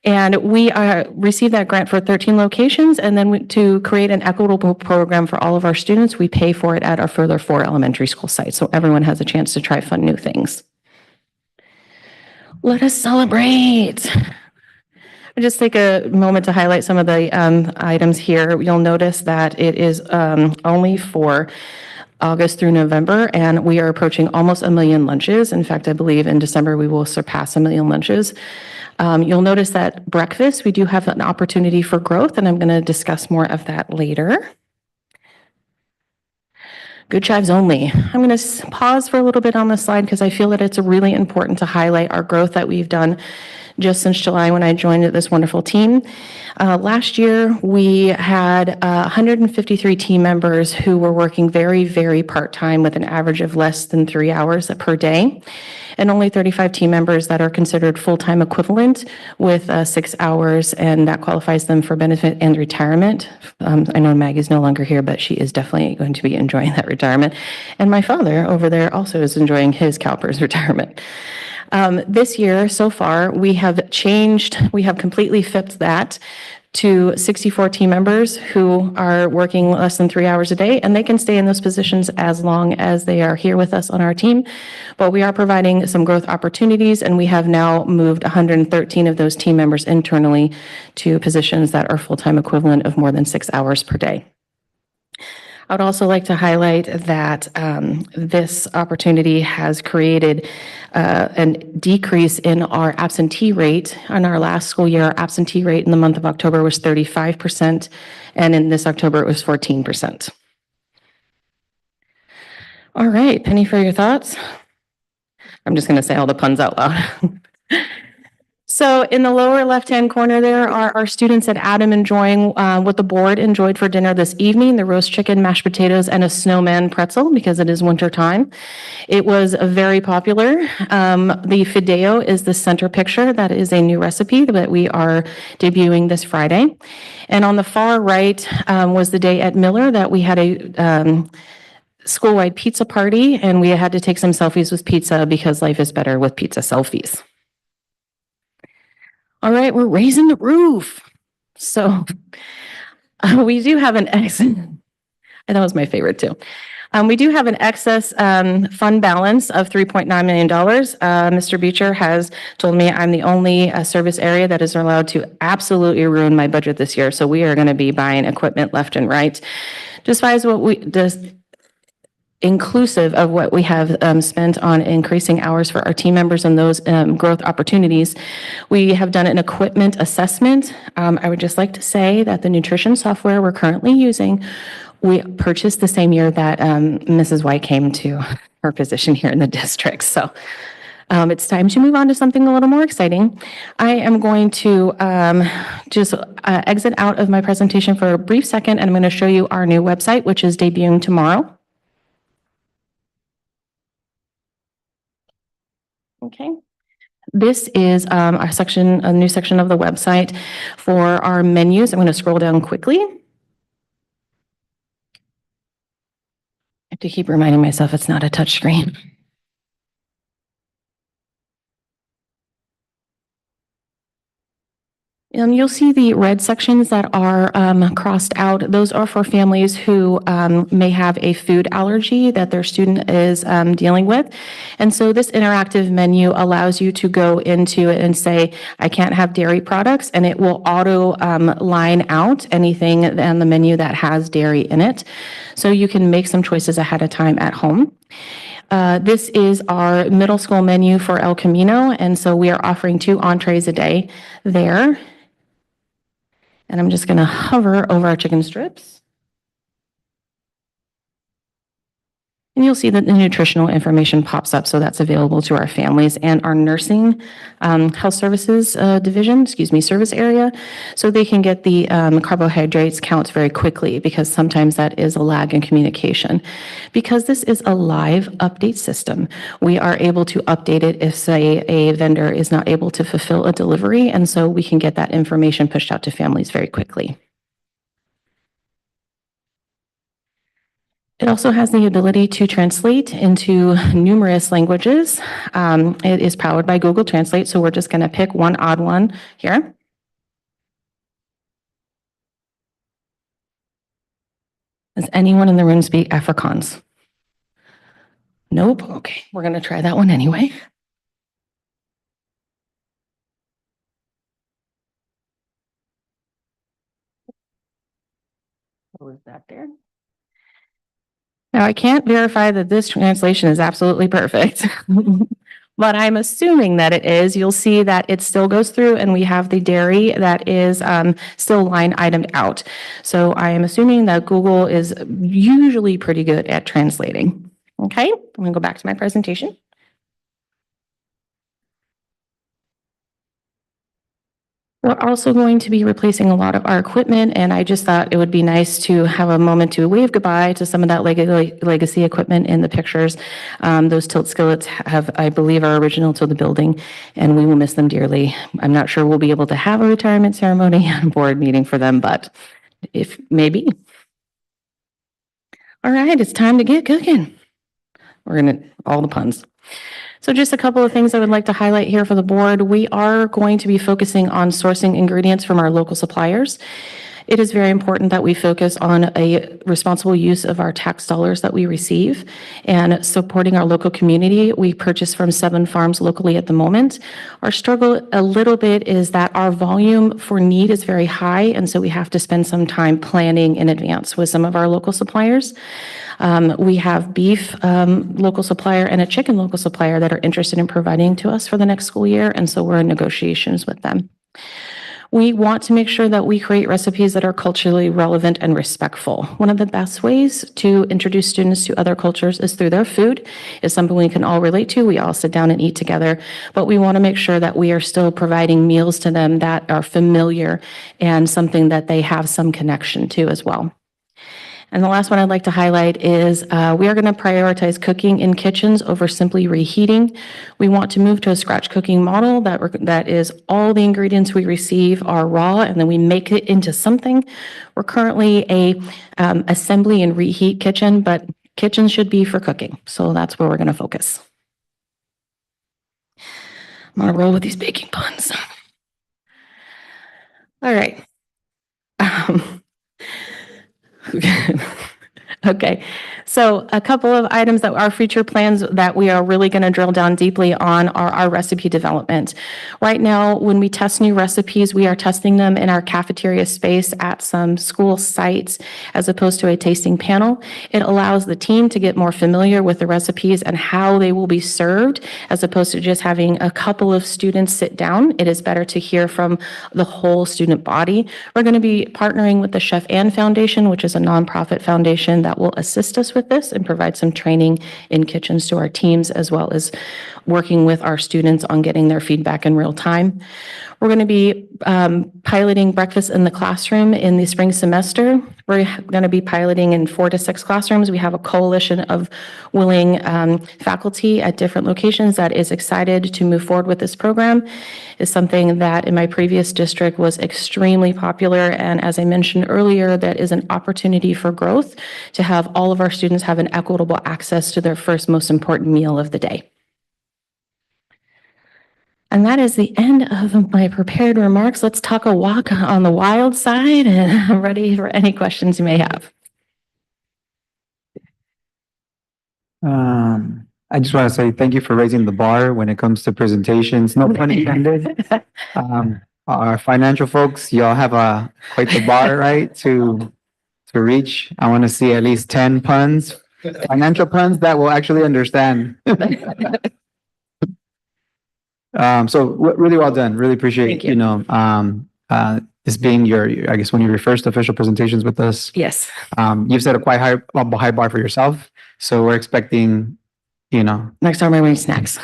And we received that grant for 13 locations, and then to create an equitable program for all of our students, we pay for it at our further 4 elementary school sites, so everyone has a chance to try fun new things. Let us celebrate. I'll just take a moment to highlight some of the items here. You'll notice that it is only for August through November, and we are approaching almost 1 million lunches. In fact, I believe in December we will surpass 1 million lunches. You'll notice that breakfast, we do have an opportunity for growth, and I'm going to discuss more of that later. Good chives only. I'm going to pause for a little bit on this slide because I feel that it's really important to highlight our growth that we've done just since July when I joined this wonderful team. Last year, we had 153 team members who were working very, very part-time with an average of less than 3 hours per day, and only 35 team members that are considered full-time equivalent with 6 hours, and that qualifies them for benefit and retirement. I know Maggie's no longer here, but she is definitely going to be enjoying that retirement. And my father over there also is enjoying his CalPERS retirement. This year, so far, we have completely flipped that to 64 team members who are working less than 3 hours a day, and they can stay in those positions as long as they are here with us on our team. But we are providing some growth opportunities, and we have now moved 113 of those team members internally to positions that are full-time equivalent of more than 6 hours per day. I would also like to highlight that this opportunity has created a decrease in our absentee rate. On our last school year, our absentee rate in the month of October was 35%, and in this October it was 14%. All right, Penny, for your thoughts. I'm just going to say all the puns out loud. So in the lower left-hand corner there are our students at Adam enjoying what the board enjoyed for dinner this evening, the roast chicken, mashed potatoes, and a snowman pretzel because it is winter time. It was very popular. The Fideo is the center picture. That is a new recipe that we are debuting this Friday. And on the far right was the day at Miller that we had a school-wide pizza party, and we had to take some selfies with pizza because life is better with pizza selfies. All right, we're raising the roof. So we do have an excess, and that was my favorite too. We do have an excess fund balance of $3.9 million. Mr. Beecher has told me I'm the only service area that is allowed to absolutely ruin my budget this year. So we are going to be buying equipment left and right. Despite what we just inclusive of what we have spent on increasing hours for our team members and those growth opportunities. We have done an equipment assessment. I would just like to say that the nutrition software we're currently using, we purchased the same year that Mrs. White came to her position here in the district. So It's time to move on to something a little more exciting. I am going to just exit out of my presentation for a brief second, and I'm going to show you our new website, which is debuting tomorrow. Okay. This is a new section of the website for our menus. I'm going to scroll down quickly. I have to keep reminding myself it's not a touch screen. You'll see the red sections that are crossed out. Those are for families who may have a food allergy that their student is dealing with. And so this interactive menu allows you to go into it and say, I can't have dairy products, and it will auto line out anything on the menu that has dairy in it. So you can make some choices ahead of time at home. This is our middle school menu for El Camino, and so we are offering 2 entrees a day there. And I'm just going to hover over our chicken strips. And you'll see that the nutritional information pops up, so that's available to our families and our nursing health services service area, so they can get the carbohydrates counts very quickly, because sometimes that is a lag in communication. Because this is a live update system, we are able to update it if, say, a vendor is not able to fulfill a delivery, and so we can get that information pushed out to families very quickly. It also has the ability to translate into numerous languages. It is powered by Google Translate, so we're just going to pick one odd one here. Does anyone in the room speak Afrikaans? Nope. Okay, we're going to try that one anyway. What was that there? Now, I can't verify that this translation is absolutely perfect, but I'm assuming that it is. You'll see that it still goes through, and we have the dairy that is still line itemed out. So I am assuming that Google is usually pretty good at translating. Okay, I'm going to go back to my presentation. We're also going to be replacing a lot of our equipment, and I just thought it would be nice to have a moment to wave goodbye to some of that legacy equipment in the pictures. Those tilt skillets I believe, are original to the building, and we will miss them dearly. I'm not sure we'll be able to have a retirement ceremony and board meeting for them, but if maybe. All right, it's time to get cooking. All the puns. So just a couple of things I would like to highlight here for the board. We are going to be focusing on sourcing ingredients from our local suppliers. It is very important that we focus on a responsible use of our tax dollars that we receive and supporting our local community. We purchase from 7 farms locally at the moment. Our struggle a little bit is that our volume for need is very high, and so we have to spend some time planning in advance with some of our local suppliers. We have beef local supplier and a chicken local supplier that are interested in providing to us for the next school year, and so we're in negotiations with them. We want to make sure that we create recipes that are culturally relevant and respectful. One of the best ways to introduce students to other cultures is through their food. It's something we can all relate to. We all sit down and eat together, but we want to make sure that we are still providing meals to them that are familiar and something that they have some connection to as well. And the last one I'd like to highlight is we are going to prioritize cooking in kitchens over simply reheating. We want to move to a scratch cooking model that is all the ingredients we receive are raw, and then we make it into something. We're currently a assembly and reheat kitchen, but kitchens should be for cooking. So that's where we're going to focus. I'm going to roll with these baking puns. All right. Okay, so a couple of items that are future plans that we are really going to drill down deeply on are our recipe development. Right now, when we test new recipes, we are testing them in our cafeteria space at some school sites as opposed to a tasting panel. It allows the team to get more familiar with the recipes and how they will be served as opposed to just having a couple of students sit down. It is better to hear from the whole student body. We're going to be partnering with the Chef Ann Foundation, which is a nonprofit foundation that that will assist us with this and provide some training in kitchens to our teams, as well as working with our students on getting their feedback in real time. We're going to be piloting breakfast in the classroom in the spring semester. We're going to be piloting in 4 to 6 classrooms. We have a coalition of willing faculty at different locations that is excited to move forward with this program. It's something that in my previous district was extremely popular. And as I mentioned earlier, that is an opportunity for growth to have all of our students have an equitable access to their first most important meal of the day. And that is the end of my prepared remarks. Let's talk a walk on the wild side, and I'm ready for any questions you may have. I just want to say thank you for raising the bar when it comes to presentations. No pun intended. Our financial folks, y'all have quite the bar, right, to reach. I want to see at least 10 puns, financial puns that will actually understand. Really well done. Really appreciate, this being I guess one of your first official presentations with us. Yes. You've set a quite high bar for yourself. So we're expecting, Next time I bring snacks.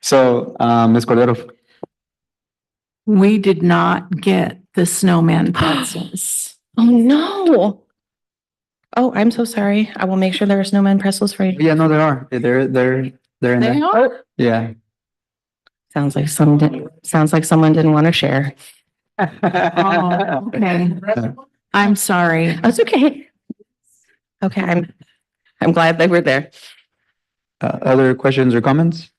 So, Ms. Cordero. We did not get the snowman pretzels. Oh, no. Oh, I'm so sorry. I will make sure there are snowman pretzels for you. Yeah, no, there are. They're in There there. they are? Yeah. Sounds like someone didn't want to share. Oh, okay. I'm sorry. That's okay. Okay, I'm glad they were there. Other questions or comments?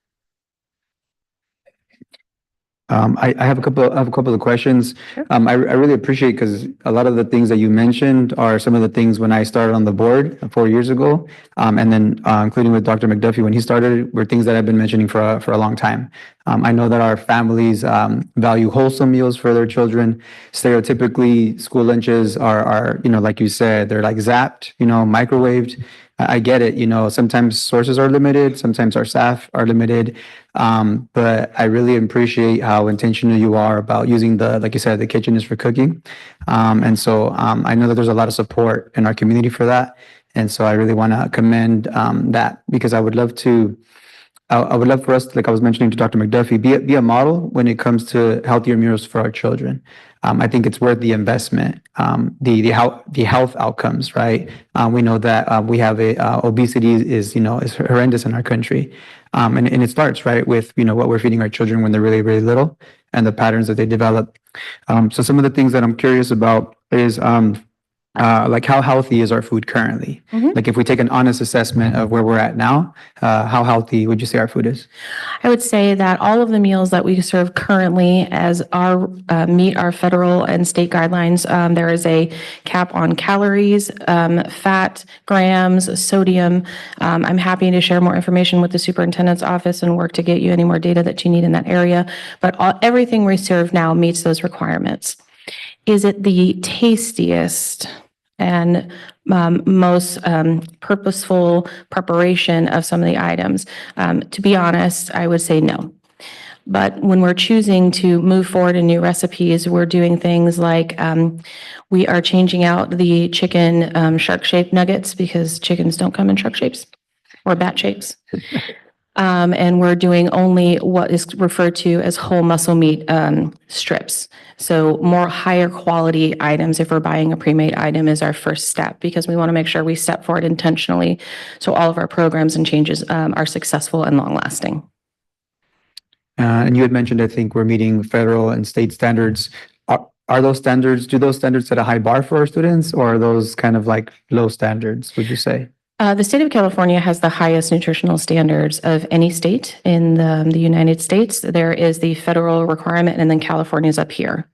I have a couple of questions. I really appreciate, because a lot of the things that you mentioned are some of the things when I started on the board 4 years ago, and then including with Dr. McDuffie when he started, were things that I've been mentioning for a long time. I know that our families value wholesome meals for their children. Stereotypically, school lunches are like you said, they're like zapped, microwaved. I get it, sometimes sources are limited, sometimes our staff are limited. But I really appreciate how intentional you are about using like you said, the kitchen is for cooking. And so I know that there's a lot of support in our community for that. And so I really want to commend that, because I would love for us, like I was mentioning to Dr. McDuffie, be a model when it comes to healthier meals for our children. I think it's worth the investment, the health outcomes, right? We know that we have obesity is horrendous in our country. And it starts, right, with, what we're feeding our children when they're really, really little and the patterns that they develop. So some of the things that I'm curious about is, like how healthy is our food currently? Like if we take an honest assessment of where we're at now, how healthy would you say our food is? I would say that all of the meals that we serve currently meet our federal and state guidelines. There is a cap on calories, fat, grams, sodium. I'm happy to share more information with the superintendent's office and work to get you any more data that you need in that area. But everything we serve now meets those requirements. Is it the tastiest and most purposeful preparation of some of the items? To be honest, I would say no. But when we're choosing to move forward in new recipes, we're doing things like we are changing out the chicken shark-shaped nuggets, because chickens don't come in shark shapes or bat shapes. And we're doing only what is referred to as whole muscle meat strips. So more higher quality items, if we're buying a pre-made item, is our first step, because we want to make sure we step forward intentionally so all of our programs and changes are successful and long lasting. And you had mentioned, I think we're meeting federal and state standards. Do those standards set a high bar for our students, or are those kind of like low standards, would you say? The state of California has the highest nutritional standards of any state in the United States. There is the federal requirement, and then California is up here.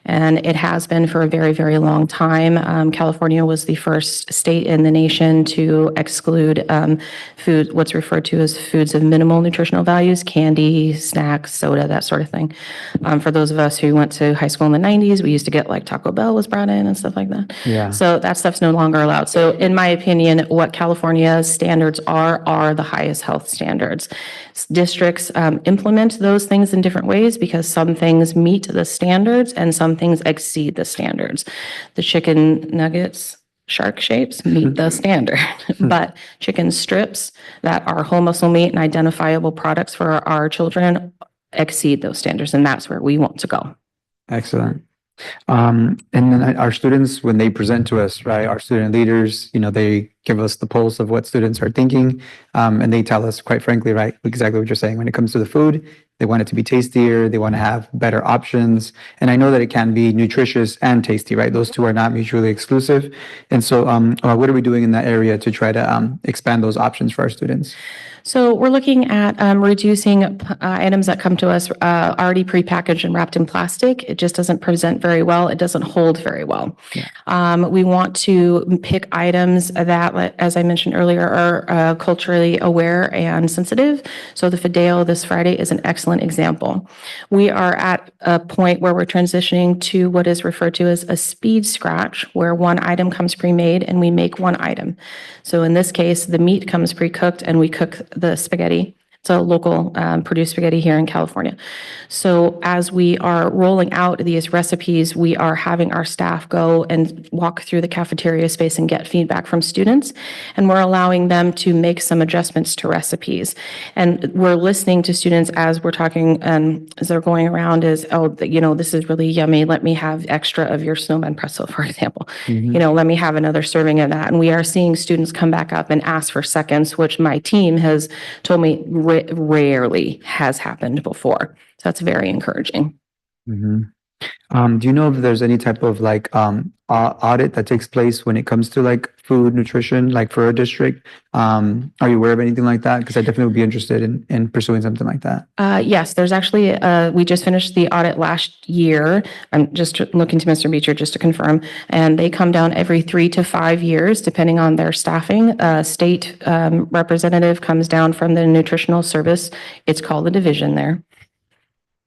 And it has been for a very, very long time. California was the first state in the nation to exclude what's referred to as foods of minimal nutritional values, candy, snacks, soda, that sort of thing. For those of us who went to high school in the 90s, we used to get like Taco Bell was brought in and stuff like that. Yeah. So that stuff's no longer allowed. So in my opinion, what California's standards are the highest health standards. Districts implement those things in different ways, because some things meet the standards and some things exceed the standards. The chicken nuggets, shark shapes meet the standard, but chicken strips that are whole muscle meat and identifiable products for our children exceed those standards, and that's where we want to go. Excellent. And then our students, when they present to us, right, our student leaders, they give us the pulse of what students are thinking. And they tell us, quite frankly, right, exactly what you're saying. When it comes to the food, they want it to be tastier. They want to have better options. And I know that it can be nutritious and tasty, right? Those two are not mutually exclusive. And so what are we doing in that area to try to expand those options for our students? So we're looking at reducing items that come to us already prepackaged and wrapped in plastic. It just doesn't present very well. It doesn't hold very well. We want to pick items that, as I mentioned earlier, are culturally aware and sensitive. So the Fideo this Friday is an excellent example. We are at a point where we're transitioning to what is referred to as a speed scratch, where one item comes pre-made and we make one item. So in this case, the meat comes pre-cooked and we cook the spaghetti. It's a local produced spaghetti here in California. So as we are rolling out these recipes, we are having our staff go and walk through the cafeteria space and get feedback from students. And we're allowing them to make some adjustments to recipes. And we're listening to students as we're talking, as they're going around is, oh, this is really yummy. Let me have extra of your snowman pretzel, for example. Let me have another serving of that. And we are seeing students come back up and ask for seconds, which my team has told me rarely has happened before. So that's very encouraging. Do you know if there's any type of audit that takes place when it comes to food nutrition, for a district? Are you aware of anything like that? Because I definitely would be interested in pursuing something like that. Yes, there's actually, we just finished the audit last year. I'm just looking to Mr. Beecher just to confirm. And they come down every 3 to 5 years, depending on their staffing. State representative comes down from the nutritional service. It's called the division there.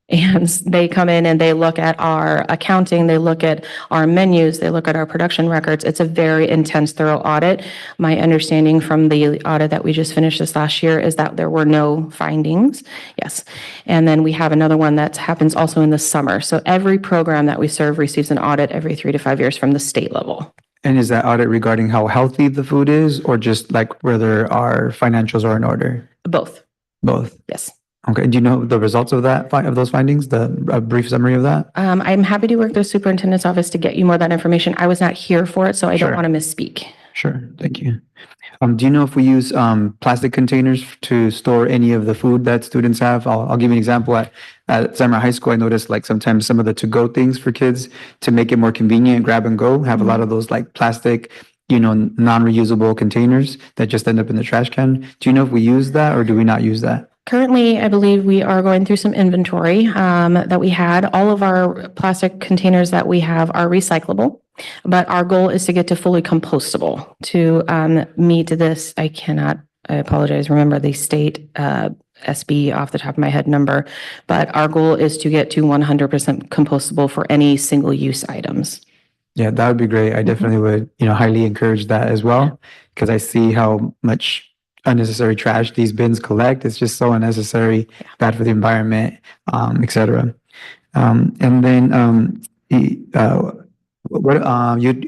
And they come in and they look at our accounting, they look at our menus, they look at our production records. It's a very intense, thorough audit. My understanding from the audit that we just finished this last year is that there were no findings. Yes. And then we have another one that happens also in the summer. So every program that we serve receives an audit every 3 to 5 years from the state level. And is that audit regarding how healthy the food is, or just whether our financials are in order? Both. Both? Yes. Okay. Do you know the results of those findings, a brief summary of that? I'm happy to work with the superintendent's office to get you more of that information. I was not here for it, so I don't want to misspeak. Sure. Thank you. Do you know if we use plastic containers to store any of the food that students have? I'll give you an example. At Summer High School, I noticed sometimes some of the to-go things for kids to make it more convenient, grab and go, have a lot of those plastic, non-reusable containers that just end up in the trash can. Do you know if we use that or do we not use that? Currently, I believe we are going through some inventory that we had. All of our plastic containers that we have are recyclable, but our goal is to get to fully compostable to meet this. I apologize, remember the state SB off the top of my head number, but our goal is to get to 100% compostable for any single-use items. Yeah, that would be great. I definitely would, highly encourage that as well, because I see how much unnecessary trash these bins collect. It's just so unnecessary, bad for the environment, et cetera. And then you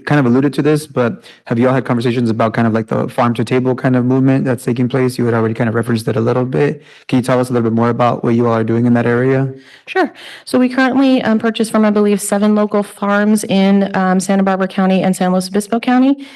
kind of alluded to this, but have you all had conversations about kind of the farm to table kind of movement that's taking place? You had already kind of referenced it a little bit. Can you tell us a little bit more about what you all are doing in that area? Sure. So we currently purchase from, I believe, 7 local farms in Santa Barbara County and San Luis Obispo County.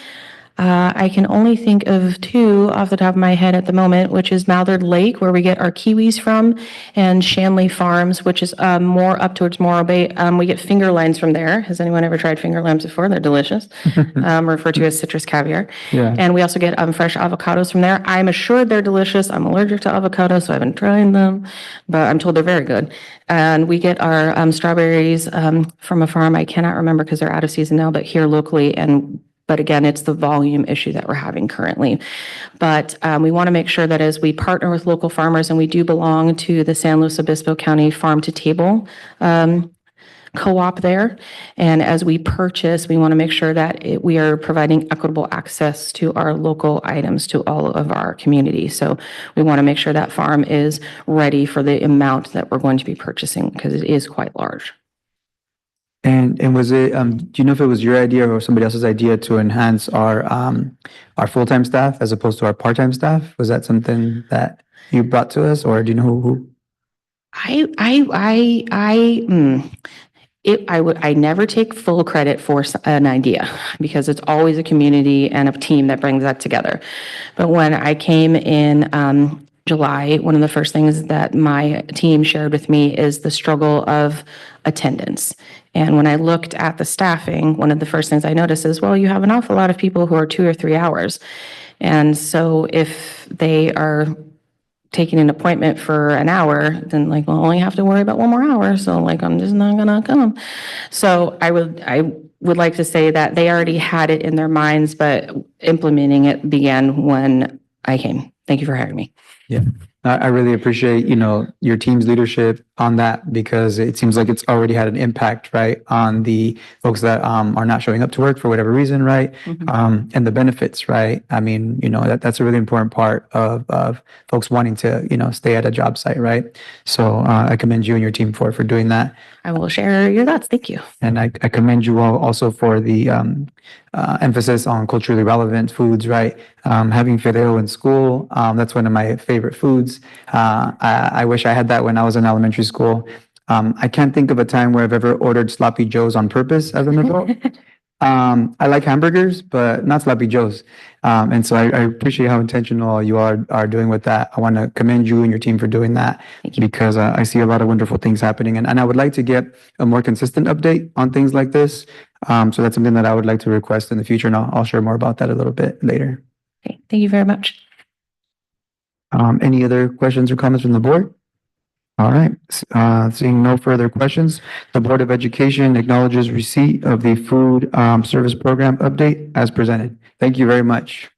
I can only think of 2 off the top of my head at the moment, which is Mallard Lake, where we get our kiwis from, and Shanley Farms, which is more up towards Morro Bay. We get finger limes from there. Has anyone ever tried finger limes before? They're delicious. Referred to as citrus caviar. Yeah. And we also get fresh avocados from there. I'm assured they're delicious. I'm allergic to avocados, so I haven't tried them, but I'm told they're very good. And we get our strawberries from a farm. I cannot remember because they're out of season now, but here locally. But again, it's the volume issue that we're having currently. But we want to make sure that as we partner with local farmers, and we do belong to the San Luis Obispo County Farm to Table co-op there. And as we purchase, we want to make sure that we are providing equitable access to our local items to all of our community. So we want to make sure that farm is ready for the amount that we're going to be purchasing, because it is quite large. And was it, do you know if it was your idea or somebody else's idea to enhance our full-time staff as opposed to our part-time staff? Was that something that you brought to us, or do you know who? I never take full credit for an idea because it's always a community and a team that brings that together. But when I came in July, one of the first things that my team shared with me is the struggle of attendance. And when I looked at the staffing, one of the first things I noticed is, well, you have an awful lot of people who are 2 or 3 hours. And so if they are taking an appointment for an hour, then like, we'll only have to worry about 1 more hour. So like, I'm just not gonna come. So I would like to say that they already had it in their minds, but implementing it began when I came. Thank you for hiring me. Yeah, I really appreciate, your team's leadership on that, because it seems like it's already had an impact, right, on the folks that are not showing up to work for whatever reason, right? And the benefits, right? I mean, that's a really important part of folks wanting to, stay at a job site, right? So I commend you and your team for doing that. I will share your thoughts. Thank you. And I commend you all also for the emphasis on culturally relevant foods, right? Having fideo in school, that's one of my favorite foods. I wish I had that when I was in elementary school. I can't think of a time where I've ever ordered sloppy joes on purpose as an adult. I like hamburgers, but not sloppy joes. And so I appreciate how intentional you are doing with that. I want to commend you and your team for doing that, because I see a lot of wonderful things happening. And I would like to get a more consistent update on things like this. So that's something that I would like to request in the future, and I'll share more about that a little bit later. Okay, thank you very much. Any other questions or comments from the board? All right, seeing no further questions, the Board of Education acknowledges receipt of the food service program update as presented. Thank you very much.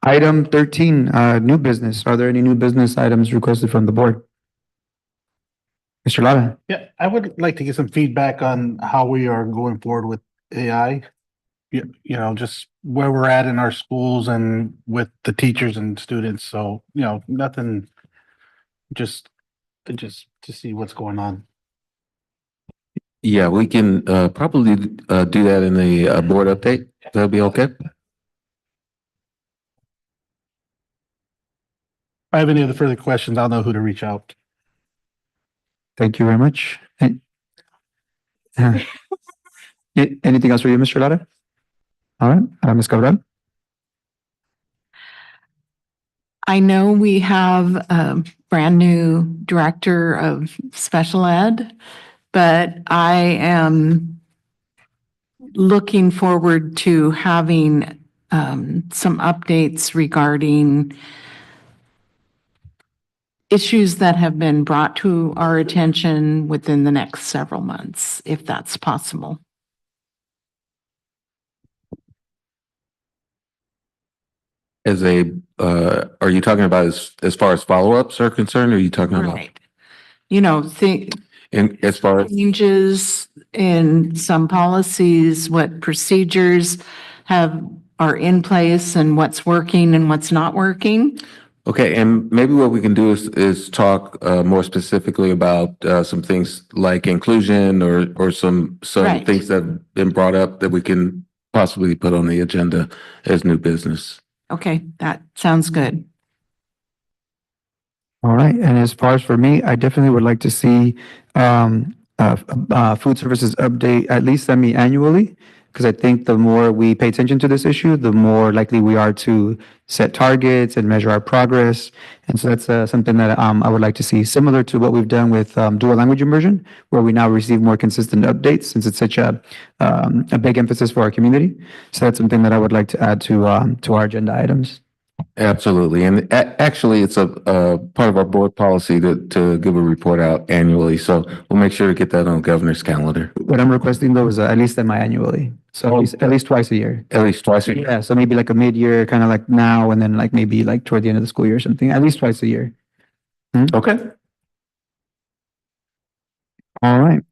Item 13, new business. Are there any new business items requested from the board? Mr. Lara? Yeah, I would like to get some feedback on how we are going forward with AI. Just where we're at in our schools and with the teachers and students. So, nothing, just to see what's going on. Yeah, we can probably do that in the board update. That'll be okay? If I have any other further questions, I'll know who to reach out. Thank you very much. Anything else for you, Mr. Lara? All right, Ms. Cabral? I know we have a brand new director of special ed, but I am looking forward to having some updates regarding issues that have been brought to our attention within the next several months, if that's possible. Are you talking about as far as follow-ups are concerned, or are you talking about? Right. As far as changes in some policies, what procedures are in place and what's working and what's not working? Okay, and maybe what we can do is talk more specifically about some things like inclusion or some Right. things that have been brought up that we can possibly put on the agenda as new business. Okay, that sounds good. All right, and as far as for me, I definitely would like to see food services update at least semi-annually, because I think the more we pay attention to this issue, the more likely we are to set targets and measure our progress. And so that's something that I would like to see, similar to what we've done with dual language immersion, where we now receive more consistent updates since it's such a big emphasis for our community. So that's something that I would like to add to our agenda items. Absolutely. And actually, it's a part of our board policy to give a report out annually. So we'll make sure to get that on the governor's calendar. What I'm requesting though is at least semi-annually. So at least twice a year. At least twice a year. Yeah, so maybe like a mid-year, kind of like now, and then like maybe like toward the end of the school year or something, at least twice a year. Okay. All right.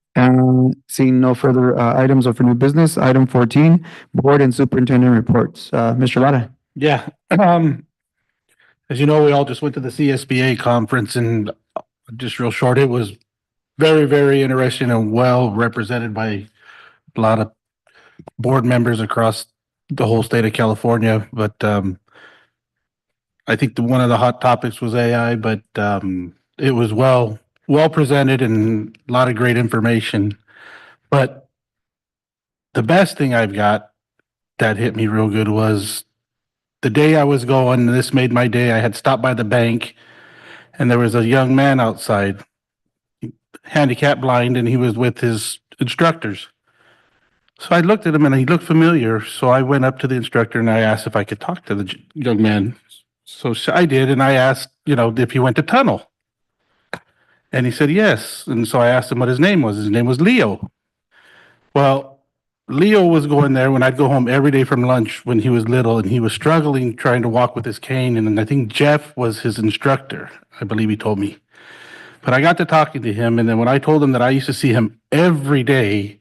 Seeing no further items of new business, item 14, board and superintendent reports. Mr. Lara? Yeah. As you know, we all just went to the CSBA conference, and just real short, it was very, very interesting and well represented by a lot of board members across the whole state of California. But I think one of the hot topics was AI, but it was well presented and a lot of great information. But the best thing I've got that hit me real good was the day I was going, this made my day. I had stopped by the bank and there was a young man outside, handicap blind, and he was with his instructors. So I looked at him and he looked familiar. So I went up to the instructor and I asked if I could talk to the young man. So I did, and I asked, if he went to tunnel. And he said yes. And so I asked him what his name was. His name was Leo. Well, Leo was going there when I'd go home every day from lunch when he was little, and he was struggling trying to walk with his cane. And I think Jeff was his instructor, I believe he told me. But I got to talking to him, and then when I told him that I used to see him every day,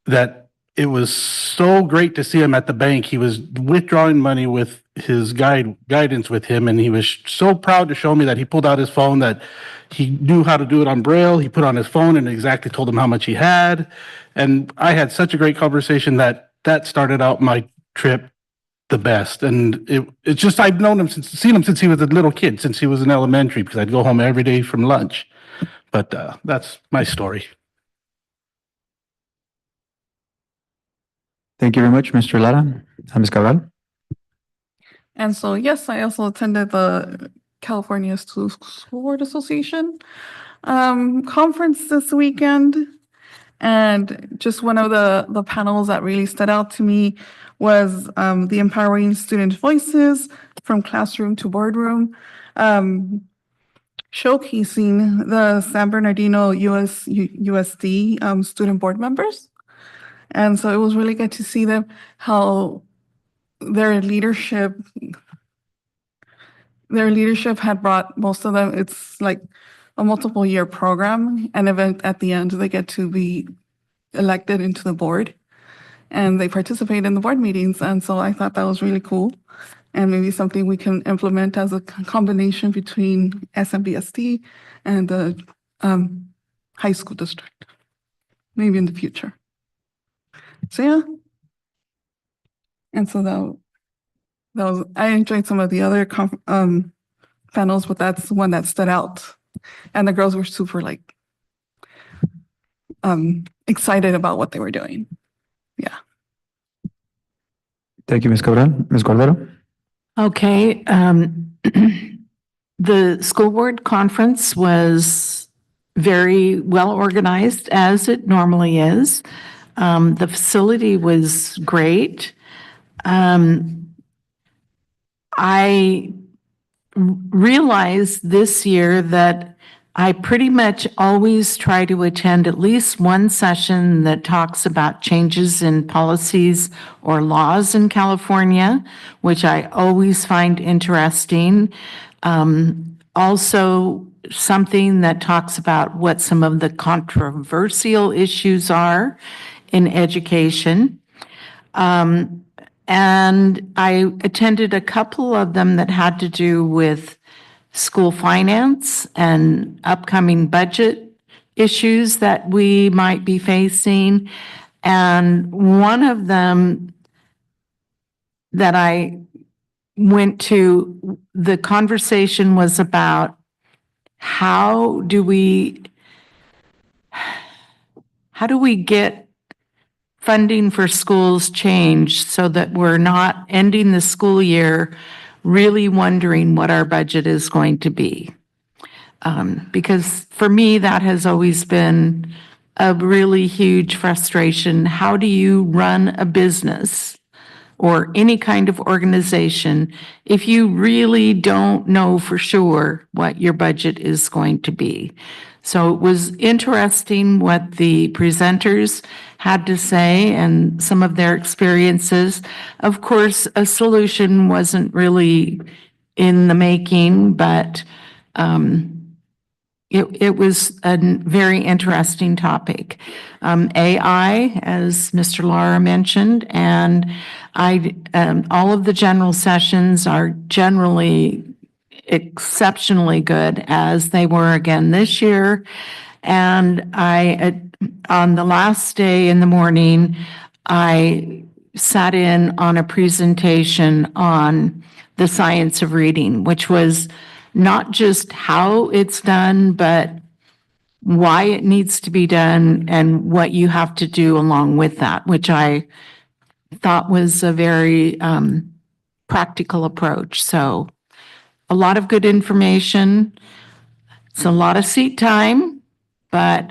that it was so great to see him at the bank. He was withdrawing money with his guidance with him, and he was so proud to show me that he pulled out his phone, that he knew how to do it on Braille. He put on his phone and exactly told him how much he had. And I had such a great conversation that started out my trip the best. And it's just, I've seen him since he was a little kid, since he was in elementary, because I'd go home every day from lunch. But that's my story. Thank you very much, Mr. Lara. Ms. Cabral? And so, yes, I also attended the California School Board Association conference this weekend. And just one of the panels that really stood out to me was the Empowering Student Voices from Classroom to Boardroom, showcasing the San Bernardino USD student board members. And so it was really good to see them, how their leadership had brought most of them. It's like a multiple year program, and event at the end, they get to be elected into the board and they participate in the board meetings. And so I thought that was really cool, and maybe something we can implement as a combination between SMBSD and the high school district, maybe in the future. So yeah. And so that was, I enjoyed some of the other panels, but that's the one that stood out. And the girls were super excited about what they were doing. Yeah. Thank you, Ms. Cabral. Ms. Cordero? Okay. The school board conference was very well organized, as it normally is. The facility was great. I realized this year that I pretty much always try to attend at least one session that talks about changes in policies or laws in California, which I always find interesting. Also, something that talks about what some of the controversial issues are in education. And I attended a couple of them that had to do with school finance and upcoming budget issues that we might be facing. And one of them that I went to, the conversation was about how do we get funding for schools changed so that we're not ending the school year really wondering what our budget is going to be. Because for me, that has always been a really huge frustration. How do you run a business or any kind of organization if you really don't know for sure what your budget is going to be? So it was interesting what the presenters had to say and some of their experiences. Of course, a solution wasn't really in the making, but it was a very interesting topic. AI, as Mr. Lara mentioned, and all of the general sessions are generally exceptionally good, as they were again this year. And on the last day in the morning, I sat in on a presentation on the science of reading, which was not just how it's done, but why it needs to be done and what you have to do along with that, which I thought was a very practical approach. So a lot of good information. It's a lot of seat time, but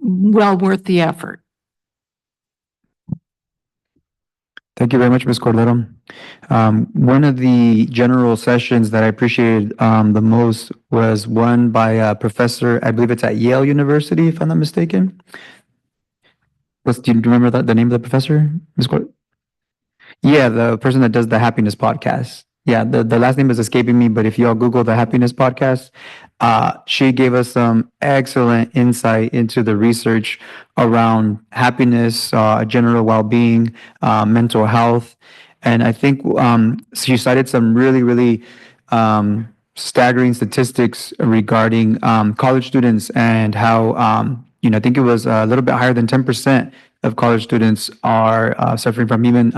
well worth the effort. Thank you very much, Ms. Cordero. One of the general sessions that I appreciated the most was one by a professor, I believe it's at Yale University, if I'm not mistaken. Do you remember the name of the professor, Ms. Cordero? Yeah, the person that does the happiness podcast. Yeah, the last name is escaping me, but if y'all Google the happiness podcast, she gave us some excellent insight into the research around happiness, general well-being, mental health. And I think she cited some really staggering statistics regarding college students and how, I think it was a little bit higher than 10% of college students are suffering from even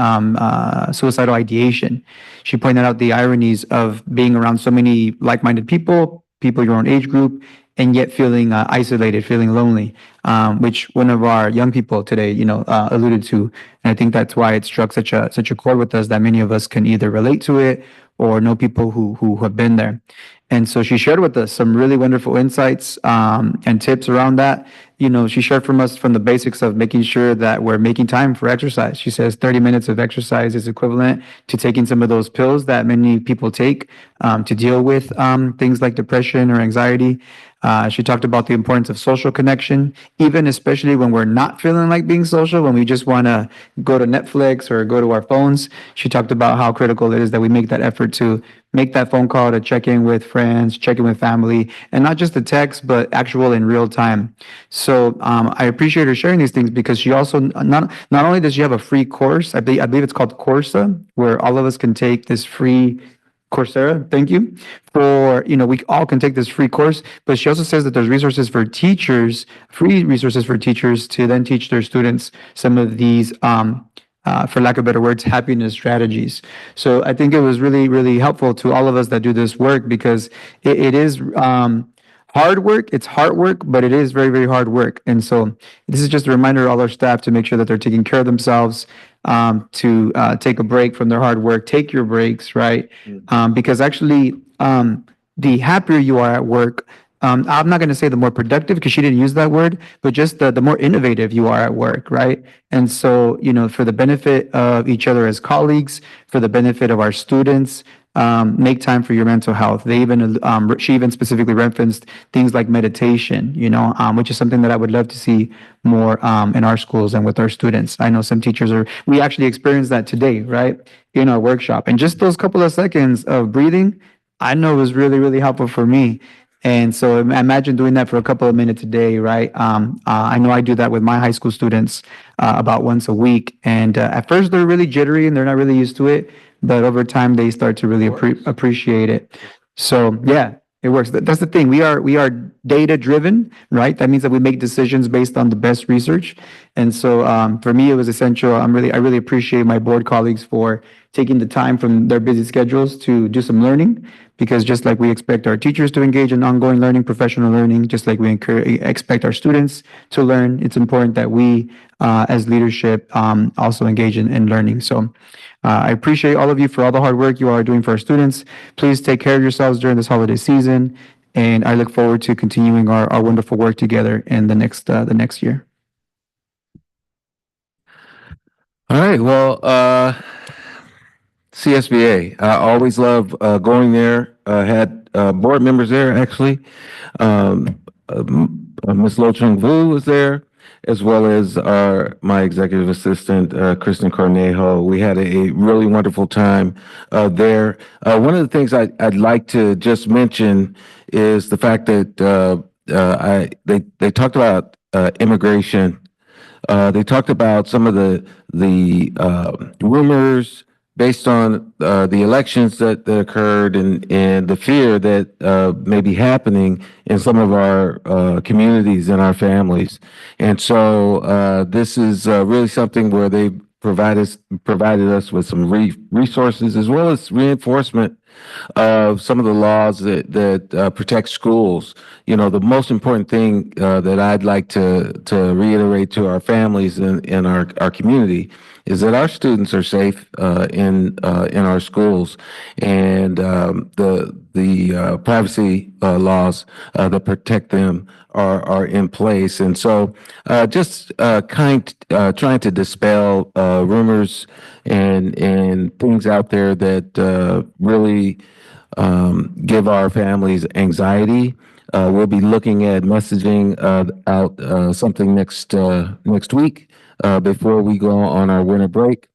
suicidal ideation. She pointed out the ironies of being around so many like-minded people your own age group, and yet feeling isolated, feeling lonely, which one of our young people today, alluded to. And I think that's why it struck such a chord with us that many of us can either relate to it or know people who have been there. And so she shared with us some really wonderful insights and tips around that. She shared from the basics of making sure that we're making time for exercise. She says 30 minutes of exercise is equivalent to taking some of those pills that many people take to deal with things like depression or anxiety. She talked about the importance of social connection, even especially when we're not feeling like being social, when we just want to go to Netflix or go to our phones. She talked about how critical it is that we make that effort to make that phone call to check in with friends, check in with family, and not just the text, but actual in real time. So I appreciate her sharing these things because she also, not only does she have a free course, I believe it's called Coursera, where all of us can take this free Coursera, thank you, we all can take this free course, but she also says that there's resources for teachers, free resources for teachers to then teach their students some of these, for lack of better words, happiness strategies. So I think it was really helpful to all of us that do this work because it is hard work, it's hard work, but it is very hard work. And so this is just a reminder to all our staff to make sure that they're taking care of themselves, to take a break from their hard work, take your breaks, right? Because actually, the happier you are at work, I'm not going to say the more productive because she didn't use that word, but just the more innovative you are at work, right? And so, for the benefit of each other as colleagues, for the benefit of our students, make time for your mental health. She even specifically referenced things like meditation, which is something that I would love to see more in our schools and with our students. I know some teachers we actually experienced that today, right? In our workshop. And just those couple of seconds of breathing, I know was really helpful for me. And so imagine doing that for a couple of minutes a day, right? I know I do that with my high school students about once a week. And at first they're really jittery and they're not really used to it, but over time they start to really appreciate it. So yeah, it works. That's the thing. We are data driven, right? That means that we make decisions based on the best research. And so for me, it was essential. I really appreciate my board colleagues for taking the time from their busy schedules to do some learning, because just like we expect our teachers to engage in ongoing learning, professional learning, just like we expect our students to learn, it's important that we, as leadership, also engage in learning. So I appreciate all of you for all the hard work you are doing for our students. Please take care of yourselves during this holiday season, and I look forward to continuing our wonderful work together in the next year. All right, well, CSBA, I always love going there. Had board members there, actually. Ms. Lo Chung Vu was there, as well as my executive assistant, Kristen Cornejo. We had a really wonderful time there. One of the things I'd like to just mention is the fact that they talked about immigration. They talked about some of the rumors based on the elections that occurred and the fear that may be happening in some of our communities and our families. And so this is really something where they provided us with some resources as well as reinforcement of some of the laws that protect schools. You know, the most important thing that I'd like to reiterate to our families and our community is that our students are safe in our schools, and the privacy laws that protect them are in place. And so just trying to dispel rumors and things out there that really give our families anxiety. We'll be looking at messaging out something next week before we go on our winter break,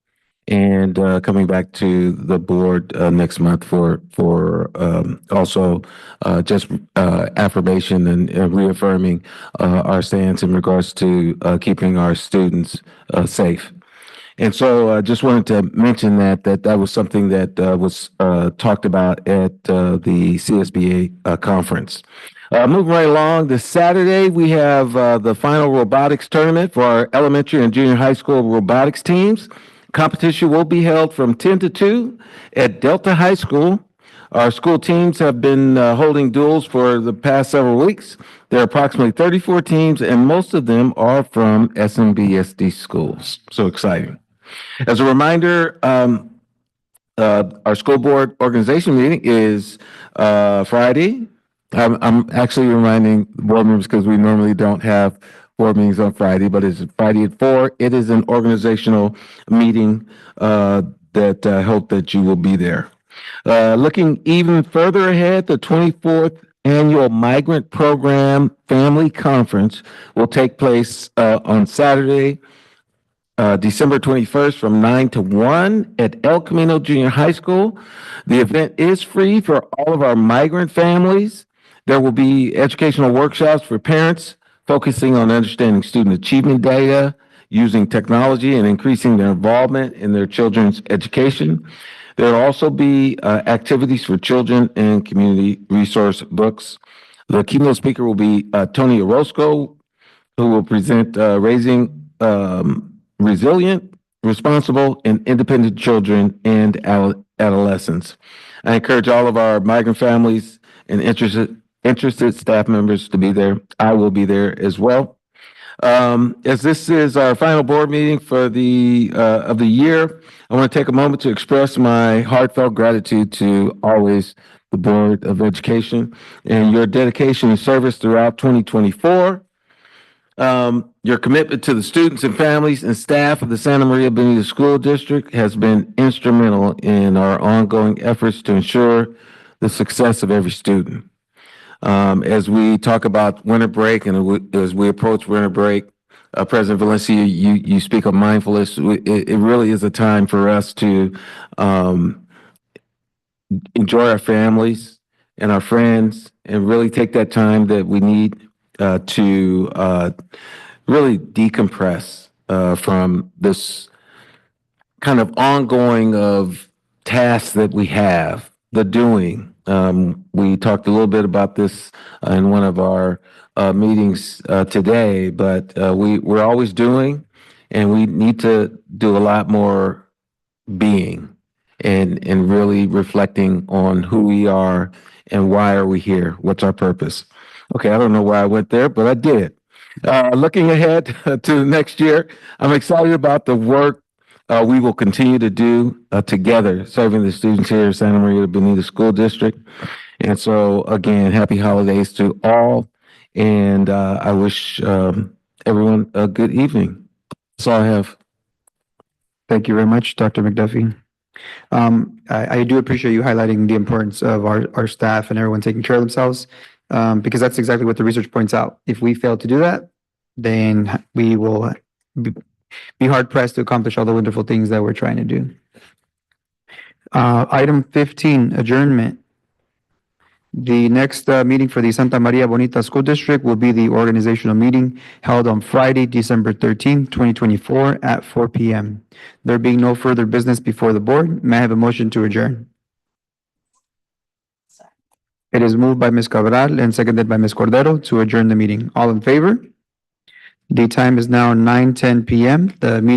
and coming back to the board next month for also just affirmation and reaffirming our stance in regards to keeping our students safe. And so I just wanted to mention that was something that was talked about at the CSBA conference. Moving right along, this Saturday, we have the final robotics tournament for our elementary and junior high school robotics teams. Competition will be held from 10 to 2 at Delta High School. Our school teams have been holding duels for the past several weeks. There are approximately 34 teams, and most of them are from SMBSD schools. So exciting. As a reminder, our school board organization meeting is Friday. I'm actually reminding board members because we normally don't have board meetings on Friday, but it's Friday at 4. It is an organizational meeting that I hope that you will be there. Looking even further ahead, the 24th Annual Migrant Program Family Conference will take place on Saturday, December 21st from 9 to 1 at El Camino Junior High School. The event is free for all of our migrant families. There will be educational workshops for parents focusing on understanding student achievement data, using technology, and increasing their involvement in their children's education. There will also be activities for children and community resource books. The keynote speaker will be Tony Orozco, who will present Raising Resilient, Responsible, and Independent Children and Adolescents. I encourage all of our migrant families and interested staff members to be there. I will be there as well. As this is our final board meeting for of the year, I want to take a moment to express my heartfelt gratitude to always the Board of Education and your dedication and service throughout 2024. Your commitment to the students and families and staff of the Santa Maria Bonita School District has been instrumental in our ongoing efforts to ensure the success of every student. As we talk about winter break and as we approach winter break, President Valencia, you speak of mindfulness. It really is a time for us to enjoy our families and our friends and really take that time that we need to really decompress from this kind of ongoing of tasks that we have, the doing. We talked a little bit about this in one of our meetings today, but we're always doing, and we need to do a lot more being and really reflecting on who we are and why are we here? What's our purpose? Okay, I don't know why I went there, but I did. Looking ahead to next year, I'm excited about the work we will continue to do together, serving the students here at Santa Maria Bonita School District. And so, again, happy holidays to all. And I wish everyone a good evening. That's all I have. Thank you very much, Dr. McDuffie. I do appreciate you highlighting the importance of our staff and everyone taking care of themselves, because that's exactly what the research points out. If we fail to do that, then we will be hard pressed to accomplish all the wonderful things that we're trying to do. Item 15, adjournment. The next meeting for the Santa Maria Bonita School District will be the organizational meeting held on Friday, December 13th, 2024 at 4 p.m. There being no further business before the board, may I have a motion to adjourn? It is moved by Ms. Cabral and seconded by Ms. Cordero to adjourn the meeting. All in favor? The time is now 9:10 p.m. The meeting